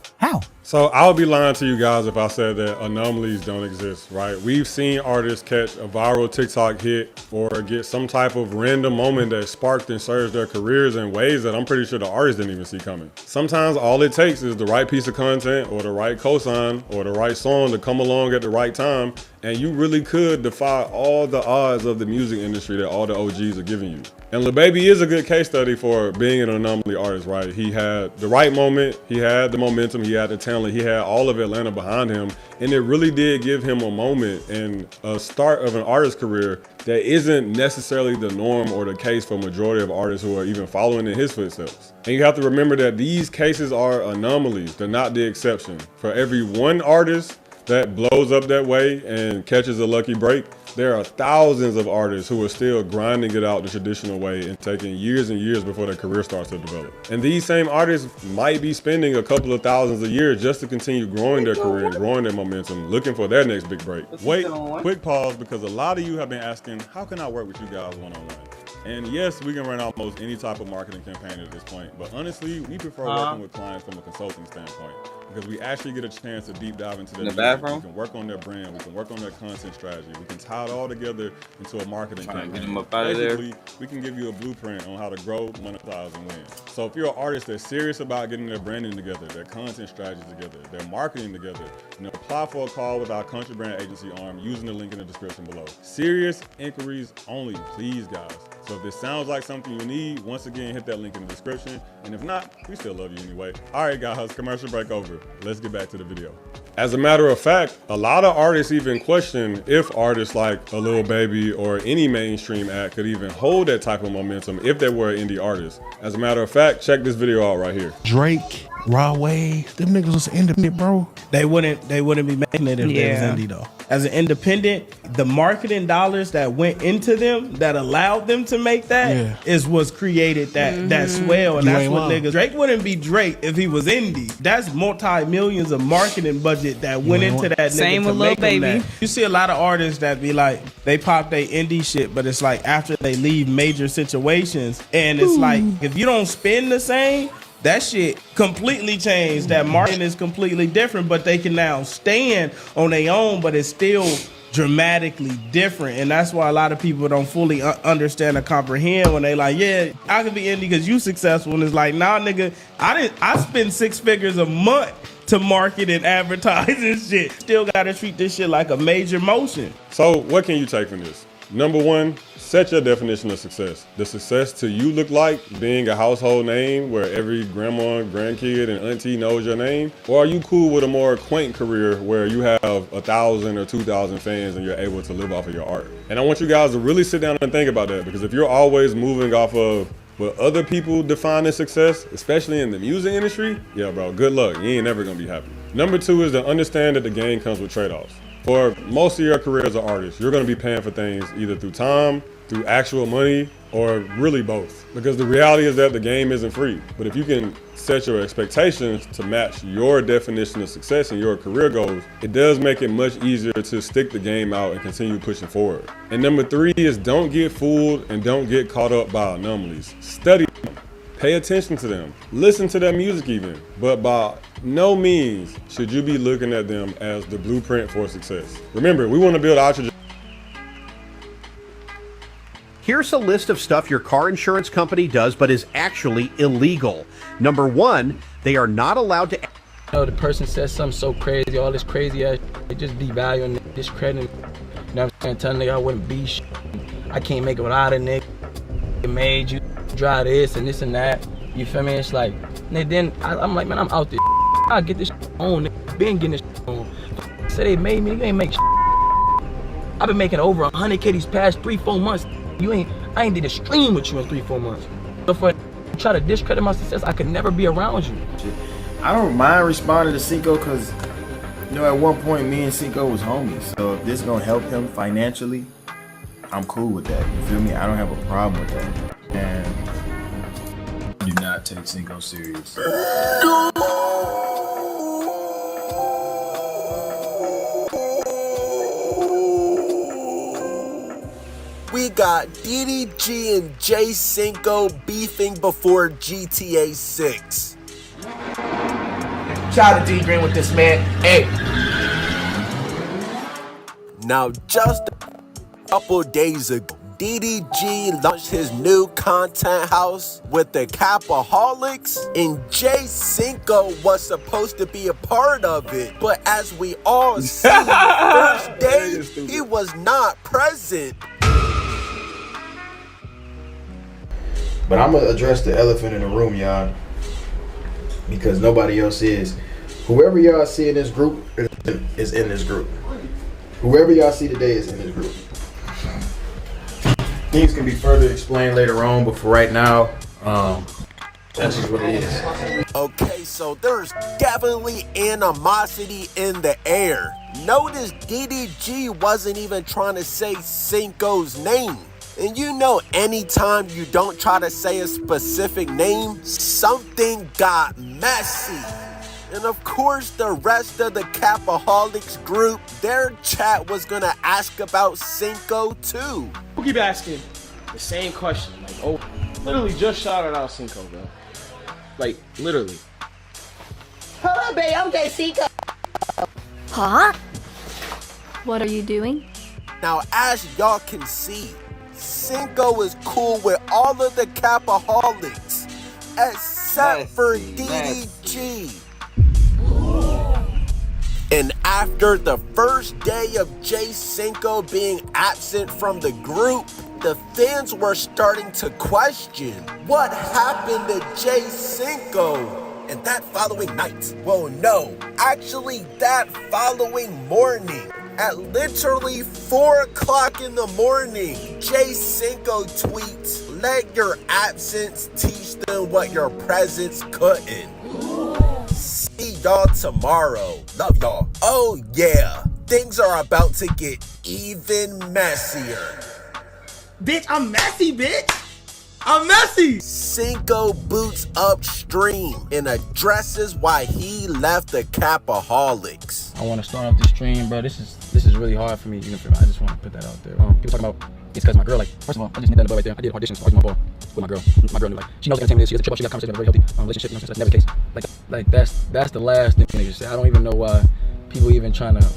So I would be lying to you guys if I said that anomalies don't exist, right? We've seen artists catch a viral TikTok hit or get some type of random moment that sparked and surged their careers in ways that I'm pretty sure the artist didn't even see coming. Sometimes all it takes is the right piece of content or the right cosign or the right song to come along at the right time, and you really could defy all the odds of the music industry that all the OGs are giving you. And Lil Baby is a good case study for being an anomaly artist, right? He had the right moment, he had the momentum, he had the talent, he had all of Atlanta behind him, and it really did give him a moment and a start of an artist career that isn't necessarily the norm or the case for majority of artists who are even following in his footsteps. And you have to remember that these cases are anomalies, they're not the exception. For every one artist that blows up that way and catches a lucky break, there are thousands of artists who are still grinding it out the traditional way and taking years and years before their career starts to develop. And these same artists might be spending a couple of thousands a year just to continue growing their career and growing their momentum, looking for their next big break. Wait, quick pause, because a lot of you have been asking, how can I work with you guys one-on-one? And yes, we can run almost any type of marketing campaign at this point, but honestly, we prefer working with clients from a consulting standpoint, because we actually get a chance to deep dive into their music. We can work on their brand, we can work on their content strategy, we can tie it all together into a marketing campaign. Get them up out of there. We can give you a blueprint on how to grow, monetize, and win. So if you're an artist that's serious about getting their branding together, their content strategy together, their marketing together, apply for a call with our country brand agency arm using the link in the description below. Serious inquiries only, please guys. So if this sounds like something you need, once again, hit that link in the description. And if not, we still love you anyway. All right, guys, commercial break over. Let's get back to the video. As a matter of fact, a lot of artists even question if artists like a Lil Baby or any mainstream act could even hold that type of momentum if they were an indie artist. As a matter of fact, check this video out right here. Drake, Raw Wave, them niggas was independent, bro. They wouldn't be making it if they was indie though. As an independent, the marketing dollars that went into them that allowed them to make that is what's created that swell, and that's what niggas. Drake wouldn't be Drake if he was indie. That's multi-millions of marketing budget that went into that nigga. Same with Lil Baby. You see a lot of artists that be like, they pop their indie shit, but it's like after they leave major situations, and it's like if you don't spend the same, that shit completely changed. That marketing is completely different, but they can now stand on their own, but it's still dramatically different. And that's why a lot of people don't fully understand or comprehend when they like, yeah, I can be indie because you successful. And it's like, nah, nigga, I spend 6 figures a month to market and advertise and shit. Still gotta treat this shit like a major motion. So what can you take from this? Number one, set your definition of success. Does success to you look like being a household name where every grandma, grandkid, and auntie knows your name? Or are you cool with a more quaint career where you have 1,000 or 2,000 fans and you're able to live off of your art? And I want you guys to really sit down and think about that, because if you're always moving off of what other people define as success, especially in the music industry, yeah, bro, good luck. You ain't never gonna be happy. Number two is to understand that the game comes with trade-offs. For most of your career as an artist, you're gonna be paying for things either through time, through actual money, or really both. Because the reality is that the game isn't free. But if you can set your expectations to match your definition of success and your career goals, it does make it much easier to stick the game out and continue pushing forward. And number three is don't get fooled and don't get caught up by anomalies. Study them. Pay attention to them. Listen to their music even. But by no means should you be looking at them as the blueprint for success. Remember, we want to build our trajectory. Here's a list of stuff your car insurance company does but is actually illegal. Number one, they are not allowed to... The person says something so crazy, all this crazy ass, they just devaluing, discrediting. You know what I'm saying? Telling nigga I wouldn't be shit. I can't make it without a nigga. It made you drive this and this and that. You feel me? It's like, and then I'm like, man, I'm out there. I'll get this on. Been getting this on. Say they made me, they ain't make shit. I've been making over 100K these past 3-4 months. I ain't did a stream with you in 3-4 months. So for try to discredit my success, I could never be around you. I don't mind responding to Cinco because, you know, at one point me and Cinco was homies. So if this gonna help him financially, I'm cool with that. You feel me? I don't have a problem with that. And do not take Cinco serious. We got DDG and J Cinco beefing before GTA 6. Shout out to D Green with this, man. Hey. Now, just a couple days ago, DDG launched his new content house with the Capaholics, and J Cinco was supposed to be a part of it. But as we all see, the first day, he was not present. But I'm gonna address the elephant in the room, y'all, because nobody else is. Whoever y'all see in this group is in this group. Whoever y'all see today is in this group. Things can be further explained later on, but for right now, that's just what it is. Okay, so there's definitely animosity in the air. Notice DDG wasn't even trying to say Cinco's name. And you know, anytime you don't try to say a specific name, something got messy. And of course, the rest of the Capaholics group, their chat was gonna ask about Cinco too. Who keep asking the same question? Like, oh, literally just shouted out Cinco, bro. Like, literally. Hello, babe, I'm J Cinco. Huh? What are you doing? Now, as y'all can see, Cinco is cool with all of the Capaholics, except for DDG. And after the first day of J Cinco being absent from the group, the fans were starting to question what happened to J Cinco. And that following night, well, no, actually that following morning, at literally 4 o'clock in the morning, J Cinco tweets, "Let your absence teach them what your presence couldn't." See y'all tomorrow. Love y'all. Oh yeah, things are about to get even messier. Bitch, I'm messy, bitch. I'm messy. Cinco boots upstream and addresses why he left the Capaholics. I want to start off this stream, bro. This is really hard for me. You know, I just want to put that out there. People talking about it's because my girl. Like, first of all, I just need that in the right there. I did auditions for my ball with my girl. My girl knew, like, she knows entertainment is. She has a chill. She got conversation, a very healthy relationship. You know, so that's never the case. Like that's the last thing niggas say. I don't even know why people even trying to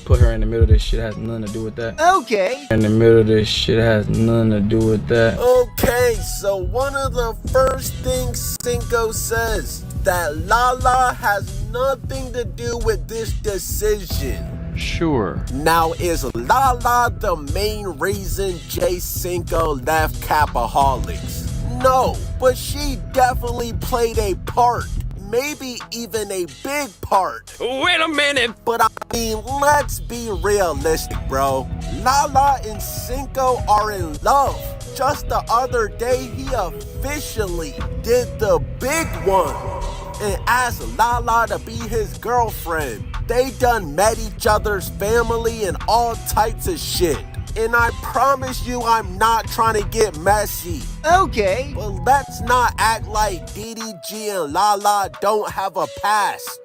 put her in the middle of this shit. Has nothing to do with that. Okay. In the middle of this shit has nothing to do with that. Okay, so one of the first things Cinco says, that Lala has nothing to do with this decision. Sure. Now, is Lala the main reason J Cinco left Capaholics? No, but she definitely played a part. Maybe even a big part. Wait a minute. But I mean, let's be realistic, bro. Lala and Cinco are in love. Just the other day, he officially did the big one and asked Lala to be his girlfriend. They done met each other's family and all types of shit. And I promise you I'm not trying to get messy. Okay. But let's not act like DDG and Lala don't have a past.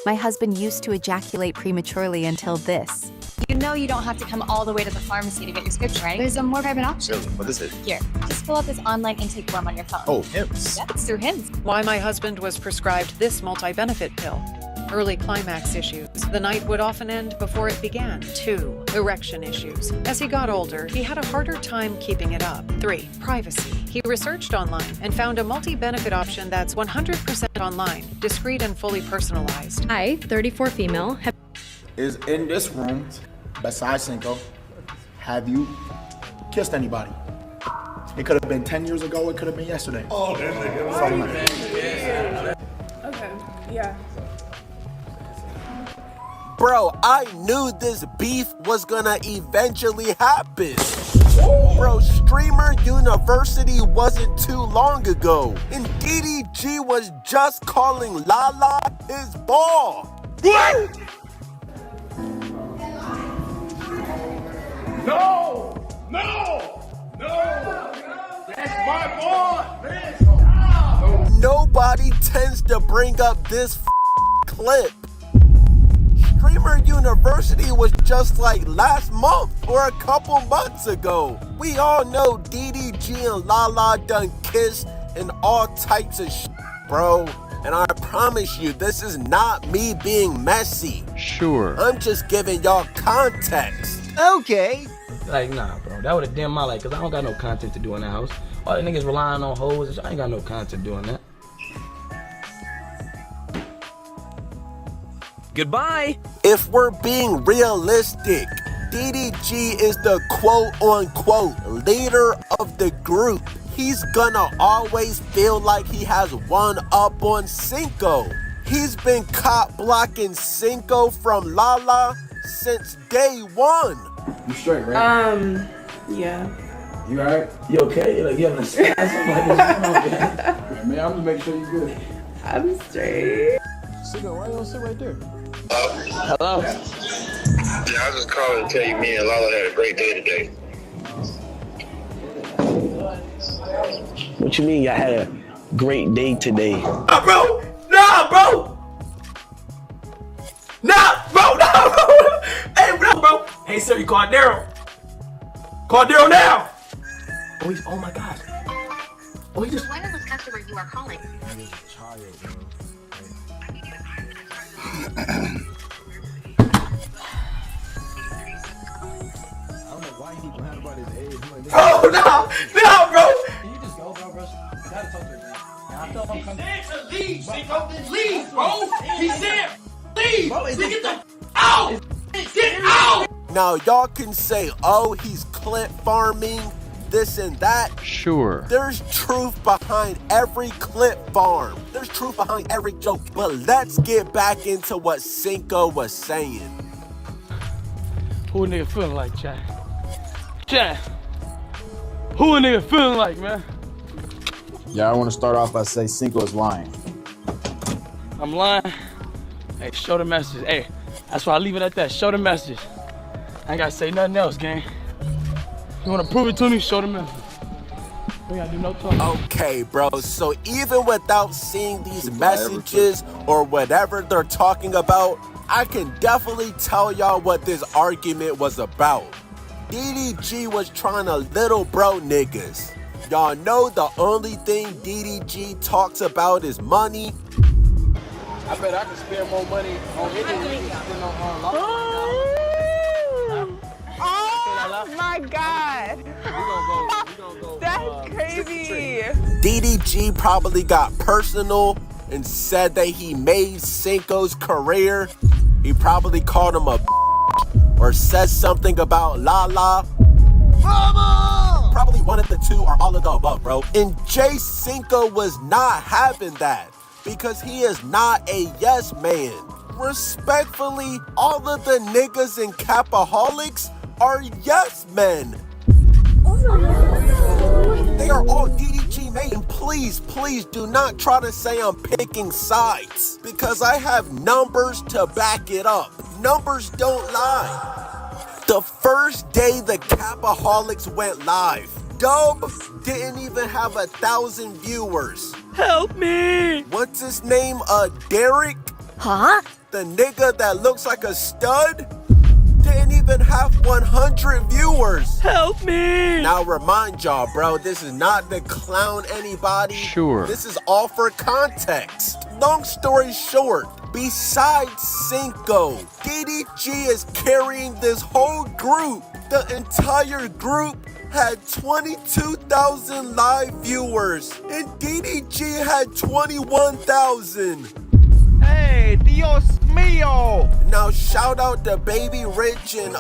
My husband used to ejaculate prematurely until this. You know you don't have to come all the way to the pharmacy to get your script, right? There's a more private option. Really? What is it? Here, just fill out this online intake form on your phone. Oh, HIMS. Yeah, it's through HIMS. Why my husband was prescribed this multi-benefit pill. Early climax issues. The night would often end before it began. 2. Erection issues. As he got older, he had a harder time keeping it up. 3. Privacy. He researched online and found a multi-benefit option that's 100% online, discreet and fully personalized. I, 34 female, is in this room, besides Cinco, have you kissed anybody? It could have been 10 years ago, it could have been yesterday. Oh, that nigga. Okay, yeah. Bro, I knew this beef was gonna eventually happen. Bro, Streamer University wasn't too long ago, and DDG was just calling Lala his ball. What? No! That's my boy! Nobody tends to bring up this clip. Streamer University was just like last month or a couple months ago. We all know DDG and Lala done kissed and all types of shit, bro. And I promise you, this is not me being messy. Sure. I'm just giving y'all context. Okay. Like, nah, bro. That would have dimmed my life, because I don't got no content to do in that house. All the niggas relying on hoes. I ain't got no content doing that. Goodbye. If we're being realistic, DDG is the quote-unquote leader of the group. He's gonna always feel like he has one up on Cinco. He's been caught blocking Cinco from Lala since day one. You straight, right? Yeah. You alright? You okay? Like, you having a spasm? Like, what's going on, man? Man, I'm just making sure you good. I'm straight. Cinco, why you don't sit right there? Hello? Yeah, I was just calling to tell you me and Lala had a great day today. What you mean y'all had a great day today? Nah, bro! Hey, bro! Hey, Siri, call Daryl. Call Daryl now! Oh my gosh. Oh, he just... Why does this customer you are calling? Oh, no, bro! Can you just go, bro? You gotta talk to her, man. I feel He said to leave, Cinco. Leave, bro! He said, leave! Get the out! Get out! Now y'all can say, oh, he's clip farming, this and that. Sure. There's truth behind every clip farm. There's truth behind every joke. But let's get back into what Cinco was saying. Who a nigga feeling like, Chad? Chad, who a nigga feeling like, man? Yeah, I want to start off by saying Cinco is lying. I'm lying. Hey, show the message. Hey, that's why I leave it at that. Show the message. I ain't gotta say nothing else, gang. You wanna prove it to me? Show the message. We gotta do no talking. Okay, bro, so even without seeing these messages or whatever they're talking about, I can definitely tell y'all what this argument was about. DDG was trying to little bro niggas. Y'all know the only thing DDG talks about is money. I bet I can spend more money on anything than on Oh my God. That's crazy. DDG probably got personal and said that he made Cinco's career. He probably called him a or said something about Lala. Mama! Probably one of the two or all of the above, bro. And Jay Cinco was not having that because he is not a yes man. Respectfully, all of the niggas in Capaholics are yes men. They are all DDG made. And please do not try to say I'm picking sides because I have numbers to back it up. Numbers don't lie. The first day the Capaholics went live, Dub didn't even have 1,000 viewers. Help me! What's his name? Derek? Huh? The nigga that looks like a stud? Didn't even have 100 viewers. Help me! Now remind y'all, bro, this is not to clown anybody. Sure. This is all for context. Long story short, besides Cinco, DDG is carrying this whole group. The entire group had 22,000 live viewers, and DDG had 21,000. Hey, Dios mío! Now shout out to Baby Rich and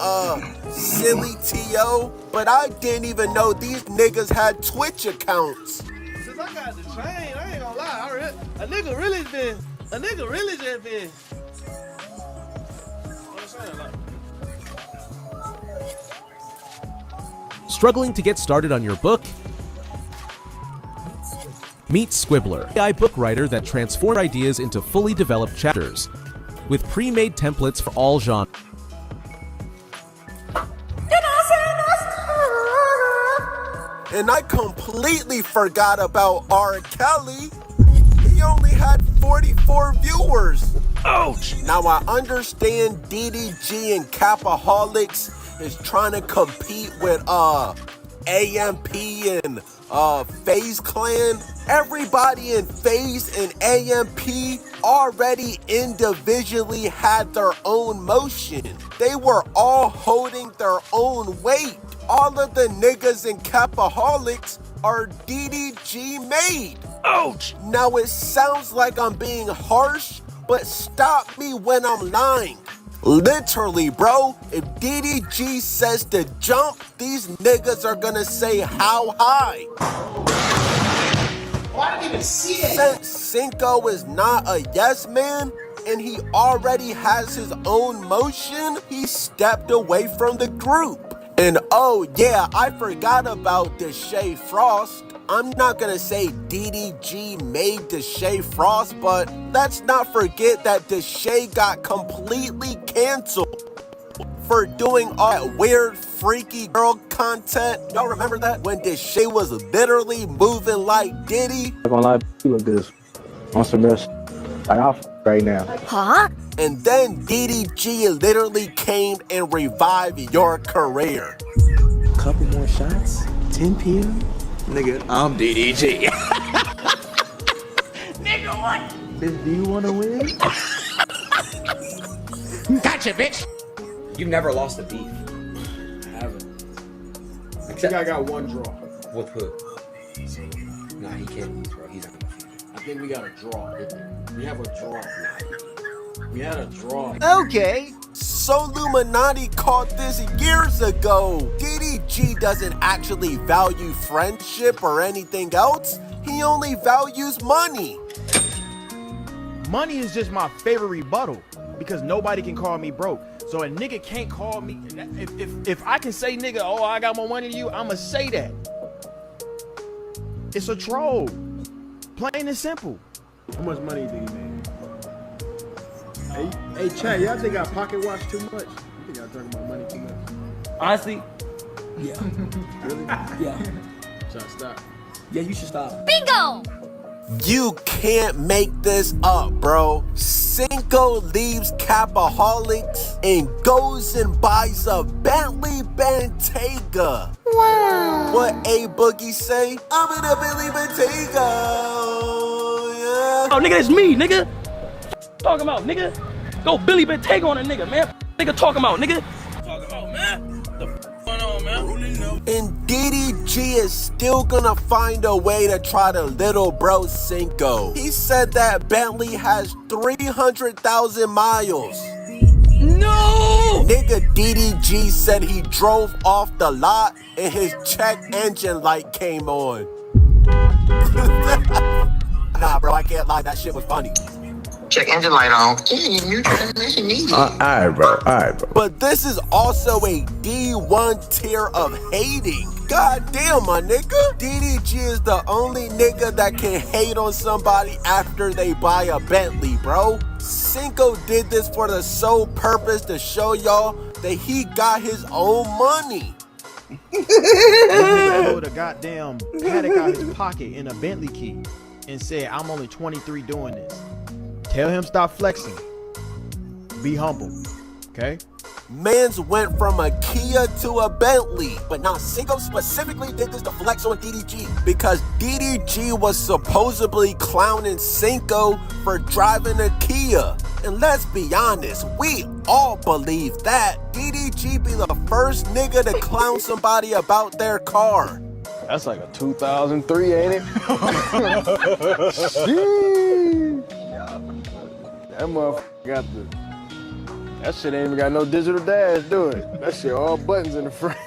Silly T.O., but I didn't even know these niggas had Twitch accounts. Since I got the train, I ain't gonna lie, a nigga really just been Struggling to get started on your book? Meet Squibbler, an AI book writer that transforms ideas into fully developed chapters with pre-made templates for all genres. And I completely forgot about R. Kelly. He only had 44 viewers. Ouch! Now I understand DDG and Capaholics is trying to compete with AMP and FaZe Clan. Everybody in FaZe and AMP already individually had their own motion. They were all holding their own weight. All of the niggas in Capaholics are DDG made. Ouch! Now it sounds like I'm being harsh, but stop me when I'm lying. Literally, bro, if DDG says to jump, these niggas are gonna say how high. I didn't even see it. Since Cinco is not a yes man, and he already has his own motion, he stepped away from the group. And oh yeah, I forgot about Deshae Frost. I'm not gonna say DDG made Deshae Frost, but let's not forget that Deshae got completely canceled for doing all that weird freaky girl content. Y'all remember that? When Deshae was literally moving like Diddy? I'm gonna lie, you look good on some rest. Like I'll right now. Huh? And then DDG literally came and revived your career. Couple more shots, 10 p.m. Nigga, I'm DDG. Nigga, what? Bitch, do you want to win? Gotcha, bitch. You've never lost a beef. I haven't. I think I got one draw. With who? Nah, he can't lose, bro. He's not gonna lose. I think we got a draw. We have a draw. We had a draw. Okay. So Illuminati caught this years ago. DDG doesn't actually value friendship or anything else. He only values money. Money is just my favorite rebuttal because nobody can call me broke. So a nigga can't call me. If I can say nigga, oh, I got more money than you, I'ma say that. It's a troll. Plain and simple. How much money do you think he made? Hey, Chad, y'all think I pocket watch too much? You think I talking about money too much? Honestly, yeah. Really? Yeah. Should I stop? Yeah, you should stop. Bingo! You can't make this up, bro. Cinco leaves Capaholics and goes and buys a Bentley Bentayga. Wow. What A Boogie say? I'm in a Bentley Bentayga. Yeah. Oh, nigga, that's me, nigga. Talking about, nigga. Go Billy Bentayga on a nigga, man. Nigga talking about, nigga. Talking about, man. The going on, man? And DDG is still gonna find a way to try to little bro Cinco. He said that Bentley has 300,000 miles. No! Nigga DDG said he drove off the lot and his check engine light came on. Nah, bro, I can't lie. That shit was funny. Check engine light on. New transmission needed. Alright, bro. But this is also a D1 tier of hating. God damn, my nigga. DDG is the only nigga that can hate on somebody after they buy a Bentley, bro. Cinco did this for the sole purpose to show y'all that he got his own money. He pulled a goddamn paddock out his pocket in a Bentley key and said, I'm only 23 doing this. Tell him stop flexing. Be humble, okay? Mans went from a Kia to a Bentley, but now Cinco specifically did this to flex on DDG because DDG was supposedly clowning Cinco for driving a Kia. And let's be honest, we all believe that. DDG be the first nigga to clown somebody about their car. That's like a 2003, ain't it? That motherfucker got the... That shit ain't even got no digital dash, do it? That shit all buttons in the front.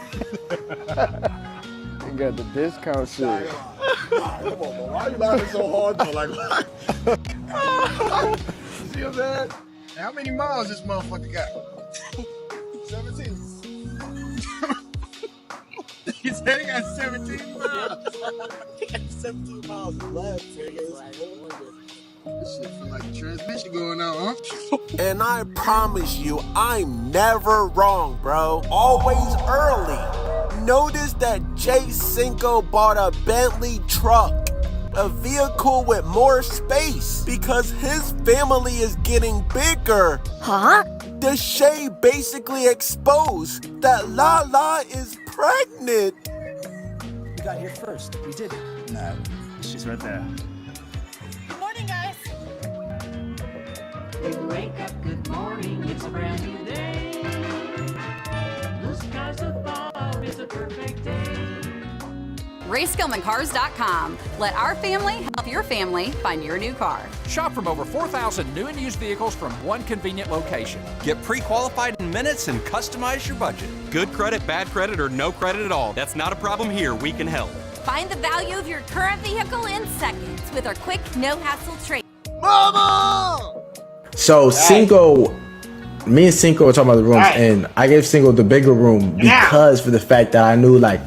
Ain't got the discount shit. Come on, bro. Why are you laughing so hard though? Like, see what I'm saying? How many miles this motherfucker got? He said he got 17 miles. He got 17 miles left. This shit feel like a transmission going on, huh? And I promise you, I'm never wrong, bro. Always early. Notice that Jay Cinco bought a Bentley truck, a vehicle with more space, because his family is getting bigger. Huh? Deshae basically exposed that Lala is pregnant. We got here first. We did it. Nah, she's right there. Good morning, guys. You wake up, good morning, it's a brand new day. Blue skies above, it's a perfect day. RaySkillmanCars.com. Let our family help your family find your new car. Shop from over 4,000 new and used vehicles from one convenient location. Get pre-qualified in minutes and customize your budget. Good credit, bad credit, or no credit at all. That's not a problem here. We can help. Find the value of your current vehicle in seconds with our quick, no-hassle trade. Mama! So Cinco, me and Cinco were talking about the rooms, and I gave Cinco the bigger room because for the fact that I knew like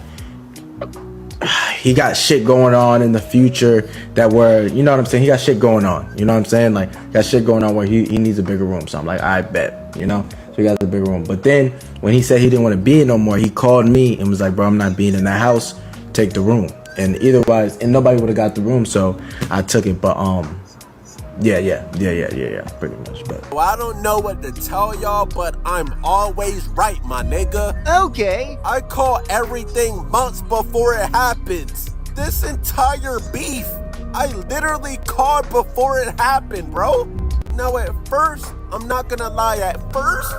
he got shit going on in the future that were, you know what I'm saying? He got shit going on. You know what I'm saying? Like got shit going on where he needs a bigger room. So I'm like, I bet, you know? So he got the bigger room. But then when he said he didn't want to be in no more, he called me and was like, bro, I'm not being in that house. Take the room. And otherwise, and nobody would have got the room, so I took it. But yeah, pretty much. But Well, I don't know what to tell y'all, but I'm always right, my nigga. Okay. I call everything months before it happens. This entire beef, I literally called before it happened, bro. Now at first, I'm not gonna lie, at first,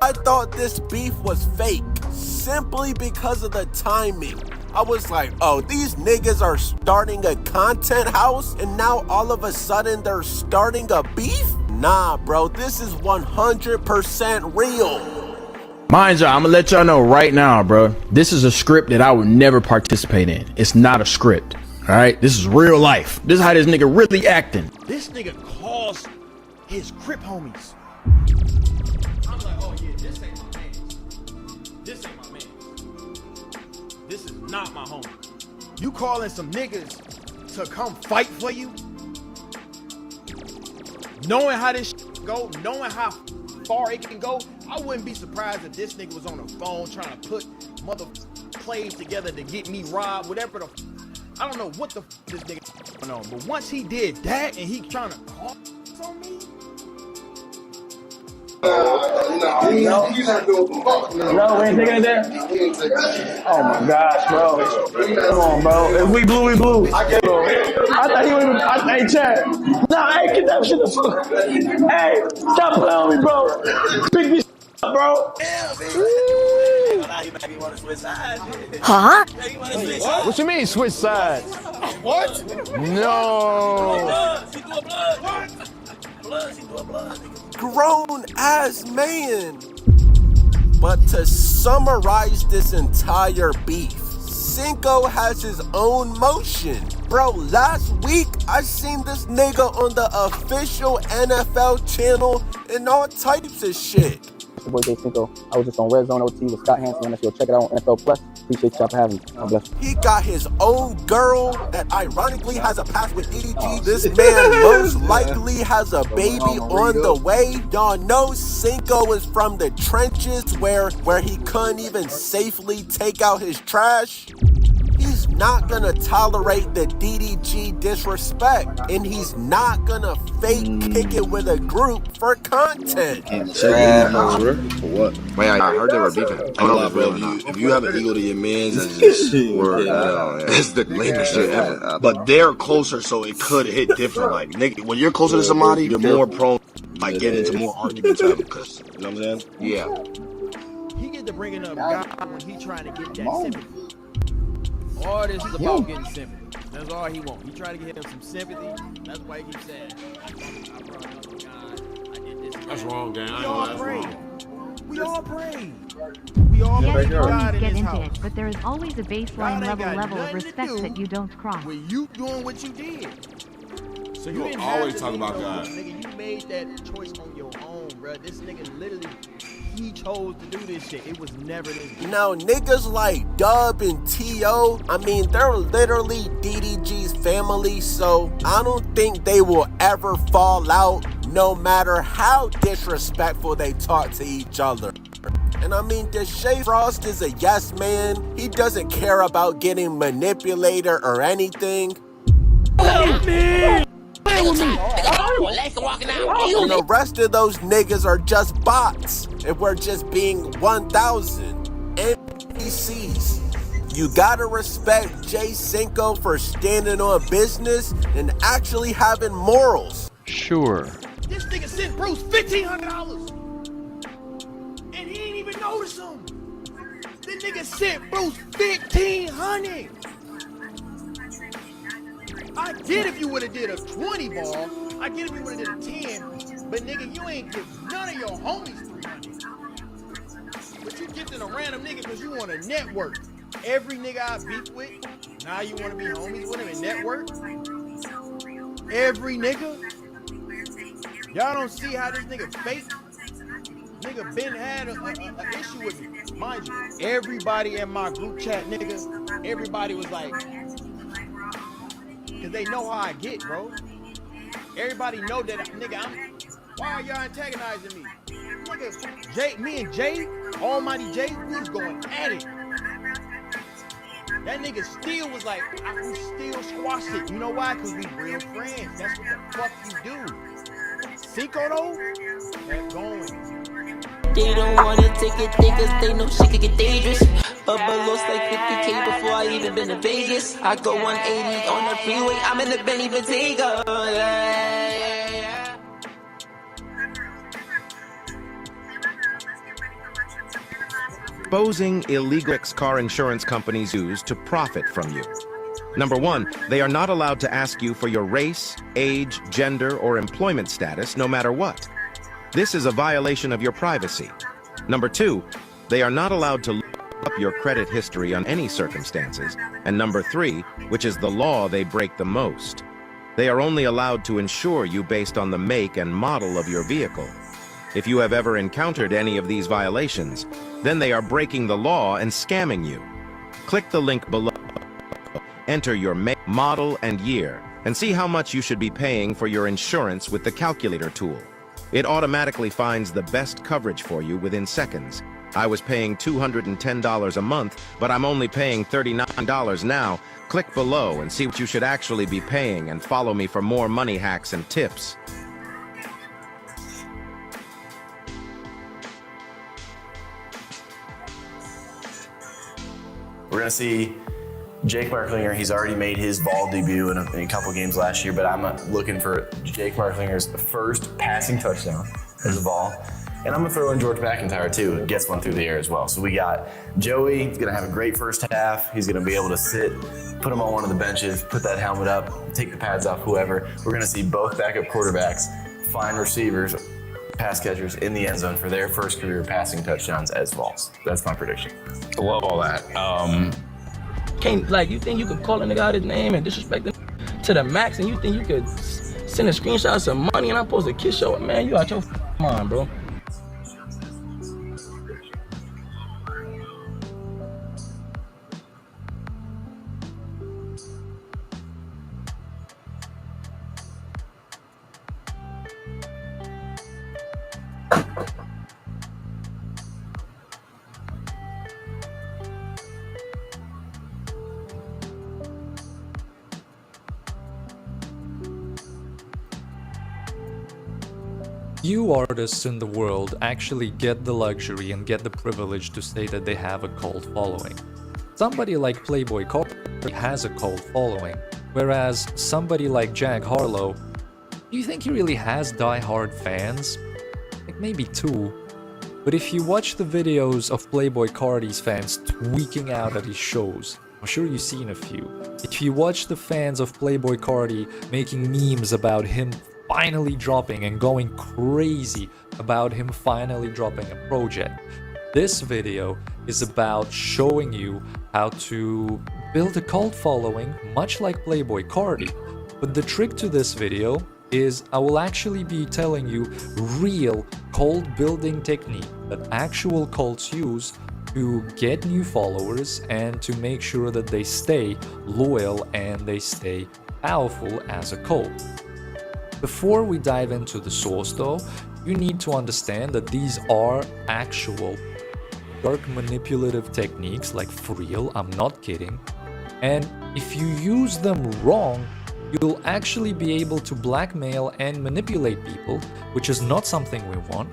I thought this beef was fake, simply because of the timing. I was like, oh, these niggas are starting a content house and now all of a sudden they're starting a beef? Nah, bro, this is 100% real. Mind you, I'm gonna let y'all know right now, bro. This is a script that I would never participate in. It's not a script, all right? This is real life. This is how this nigga really acting. This nigga calls his Crip homies. I'm like, oh yeah, this ain't my man. This ain't my man. This is not my homie. You calling some niggas to come fight for you? Knowing how this go, knowing how far it can go, I wouldn't be surprised if this nigga was on the phone trying to put mother plays together to get me robbed, whatever the I don't know what the this nigga going on. But once he did that and he trying to call on me, No, we ain't taking it there. Oh my gosh, bro. Come on, bro. If we blue, we blue. I thought he would. Hey, Chad. Nah, hey, get that shit the fuck. Hey, stop playing on me, bro. Pick me up, bro. Huh? What you mean switch sides? What? No. Grown ass man. But to summarize this entire beef, Cinco has his own motion. Bro, last week I seen this nigga on the official NFL channel and all types of shit. It's your boy Jay Cinco. I was just on Red Zone OT with Scott Hansen. Let's go check it out on NFL Plus. Appreciate y'all for having me. God bless. He got his own girl that ironically has a past with DDG. This man most likely has a baby on the way. Y'all know Cinco is from the trenches where he couldn't even safely take out his trash. He's not gonna tolerate the DDG disrespect, and he's not gonna fake kick it with a group for content. For what? Wait, I heard they were beefing. I don't know if it's real or not. If you have an ego to your mans, that's just that's the lamest shit ever. But they're closer, so it could hit different. Like, nigga, when you're closer to somebody, you're more prone like get into more arguments with them. Cause you know what I'm saying? Yeah. he get to bringing up God when he trying to get that sympathy. All this is about getting sympathy. That's all he wants. He trying to get him some sympathy. That's why he keeps saying, I brought up God. I did this. That's wrong, gang. We all pray. We all pray. We all pray to God in his house. But there is always a baseline level of respect that you don't cross. When you doing what you did. So you always talk about God. Nigga, you made that choice on your own, bro. This nigga literally, he chose to do this shit. It was never this. Now, niggas like Dub and T.O., I mean, they're literally DDG's family, so I don't think they will ever fall out, no matter how disrespectful they talk to each other. And I mean, Deshae Frost is a yes man. He doesn't care about getting manipulated or anything. Help me! And the rest of those niggas are just bots, and we're just being 1,000 NPCs. You gotta respect Jay Cinco for standing on business and actually having morals. Sure. This nigga sent Bruce $1,500. And he ain't even notice him. This nigga sent Bruce $1,500. I get if you would've did a 20 ball. I get if you would've did a 10. But nigga, you ain't give none of your homies 300. But you gifting a random nigga because you want to network. Every nigga I beef with, now you want to be homies with him and network? Every nigga? Y'all don't see how this nigga fake? Nigga Ben had a issue with me. Mind you, everybody in my group chat, nigga, everybody was like, cause they know how I get, bro. Everybody know that, nigga, why are y'all antagonizing me? Nigga, me and Jay, Almighty Jay, we was going at it. That nigga still was like, we still squashed it. You know why? Cause we real friends. That's what the fuck you do. Cinco though, that's going. They don't wanna take it, cause they know shit could get dangerous. But lost like 50K before I even been to Vegas. I go 180 on the freeway, I'm in the Benny Bottega. Exposing illegal car insurance companies use to profit from you. Number one, they are not allowed to ask you for your race, age, gender, or employment status, no matter what. This is a violation of your privacy. Number two, they are not allowed to look up your credit history on any circumstances. And number three, which is the law they break the most, they are only allowed to insure you based on the make and model of your vehicle. If you have ever encountered any of these violations, then they are breaking the law and scamming you. Click the link below, enter your make, model, and year, and see how much you should be paying for your insurance with the calculator tool. It automatically finds the best coverage for you within seconds. I was paying $210 a month, but I'm only paying $39 now. Click below and see what you should actually be paying, and follow me for more money hacks and tips. We're gonna see Jake Marklinger. He's already made his Vol debut in a couple games last year, but I'm looking for Jake Marklinger's first passing touchdown as a Vol. And I'm gonna throw in George McIntyre too, gets one through the air as well. So we got Joey, he's gonna have a great first half. He's gonna be able to sit, put him on one of the benches, put that helmet up, take the pads off, whoever. We're gonna see both backup quarterbacks find receivers, pass catchers in the end zone for their first career passing touchdowns as Vols. That's my prediction. I love all that. Can't, like, you think you could call a nigga out his name and disrespect him to the max, and you think you could send a screenshot of some money and I'm supposed to kiss your man? You out your mind, bro. Few artists in the world actually get the luxury and get the privilege to say that they have a cult following. Somebody like Playboy Cardi has a cult following, whereas somebody like Jack Harlow, do you think he really has die-hard fans? Like maybe two. But if you watch the videos of Playboy Cardi's fans tweaking out at his shows, I'm sure you've seen a few. If you watch the fans of Playboy Cardi making memes about him finally dropping and going crazy about him finally dropping a project, this video is about showing you how to build a cult following much like Playboy Cardi. But the trick to this video is I will actually be telling you real cult building technique that actual cults use to get new followers and to make sure that they stay loyal and they stay powerful as a cult. Before we dive into the source though, you need to understand that these are actual dark manipulative techniques, like for real, I'm not kidding. And if you use them wrong, you'll actually be able to blackmail and manipulate people, which is not something we want.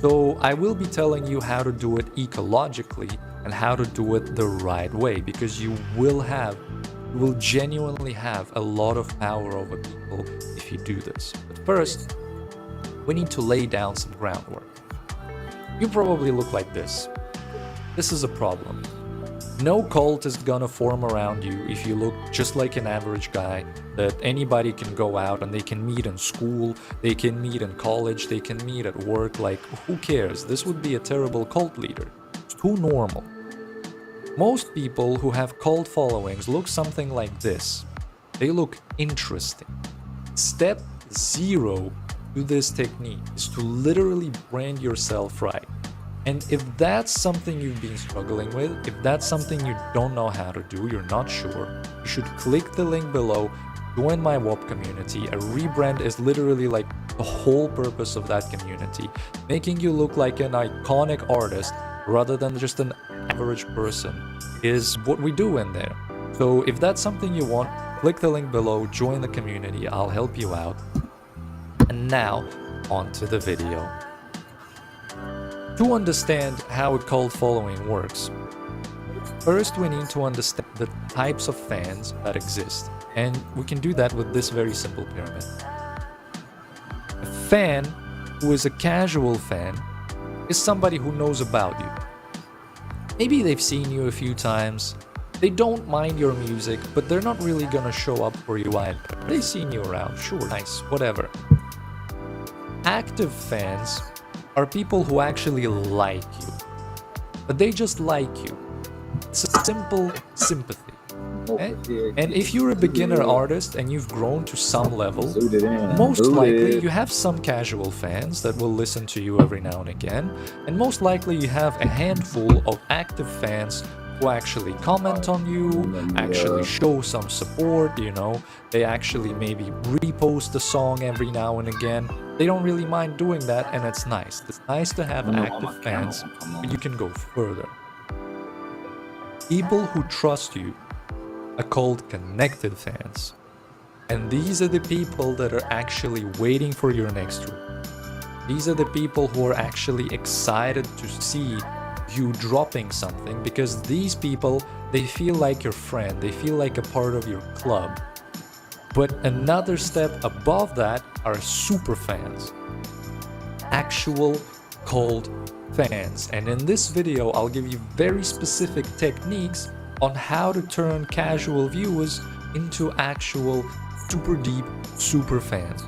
So I will be telling you how to do it ecologically and how to do it the right way, because you will genuinely have a lot of power over people if you do this. But first, we need to lay down some groundwork. You probably look like this. This is a problem. No cult is gonna form around you if you look just like an average guy that anybody can go out and they can meet in school, they can meet in college, they can meet at work. Like, who cares? This would be a terrible cult leader. It's too normal. Most people who have cult followings look something like this. They look interesting. Step 0 to this technique is to literally brand yourself right. And if that's something you've been struggling with, if that's something you don't know how to do, you're not sure, you should click the link below, join my WOP community. A rebrand is literally like the whole purpose of that community, making you look like an iconic artist rather than just an average person is what we do in there. So if that's something you want, click the link below, join the community, I'll help you out. And now, on to the video. To understand how a cult following works, first we need to understand the types of fans that exist, and we can do that with this very simple pyramid. A fan who is a casual fan is somebody who knows about you. Maybe they've seen you a few times, they don't mind your music, but they're not really gonna show up for you either. They've seen you around, sure, nice, whatever. Active fans are people who actually like you, but they just like you. It's a simple sympathy. Okay? And if you're a beginner artist and you've grown to some level, most likely you have some casual fans that will listen to you every now and again, and most likely you have a handful of active fans who actually comment on you, actually show some support, you know, they actually maybe repost the song every now and again. They don't really mind doing that, and it's nice. It's nice to have active fans, but you can go further. People who trust you are called connected fans. And these are the people that are actually waiting for your next trip. These are the people who are actually excited to see you dropping something, because these people, they feel like your friend, they feel like a part of your club. But another step above that are super fans, actual cult fans. And in this video, I'll give you very specific techniques on how to turn casual viewers into actual super deep super fans.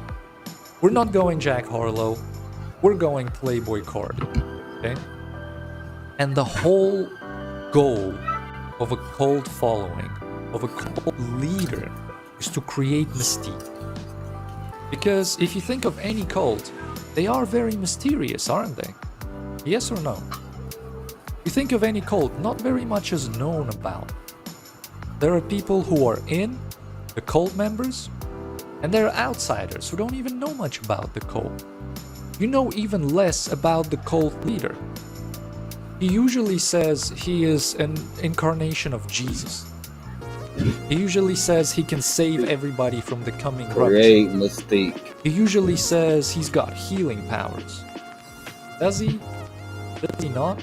We're not going Jack Harlow, we're going Playboy Cardi, okay? And the whole goal of a cult following, of a cult leader, is to create mystique. Because if you think of any cult, they are very mysterious, aren't they? Yes or no? You think of any cult, not very much is known about. There are people who are in, the cult members, and there are outsiders who don't even know much about the cult. You know even less about the cult leader. He usually says he is an incarnation of Jesus. He usually says he can save everybody from the coming Create rupture. mystique. He usually says he's got healing powers. Does he? Does he not?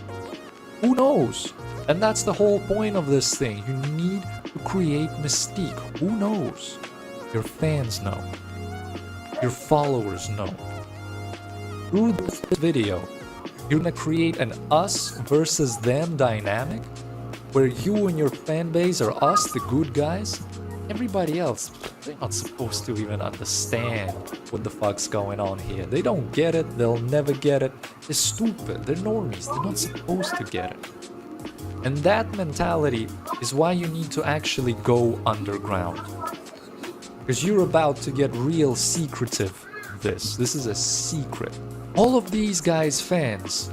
Who knows? And that's the whole point of this thing. You need to create mystique. Who knows? Your fans know. Your followers know. Through this video, you're gonna create an us versus them dynamic, where you and your fan base are us, the good guys. Everybody else, they're not supposed to even understand what the fuck's going on here. They don't get it, they'll never get it. They're stupid, they're normies, they're not supposed to get it. And that mentality is why you need to actually go underground. Because you're about to get real secretive this. This is a secret. All of these guys' fans,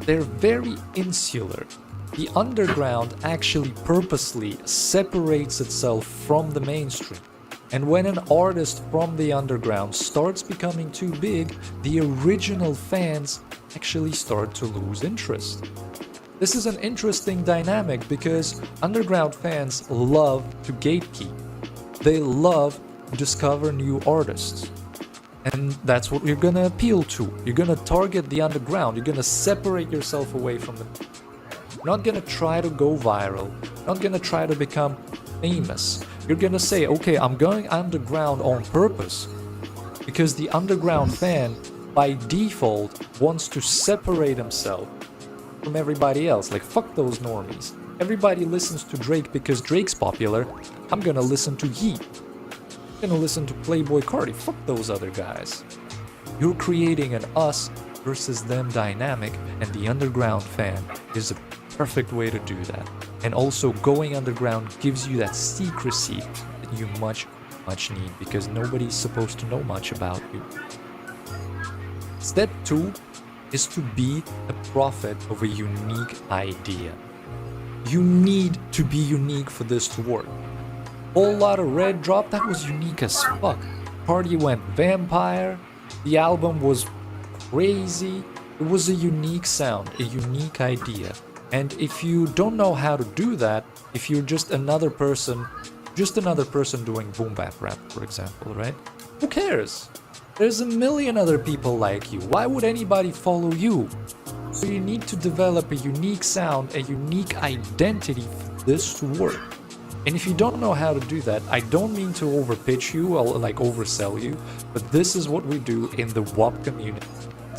they're very insular. The underground actually purposely separates itself from the mainstream. And when an artist from the underground starts becoming too big, the original fans actually start to lose interest. This is an interesting dynamic because underground fans love to gatekeep. They love to discover new artists. And that's what you're gonna appeal to. You're gonna target the underground. You're gonna separate yourself away from them. You're not gonna try to go viral. You're not gonna try to become famous. You're gonna say, okay, I'm going underground on purpose. Because the underground fan, by default, wants to separate himself from everybody else. Like, fuck those normies. Everybody listens to Drake because Drake's popular. I'm gonna listen to Yeet. I'm gonna listen to Playboy Cardi. Fuck those other guys. You're creating an us versus them dynamic, and the underground fan is a perfect way to do that. And also, going underground gives you that secrecy that you much need, because nobody's supposed to know much about you. Step 2 is to be a prophet of a unique idea. You need to be unique for this to work. Whole lot of Red drop, that was unique as fuck. Party went vampire, the album was crazy. It was a unique sound, a unique idea. And if you don't know how to do that, if you're just another person doing boom bap rap, for example, right? Who cares? There's a million other people like you. Why would anybody follow you? So you need to develop a unique sound, a unique identity for this to work. And if you don't know how to do that, I don't mean to overpitch you or like oversell you, but this is what we do in the WOP community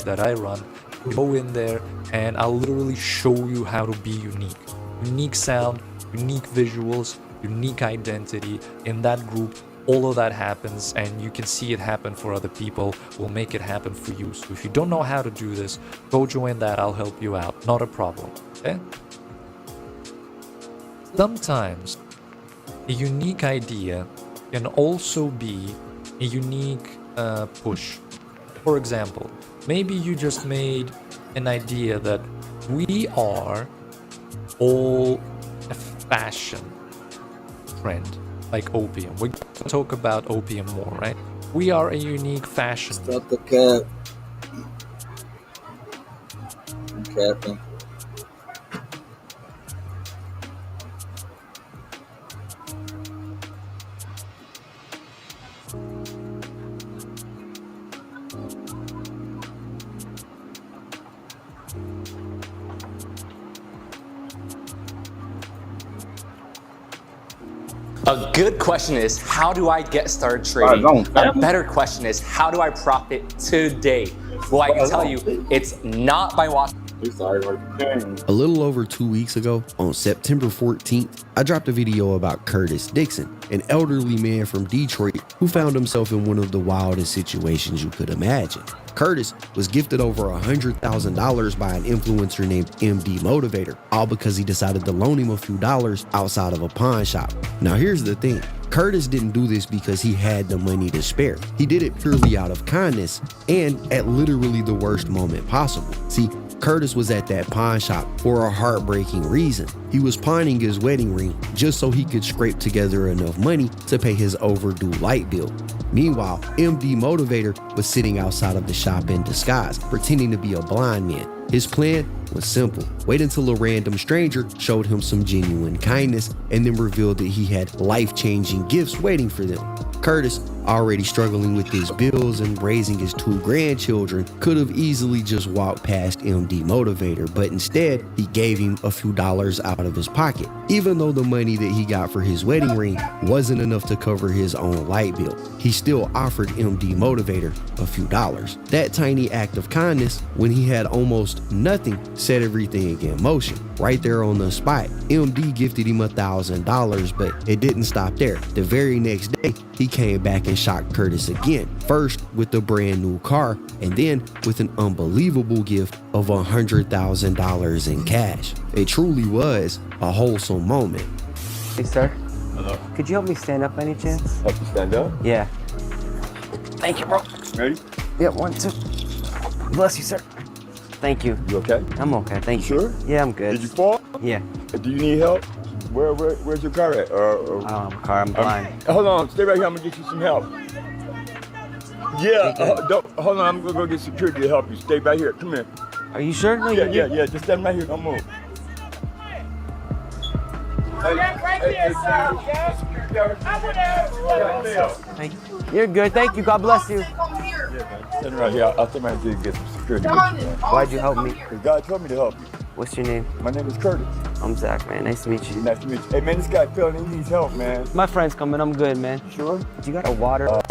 that I run. Go in there and I'll literally show you how to be unique. Unique sound, unique visuals, unique identity. In that group, all of that happens, and you can see it happen for other people. We'll make it happen for you. So if you don't know how to do this, go join that. I'll help you out. Not a problem. Okay? Sometimes a unique idea can also be a unique push. For example, maybe you just made an idea that we are all a fashion trend, like opium. We're going to talk about opium more, right? We are a unique fashion. Stop the cap. I'm capping. A good question is, how do I get started trading? A better question is, how do I profit today? Well, I can tell you, it's not by watching. A little over 2 weeks ago, on September 14th, I dropped a video about Curtis Dixon, an elderly man from Detroit who found himself in one of the wildest situations you could imagine. Curtis was gifted over $100,000 by an influencer named MD Motivator, all because he decided to loan him a few dollars outside of a pawn shop. Now here's the thing. Curtis didn't do this because he had the money to spare. He did it purely out of kindness and at literally the worst moment possible. See, Curtis was at that pawn shop for a heartbreaking reason. He was pawning his wedding ring just so he could scrape together enough money to pay his overdue light bill. Meanwhile, MD Motivator was sitting outside of the shop in disguise, pretending to be a blind man. His plan was simple. Wait until a random stranger showed him some genuine kindness and then revealed that he had life-changing gifts waiting for them. Curtis, already struggling with his bills and raising his 2 grandchildren, could have easily just walked past MD Motivator, but instead, he gave him a few dollars out of his pocket, even though the money that he got for his wedding ring wasn't enough to cover his own light bill. He still offered MD Motivator a few dollars. That tiny act of kindness, when he had almost nothing, set everything in motion. Right there on the spot, MD gifted him $1,000, but it didn't stop there. The very next day, he came back and shocked Curtis again. First with a brand new car, and then with an unbelievable gift of $100,000 in cash. It truly was a wholesome moment. Hey, sir. Hello. Could you help me stand up by any chance? Help you stand up? Yeah. Thank you, bro. Ready? Yeah, 1, 2. Bless you, sir. Thank you. You okay? I'm okay, thank you. Sure? Yeah, I'm good. Did you fall? Yeah. Do you need help? Where's your car at? I don't have a car, I'm blind. Hold on, stay right here, I'm gonna get you some help. Yeah, hold on, I'm gonna go get security to help you. Stay right here, come here. Are you sure? No, yeah, just stand right here, don't move. Thank you. You're good, thank you, God bless you. Stand right here, I'll stand right here and get some security. Why'd you help me? Because God told me to help you. What's your name? My name is Curtis. I'm Zach, man. Nice to meet you. Nice to meet you. Hey, man, this guy feeling he needs help, man. My friend's coming. I'm good, man. Sure? You got a water? I'll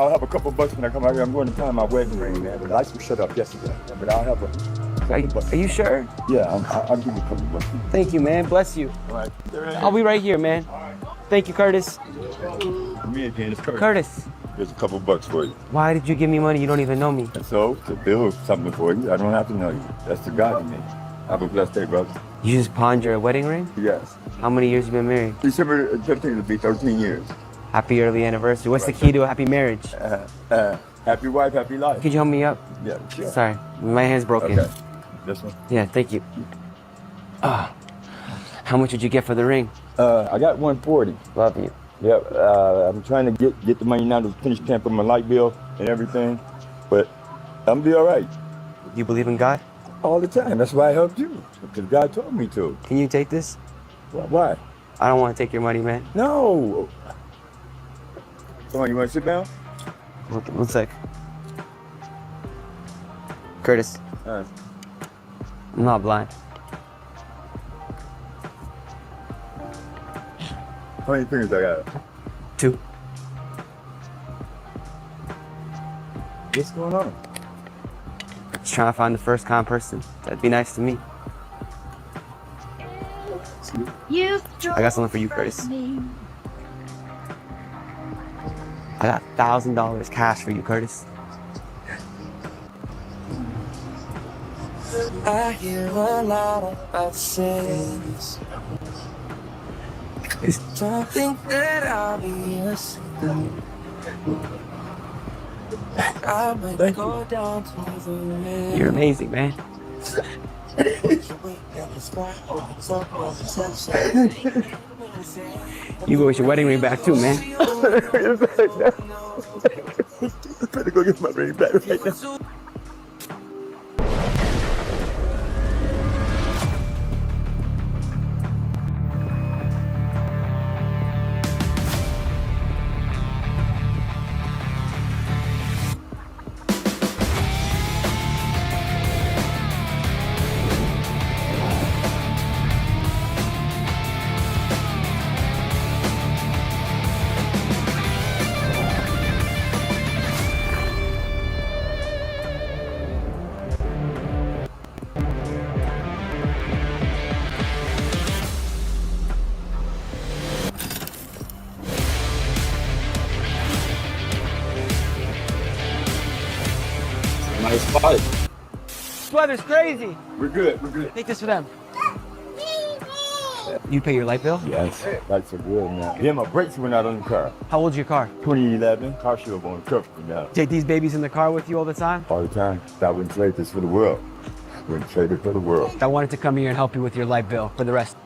have a couple bucks when I come out here. I'm going to find my wedding ring, man. But the lights were shut up yesterday. But I'll have a couple bucks. Are you sure? Yeah, I'll give you a couple bucks. Thank you, man. Bless you. All right. I'll be right here, man. Thank you, Curtis. Me again, it's Curtis. Curtis. Here's a couple bucks for you. Why did you give me money? You don't even know me. And so, to build something for you, I don't have to know you. That's the God in me. Have a blessed day, brother. You just pawned your wedding ring? Yes. How many years you been married? December 15th will be 13 years. Happy early anniversary. What's the key to a happy marriage? Happy wife, happy life. Could you help me up? Yeah, sure. Sorry, my hand's broken. Okay. This one? Yeah, thank you. How much did you get for the ring? I got 140. Love you. Yep, I'm trying to get the money now to finish paying for my light bill and everything, but I'm gonna be all right. You believe in God? All the time. That's why I helped you, because God told me to. Can you take this? Why? I don't want to take your money, man. No. Come on, you want to sit down? One sec. Curtis. I'm not blind. How many fingers I got? 2. What's going on? Just trying to find the first con person. That'd be nice to me. I got something for you, Curtis. I got $1,000 cash for you, Curtis. I hear a lot about sins. Don't think that I'll be a sinner. I might go down to the river. You're amazing, man. You go with your wedding ring back too, man. I better go get my ring back right now. Nice spot. This weather's crazy. We're good, we're good. Take this for them. You pay your light bill? Yes, lights are good now. Yeah, my brakes went out on the car. How old's your car? 2011, car show up on the truck for now. Take these babies in the car with you all the time? All the time. I wouldn't trade this for the world. Wouldn't trade it for the world. I wanted to come here and help you with your light bill for the rest.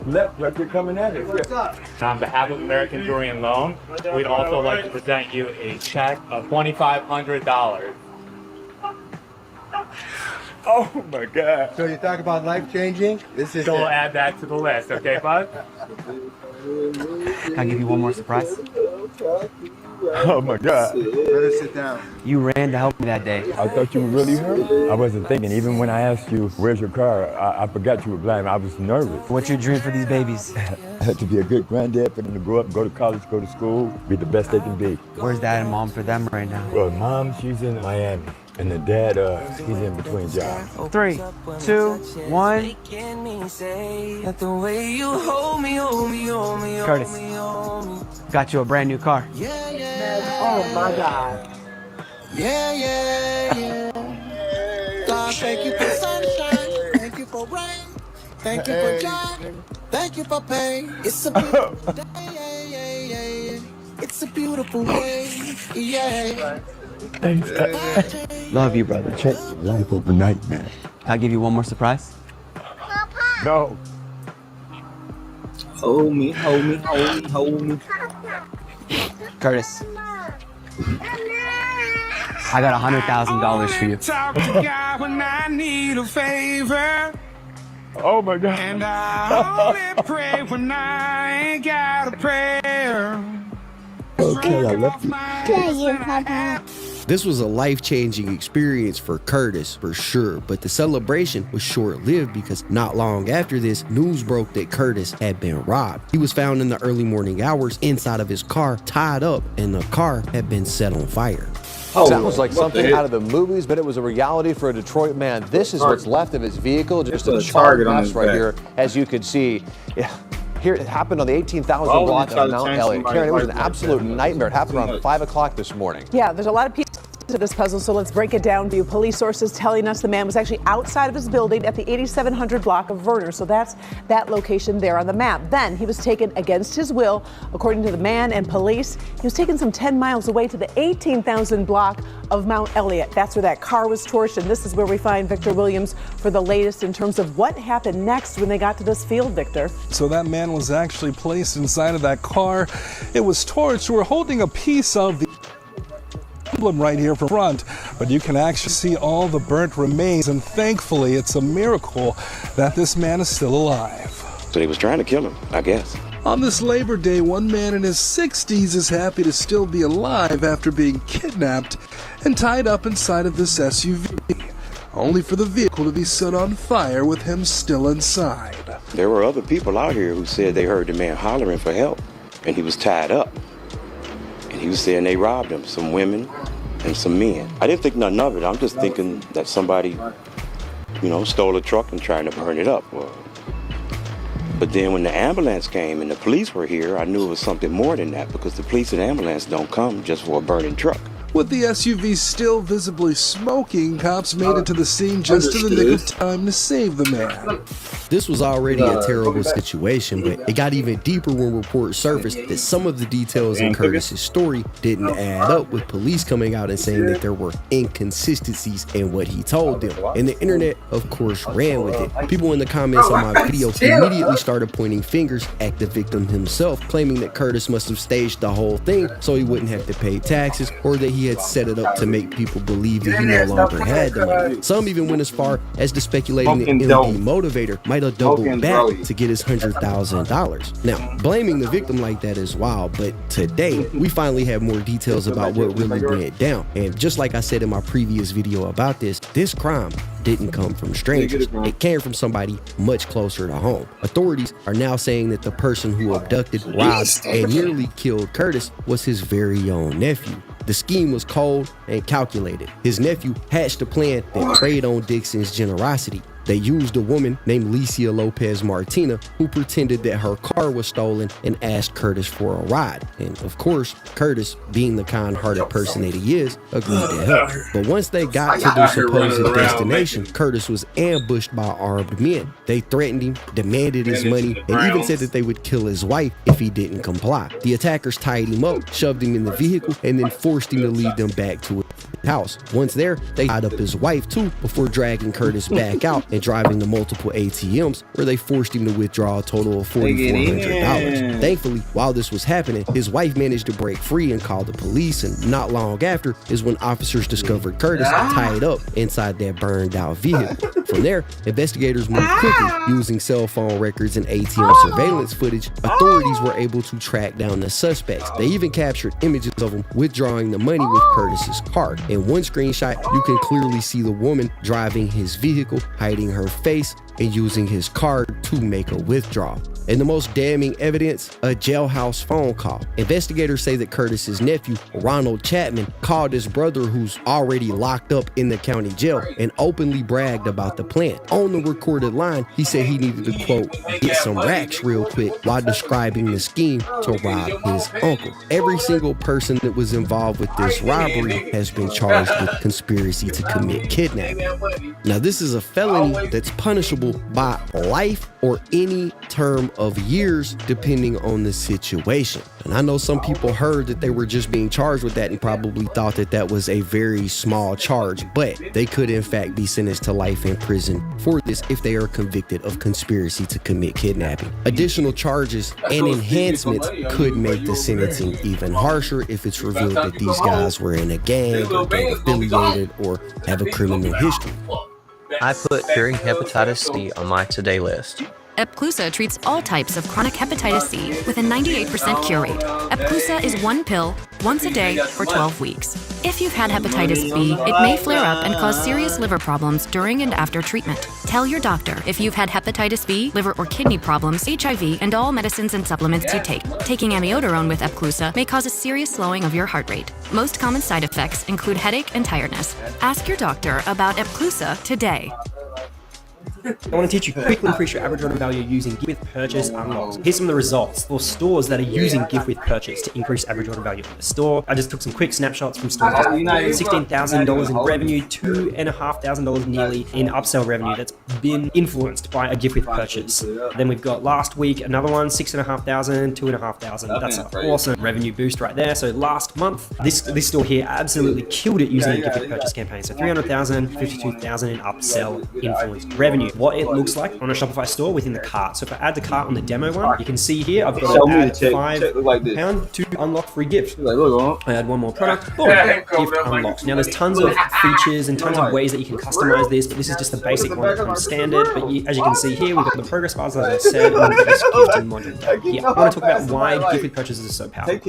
Left, like you're coming at it. On behalf of American Durian Loan, we'd also like to present you a check of $2,500. Oh my God. So you talk about life-changing? This is So we'll it. add that to the list, okay, bud? Can I give you one more surprise? Oh my God. Better sit down. You ran to help me that day. I thought you were really hurt. I wasn't thinking. Even when I asked you, where's your car, I forgot you were blind. I was nervous. What's your dream for these babies? I had to be a good granddad for them to grow up, go to college, go to school, be the best they can be. Where's dad and mom for them right now? Well, mom, she's in Miami. And the dad, he's in between jobs. 3, 2, 1. Curtis, got you a brand new car. Oh my God. Yeah, yeah, yeah. God, thank you for sunshine. Thank you for rain. Thank you for joy. Thank you for pain. It's a beautiful day. Yeah, yeah, yeah, yeah. It's a beautiful day. Yeah. Thanks. Love you, brother. Check life overnight, man. Can I give you one more surprise? No. Hold me, hold me, hold me, hold me. Curtis, I got $100,000 for you. Talk to God when I need a favor. Oh my God. And I only pray when I ain't got a prayer. Okay, I love you. This was a life-changing experience for Curtis, for sure, but the celebration was short-lived because not long after this, news broke that Curtis had been robbed. He was found in the early morning hours inside of his car, tied up, and the car had been set on fire. Sounds like something out of the movies, but it was a reality for a Detroit man. This is what's left of his vehicle, just a charred mess right here, as you can see. Yeah. Here, it happened on the 18,000 block of Mount Elliott. Karen, it was an absolute nightmare. It happened around 5 o'clock this morning. Yeah, there's a lot of pieces to this puzzle, so let's break it down for you. Police sources telling us the man was actually outside of his building at the 8700 block of Verner, so that's that location there on the map. Then he was taken against his will, according to the man and police. He was taken some 10 miles away to the 18,000 block of Mount Elliott. That's where that car was torched, and this is where we find Victor Williams for the latest in terms of what happened next when they got to this field, Victor. So that man was actually placed inside of that car. It was torched. We're holding a piece of the emblem right here from front, but you can actually see all the burnt remains, and thankfully it's a miracle that this man is still alive. So he was trying to kill him, I guess. On this Labor Day, one man in his 60s is happy to still be alive after being kidnapped and tied up inside of this SUV, only for the vehicle to be set on fire with him still inside. There were other people out here who said they heard the man hollering for help, and he was tied up. And he was saying they robbed him, some women and some men. I didn't think nothing of it. I'm just thinking that somebody, stole a truck and trying to burn it up. But then when the ambulance came and the police were here, I knew it was something more than that, because the police and ambulance don't come just for a burning truck. With the SUV still visibly smoking, cops made it to the scene just in the nick of time to save the man. This was already a terrible situation, but it got even deeper when reports surfaced that some of the details in Curtis's story didn't add up, with police coming out and saying that there were inconsistencies in what he told them. And the internet, of course, ran with it. People in the comments on my video immediately started pointing fingers at the victim himself, claiming that Curtis must have staged the whole thing so he wouldn't have to pay taxes, or that he had set it up to make people believe that he no longer had the money. Some even went as far as to speculating that MD Motivator might have doubled back to get his $100,000. Now, blaming the victim like that is wild, but today we finally have more details about what really went down. And just like I said in my previous video about this crime didn't come from strangers. It came from somebody much closer to home. Authorities are now saying that the person who abducted, robbed, and nearly killed Curtis was his very own nephew. The scheme was cold and calculated. His nephew hatched a plan that preyed on Dixon's generosity. They used a woman named Licia Lopez Martina, who pretended that her car was stolen and asked Curtis for a ride. And of course, Curtis, being the kind-hearted person that he is, agreed to help. But once they got to their supposed destination, Curtis was ambushed by armed men. They threatened him, demanded his money, and even said that they would kill his wife if he didn't comply. The attackers tied him up, shoved him in the vehicle, and then forced him to lead them back to it. house. Once there, they tied up his wife too before dragging Curtis back out and driving to multiple ATMs where they forced him to withdraw a total of $4,400. Thankfully, while this was happening, his wife managed to break free and call the police, and not long after is when officers discovered Curtis tied up inside that burned out vehicle. From there, investigators moved quickly. Using cell phone records and ATM surveillance footage, authorities were able to track down the suspects. They even captured images of him withdrawing the money with Curtis's card. In one screenshot, you can clearly see the woman driving his vehicle, hiding her face, and using his card to make a withdrawal. And the most damning evidence, a jailhouse phone call. Investigators say that Curtis's nephew, Ronald Chapman, called his brother, who's already locked up in the county jail, and openly bragged about the plan. On the recorded line, he said he needed to, quote, get some racks real quick while describing the scheme to rob his uncle. Every single person that was involved with this robbery has been charged with conspiracy to commit kidnapping. Now, this is a felony that's punishable by life or any term of years depending on the situation. And I know some people heard that they were just being charged with that and probably thought that that was a very small charge, but they could in fact be sentenced to life in prison for this if they are convicted of conspiracy to commit kidnapping. Additional charges and enhancements could make the sentencing even harsher if it's revealed that these guys were in a gang or gang affiliated or have a criminal history. I put curing hepatitis C on my today list. Epclusa treats all types of chronic hepatitis C with a 98% cure rate. Epclusa is one pill, once a day, for 12 weeks. If you've had hepatitis B, it may flare up and cause serious liver problems during and after treatment. Tell your doctor if you've had hepatitis B, liver or kidney problems, HIV, and all medicines and supplements you take. Taking amiodarone with Epclusa may cause a serious slowing of your heart rate. Most common side effects include headache and tiredness. Ask your doctor about Epclusa today. I want to teach you quickly increase your average order value using gift with purchase unlocks. Here's some of the results for stores that are using gift with purchase to increase average order value in the store. I just took some quick snapshots from stores. $16,000 in revenue, $2,500 nearly in upsell revenue that's been influenced by a gift with purchase. Then we've got last week another one, $6,500, $2,500. That's an awesome revenue boost right there. So last month, this store here absolutely killed it using a gift with purchase campaign. So $300,000, $52,000 in upsell influenced revenue. What it looks like on a Shopify store within the cart. So if I add the cart on the demo one, you can see here I've got to add £5 to unlock free gift. I add one more product, boom, gift unlocked. Now there's tons of features and tons of ways that you can customize this, but this is just the basic one that comes standard. But as you can see here, we've got the progress bars, as I said, and this gifting module. Yeah, I want to talk about why gift with purchases is so powerful.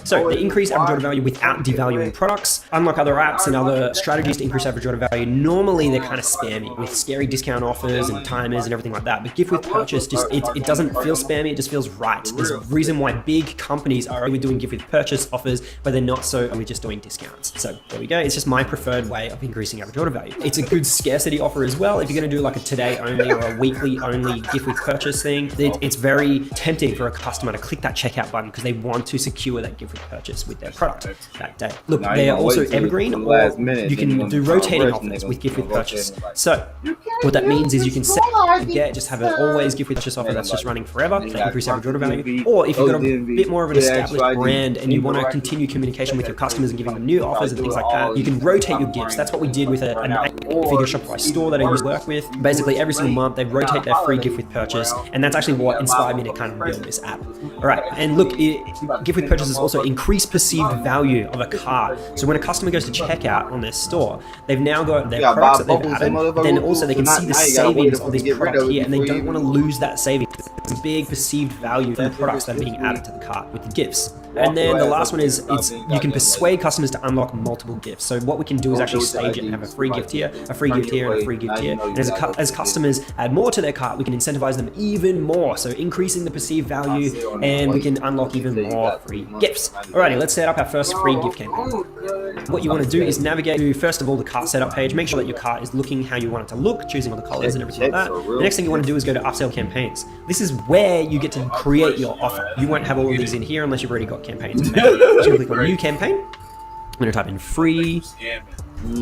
So the increased average order value without devaluing products, unlock other apps and other strategies to increase average order value. Normally they're kind of spammy with scary discount offers and timers and everything like that, but gift with purchase just it doesn't feel spammy, it just feels right. There's a reason why big companies are only doing gift with purchase offers, but they're not so only just doing discounts. So there we go, it's just my preferred way of increasing average order value. It's a good scarcity offer as well. If you're going to do like a today only or a weekly only gift with purchase thing, it's very tempting for a customer to click that checkout button because they want to secure that gift with purchase with their product that day. Look, they are also evergreen, or you can do rotating offers with gift with purchase. So what that means is you can set just have an always gift with purchase offer that's just running forever to increase average order value. Or if you've got a bit more of an established brand and you want to continue communication with your customers and giving them new offers and things like that, you can rotate your gifts. That's what we did with an 8-figure Shopify store that I used to work with. Basically every single month they rotate their free gift with purchase, and that's actually what inspired me to kind of build this app. All right, and look, gift with purchase is also increased perceived value of a cart. So when a customer goes to checkout on their store, they've now got their products that they've added, but then also they can see the savings of this product here, and they don't want to lose that savings. It's a big perceived value for the products that are being added to the cart with the gifts. And then the last one is you can persuade customers to unlock multiple gifts. So what we can do is actually stage it and have a free gift here, a free gift here, and a free gift here. And as customers add more to their cart, we can incentivize them even more. So increasing the perceived value, and we can unlock even more free gifts. Alrighty, let's set up our first free gift campaign. What you want to do is navigate to, first of all, the cart setup page. Make sure that your cart is looking how you want it to look, choosing all the colors and everything like that. The next thing you want to do is go to upsell campaigns. This is where you get to create your offer. You won't have all of these in here unless you've already got campaigns made. So I'm going to click on new campaign. I'm going to type in free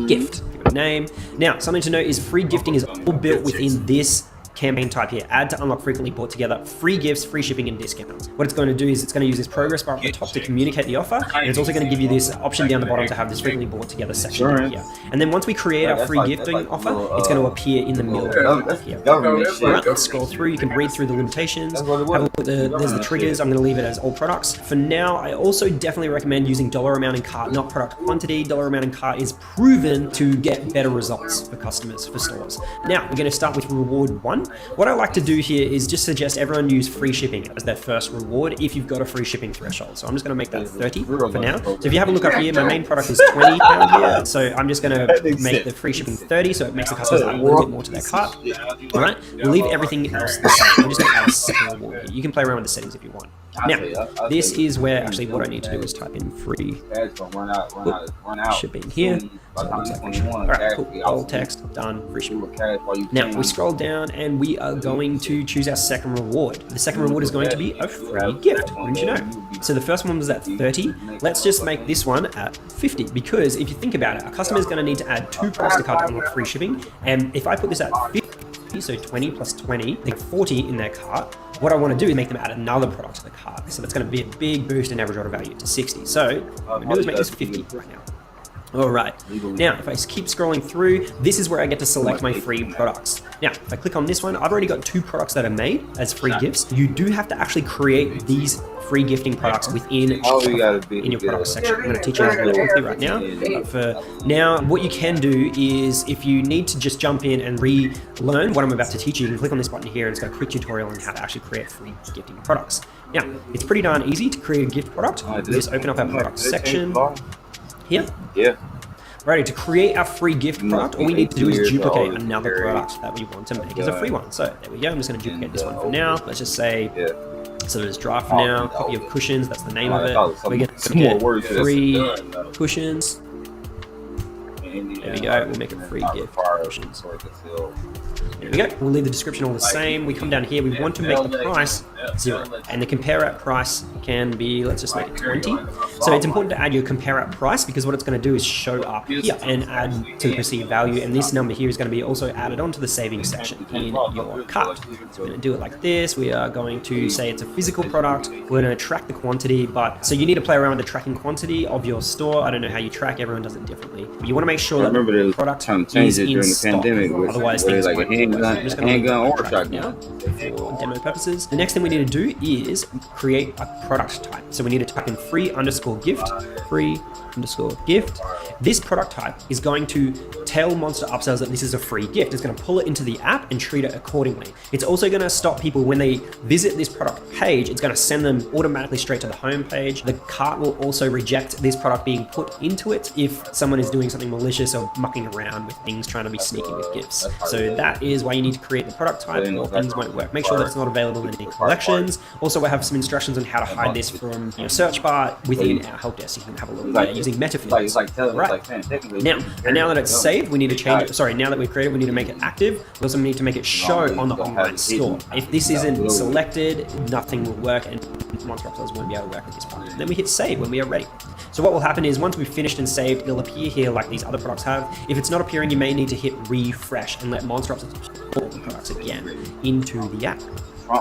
gift. Give it a name. Now, something to note is free gifting is all built within this campaign type here, add to unlock frequently bought together, free gifts, free shipping and discounts. What it's going to do is it's going to use this progress bar at the top to communicate the offer, and it's also going to give you this option down the bottom to have this frequently bought together section down here. And then once we create our free gifting offer, it's going to appear in the middle here. Alright, let's scroll through. You can read through the limitations. Have a look at there's the triggers. I'm going to leave it as all products. For now, I also definitely recommend using dollar amount in cart, not product quantity. Dollar amount in cart is proven to get better results for customers, for stores. Now, we're going to start with reward 1. What I like to do here is just suggest everyone use free shipping as their first reward if you've got a free shipping threshold. So I'm just going to make that 30 for now. So if you have a look up here, my main product is £20 here. So I'm just going to make the free shipping 30, so it makes the customers add a little bit more to their cart. All right, we'll leave everything else the same. We're just going to add a second reward here. You can play around with the settings if you want. Now, this is where actually what I need to do is type in free shipping here. So it looks like free shipping. All right, cool. All text, done, free shipping. Now, we scroll down and we are going to choose our second reward. The second reward is going to be a free gift, wouldn't you know? So the first one was at 30. Let's just make this one at 50, because if you think about it, a customer is going to need to add 2 products to cart to unlock free shipping. And if I put this at 50, so 20 plus 20, they get 40 in their cart. What I want to do is make them add another product to the cart. So that's going to be a big boost in average order value to 60. So what I'm going to do is make this 50 right now. All right, now if I keep scrolling through, this is where I get to select my free products. Now, if I click on this one, I've already got 2 products that are made as free gifts. You do have to actually create these free gifting products within in your product section. I'm going to teach you really quickly right now. But for now, what you can do is if you need to just jump in and relearn what I'm about to teach you, you can click on this button here and it's got a quick tutorial on how to actually create free gifting products. Now, it's pretty darn easy to create a gift product. We just open up our product section here. Ready to create our free gift product, all we need to do is duplicate another product that we want to make as a free one. So there we go, I'm just going to duplicate this one for now. Let's just say, so there's draft for now, copy of cushions, that's the name of it. We're going to get free cushions. There we go, we'll make a free gift cushions. There we go, we'll leave the description all the same. We come down here, we want to make the price 0. And the compare at price can be, let's just make it 20. So it's important to add your compare at price because what it's going to do is show up here and add to the perceived value. And this number here is going to be also added onto the savings section in your cart. So we're going to do it like this. We are going to say it's a physical product. We're going to track the quantity, but so you need to play around with the tracking quantity of your store. I don't know how you track, everyone does it differently. But you want to make sure that the product is in stock. Otherwise things won't work. I'm just going to track now for demo purposes. The next thing we need to do is create a product type. So we need to type in free_gift, free_gift. This product type is going to tell Monster Upsells that this is a free gift. It's going to pull it into the app and treat it accordingly. It's also going to stop people when they visit this product page, it's going to send them automatically straight to the home page. The cart will also reject this product being put into it if someone is doing something malicious or mucking around with things, trying to be sneaky with gifts. So that is why you need to create the product type or things won't work. Make sure that it's not available in any collections. Also, I have some instructions on how to hide this from your search bar within our help desk. You can have a look there using metafields. Right. Now that it's saved, we need to change it. Sorry, now that we've created, we need to make it active. We also need to make it show on the online store. If this isn't selected, nothing will work and Monster Upsells won't be able to work with this product. Then we hit save when we are ready. So what will happen is once we've finished and saved, it'll appear here like these other products have. If it's not appearing, you may need to hit refresh and let Monster Upsells pull the products again into the app.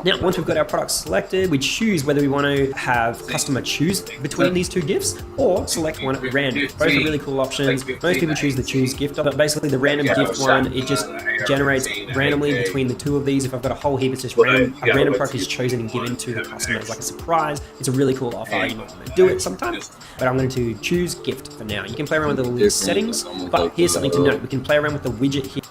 Now, once we've got our products selected, we choose whether we want to have customer choose between these 2 gifts or select one at random. Both are really cool options. Most people choose the choose gift, but basically the random gift one, it just generates randomly between the 2 of these. If I've got a whole heap, it's just random. A random product is chosen and given to the customer as like a surprise. It's a really cool offer. You might want to do it sometimes, but I'm going to choose gift for now. You can play around with the settings, but here's something to note. We can play around with the widget here.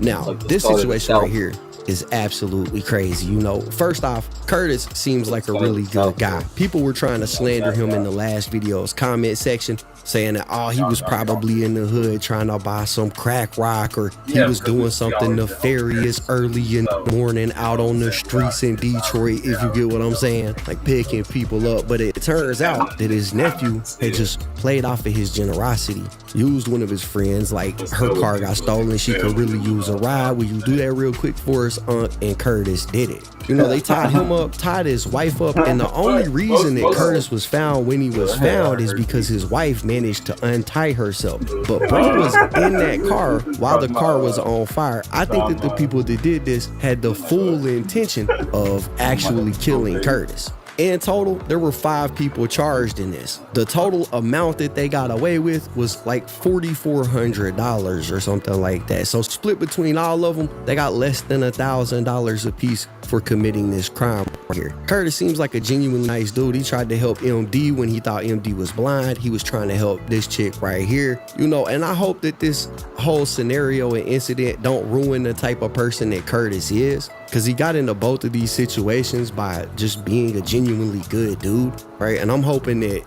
Now, this situation right here is absolutely crazy. You know, first off, Curtis seems like a really good guy. People were trying to slander him in the last video's comment section, saying that, oh, he was probably in the hood trying to buy some crack rock, or he was doing something nefarious early in the morning out on the streets in Detroit, if you get what I'm saying, like picking people up. But it turns out that his nephew had just played off of his generosity, used one of his friends, like her car got stolen, she could really use a ride. Will you do that real quick for us? Curtis' aunt and Curtis did it. You know, they tied him up, tied his wife up, and the only reason that Curtis was found when he was found is because his wife managed to untie herself. But bro was in that car while the car was on fire. I think that the people that did this had the full intention of actually killing Curtis. In total, there were 5 people charged in this. The total amount that they got away with was like $4,400 or something like that. So split between all of them, they got less than $1,000 a piece for committing this crime right here. Curtis seems like a genuinely nice dude. He tried to help MD when he thought MD was blind. He was trying to help this chick right here, you know, and I hope that this whole scenario and incident don't ruin the type of person that Curtis is, because he got into both of these situations by just being a genuinely good dude, right? And I'm hoping that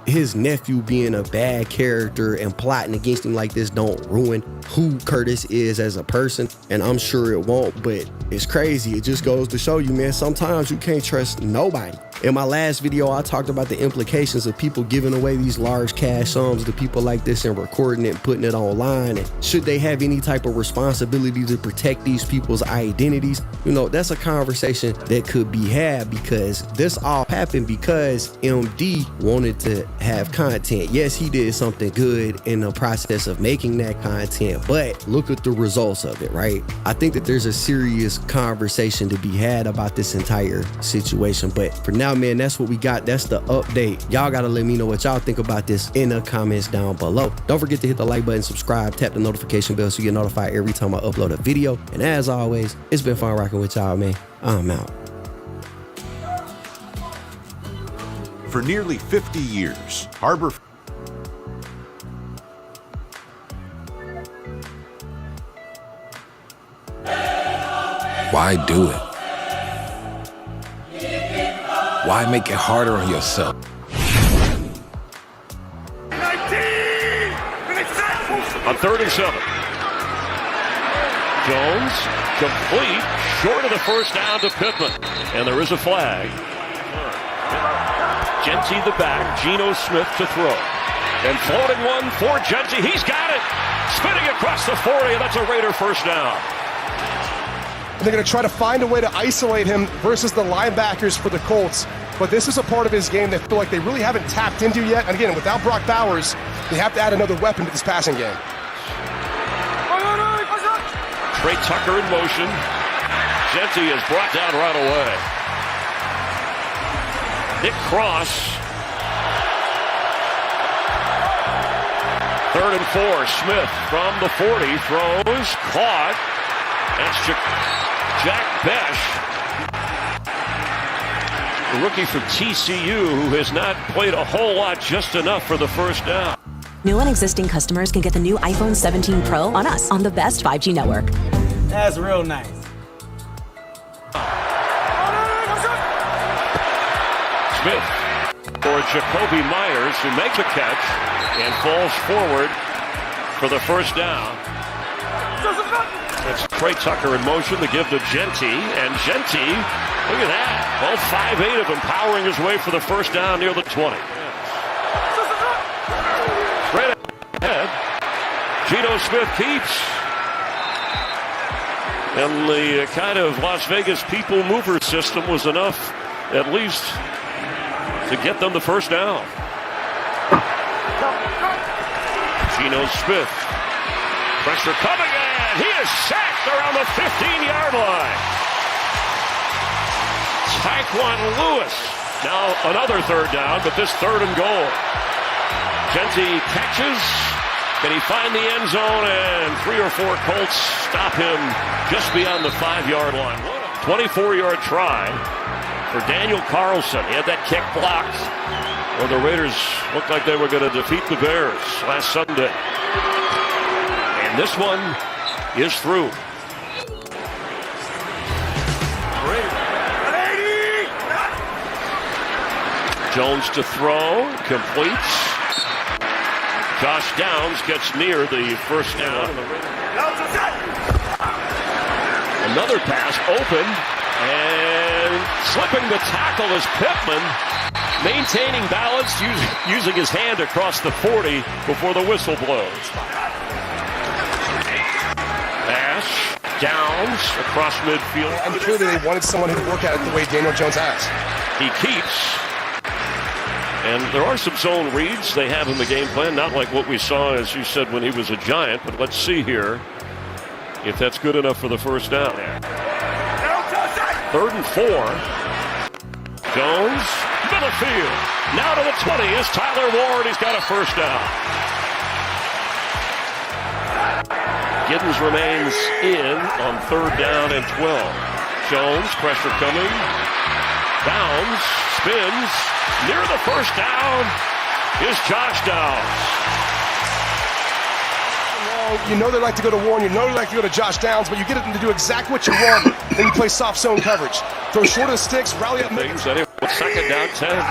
his nephew being a bad character and plotting against him like this don't ruin who Curtis is as a person, and I'm sure it won't. But it's crazy. It just goes to show you, man, sometimes you can't trust nobody. In my last video, I talked about the implications of people giving away these large cash sums to people like this and recording it and putting it online, and should they have any type of responsibility to protect these people's identities. You know, that's a conversation that could be had, because this all happened because MD wanted to have content. Yes, he did something good in the process of making that content, but look at the results of it, right? I think that there's a serious conversation to be had about this entire situation. But for now, man, that's what we got. That's the update. Y'all gotta let me know what y'all think about this in the comments down below. Don't forget to hit the like button, subscribe, tap the notification bell so you get notified every time I upload a video. And as always, it's been fun rocking with y'all, man. I'm out. For nearly 50 years, Harbor... Why do it? Why make it harder on yourself? On 3rd and 7. Jones, complete, short of the first down to Pittman. And there is a flag. Genty the back, Geno Smith to throw. And floating one for Genty, he's got it! Spinning across the 40, and that's a Raider first down. They're going to try to find a way to isolate him versus the linebackers for the Colts. But this is a part of his game that I feel like they really haven't tapped into yet. And again, without Brock Bowers, they have to add another weapon to this passing game. Trey Tucker in motion. Genty is brought down right away. Nick Cross. 3rd and 4. Smith from the 40 throws. Caught. That's Jack Besh, the rookie from TCU, who has not played a whole lot, just enough for the first down. New and existing customers can get the new iPhone 17 Pro on us on the best 5G network. That's real nice. Smith for Jacoby Myers, who makes a catch and falls forward for the first down. It's Trey Tucker in motion to give to Genty, and Genty, look at that, all 5'8" of him powering his way for the first down near the 20. Straight ahead, Geno Smith keeps. And the kind of Las Vegas people mover system was enough, at least, to get them the first down. Geno Smith, pressure coming in. He is sacked around the 15-yard line. Tyquan Lewis. Now another third down, but this 3rd and goal. Genty catches. Can he find the end zone? And 3 or 4 Colts stop him just beyond the 5-yard line. 24-yard try for Daniel Carlson. He had that kick blocked. Well, the Raiders looked like they were going to defeat the Bears last Sunday. And this one is through. Jones to throw, completes. Josh Downs gets near the first down. Another pass open, and slipping the tackle is Pittman, maintaining balance, using his hand across the 40 before the whistle blows. Downs across midfield. And clearly they wanted someone who could work at it the way Daniel Jones has. He keeps. And there are some zone reads they have in the game plan, not like what we saw, as you said, when he was a Giant. But let's see here if that's good enough for the first down. 3rd and 4. Jones, middle field. Now to the 20 is Tyler Ward. He's got a first down. Giddens remains in on 3rd down and 12. Jones, pressure coming. Downs, spins. Near the first down is Josh Downs. You know they like to go to Warren, you know they like to go to Josh Downs, but you get them to do exactly what you want. Then you play soft zone coverage. Throw short of the sticks, rally up. Things anyway. 2nd down 10.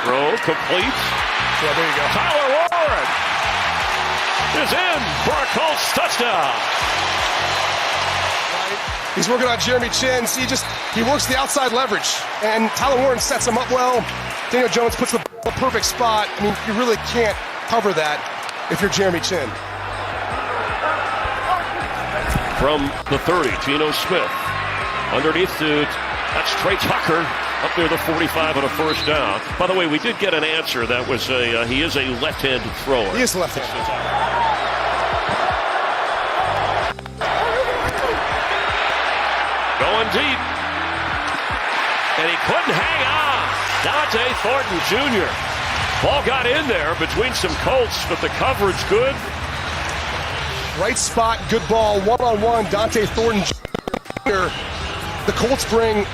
Throw complete. Yeah, there you go. Tyler Warren is in for a Colts touchdown. He's working on Jeremy Chin. See, he works the outside leverage, and Tyler Warren sets him up well. Daniel Jones puts the perfect spot. I mean, you really can't cover that if you're Jeremy Chin. From the 30, Geno Smith. Underneath that's Trey Tucker up near the 45 on a first down. By the way, we did get an answer. That was he is a left-handed thrower. He is left-handed. Going deep. And he couldn't hang on. Dante Thornton Jr. Ball got in there between some Colts, but the coverage good. Right spot, good ball, one-on-one, Dante Thornton Jr. The Colts bring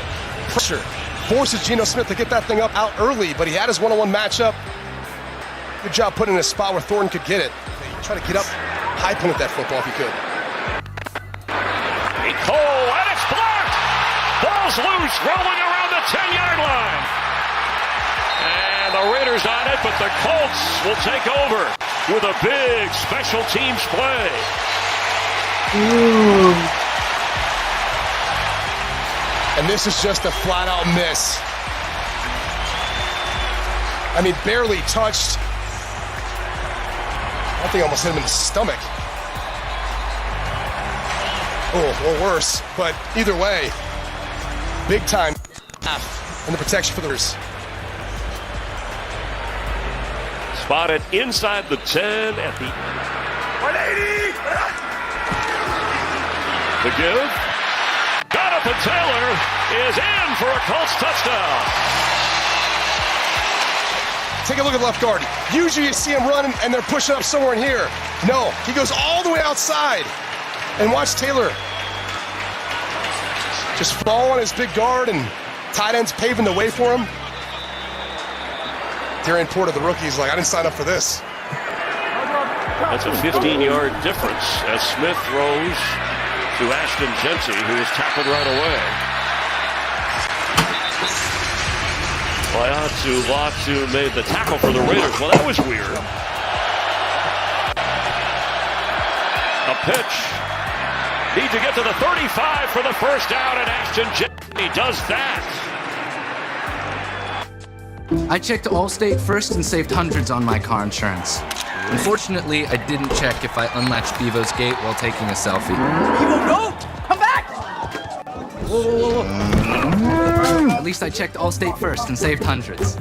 pressure. Forces Geno Smith to get that thing up out early, but he had his one-on-one matchup. Good job putting in a spot where Thornton could get it. Try to get up high point that football if he could. Cole, and it's blocked! Ball's loose, rolling around the 10-yard line. And the Raiders on it, but the Colts will take over with a big special teams play. And this is just a flat-out miss. I mean, barely touched. I think I almost hit him in the stomach. Or worse, but either way, big time and the protection for the Raiders. Spotted inside the 10 at the 180. The give. Jonathan Taylor is in for a Colts touchdown. Take a look at left guard. Usually you see him running and they're pushing up somewhere in here. No, he goes all the way outside. And watch Taylor just fall on his big guard, and tight ends paving the way for him. Darian Porter, the rookie, is like, I didn't sign up for this. That's a 15-yard difference as Smith throws to Ashton Jeanty, who is tackled right away. Latu made the tackle for the Raiders. Well, that was weird. A pitch. Need to get to the 35 for the first down, and Ashton Jeanty does that. I checked Allstate first and saved hundreds on my car insurance. Unfortunately, I didn't check if I unlatched Bevo's gate while taking a selfie. Bevo, no! Come back! Whoa. At least I checked Allstate first and saved hundreds.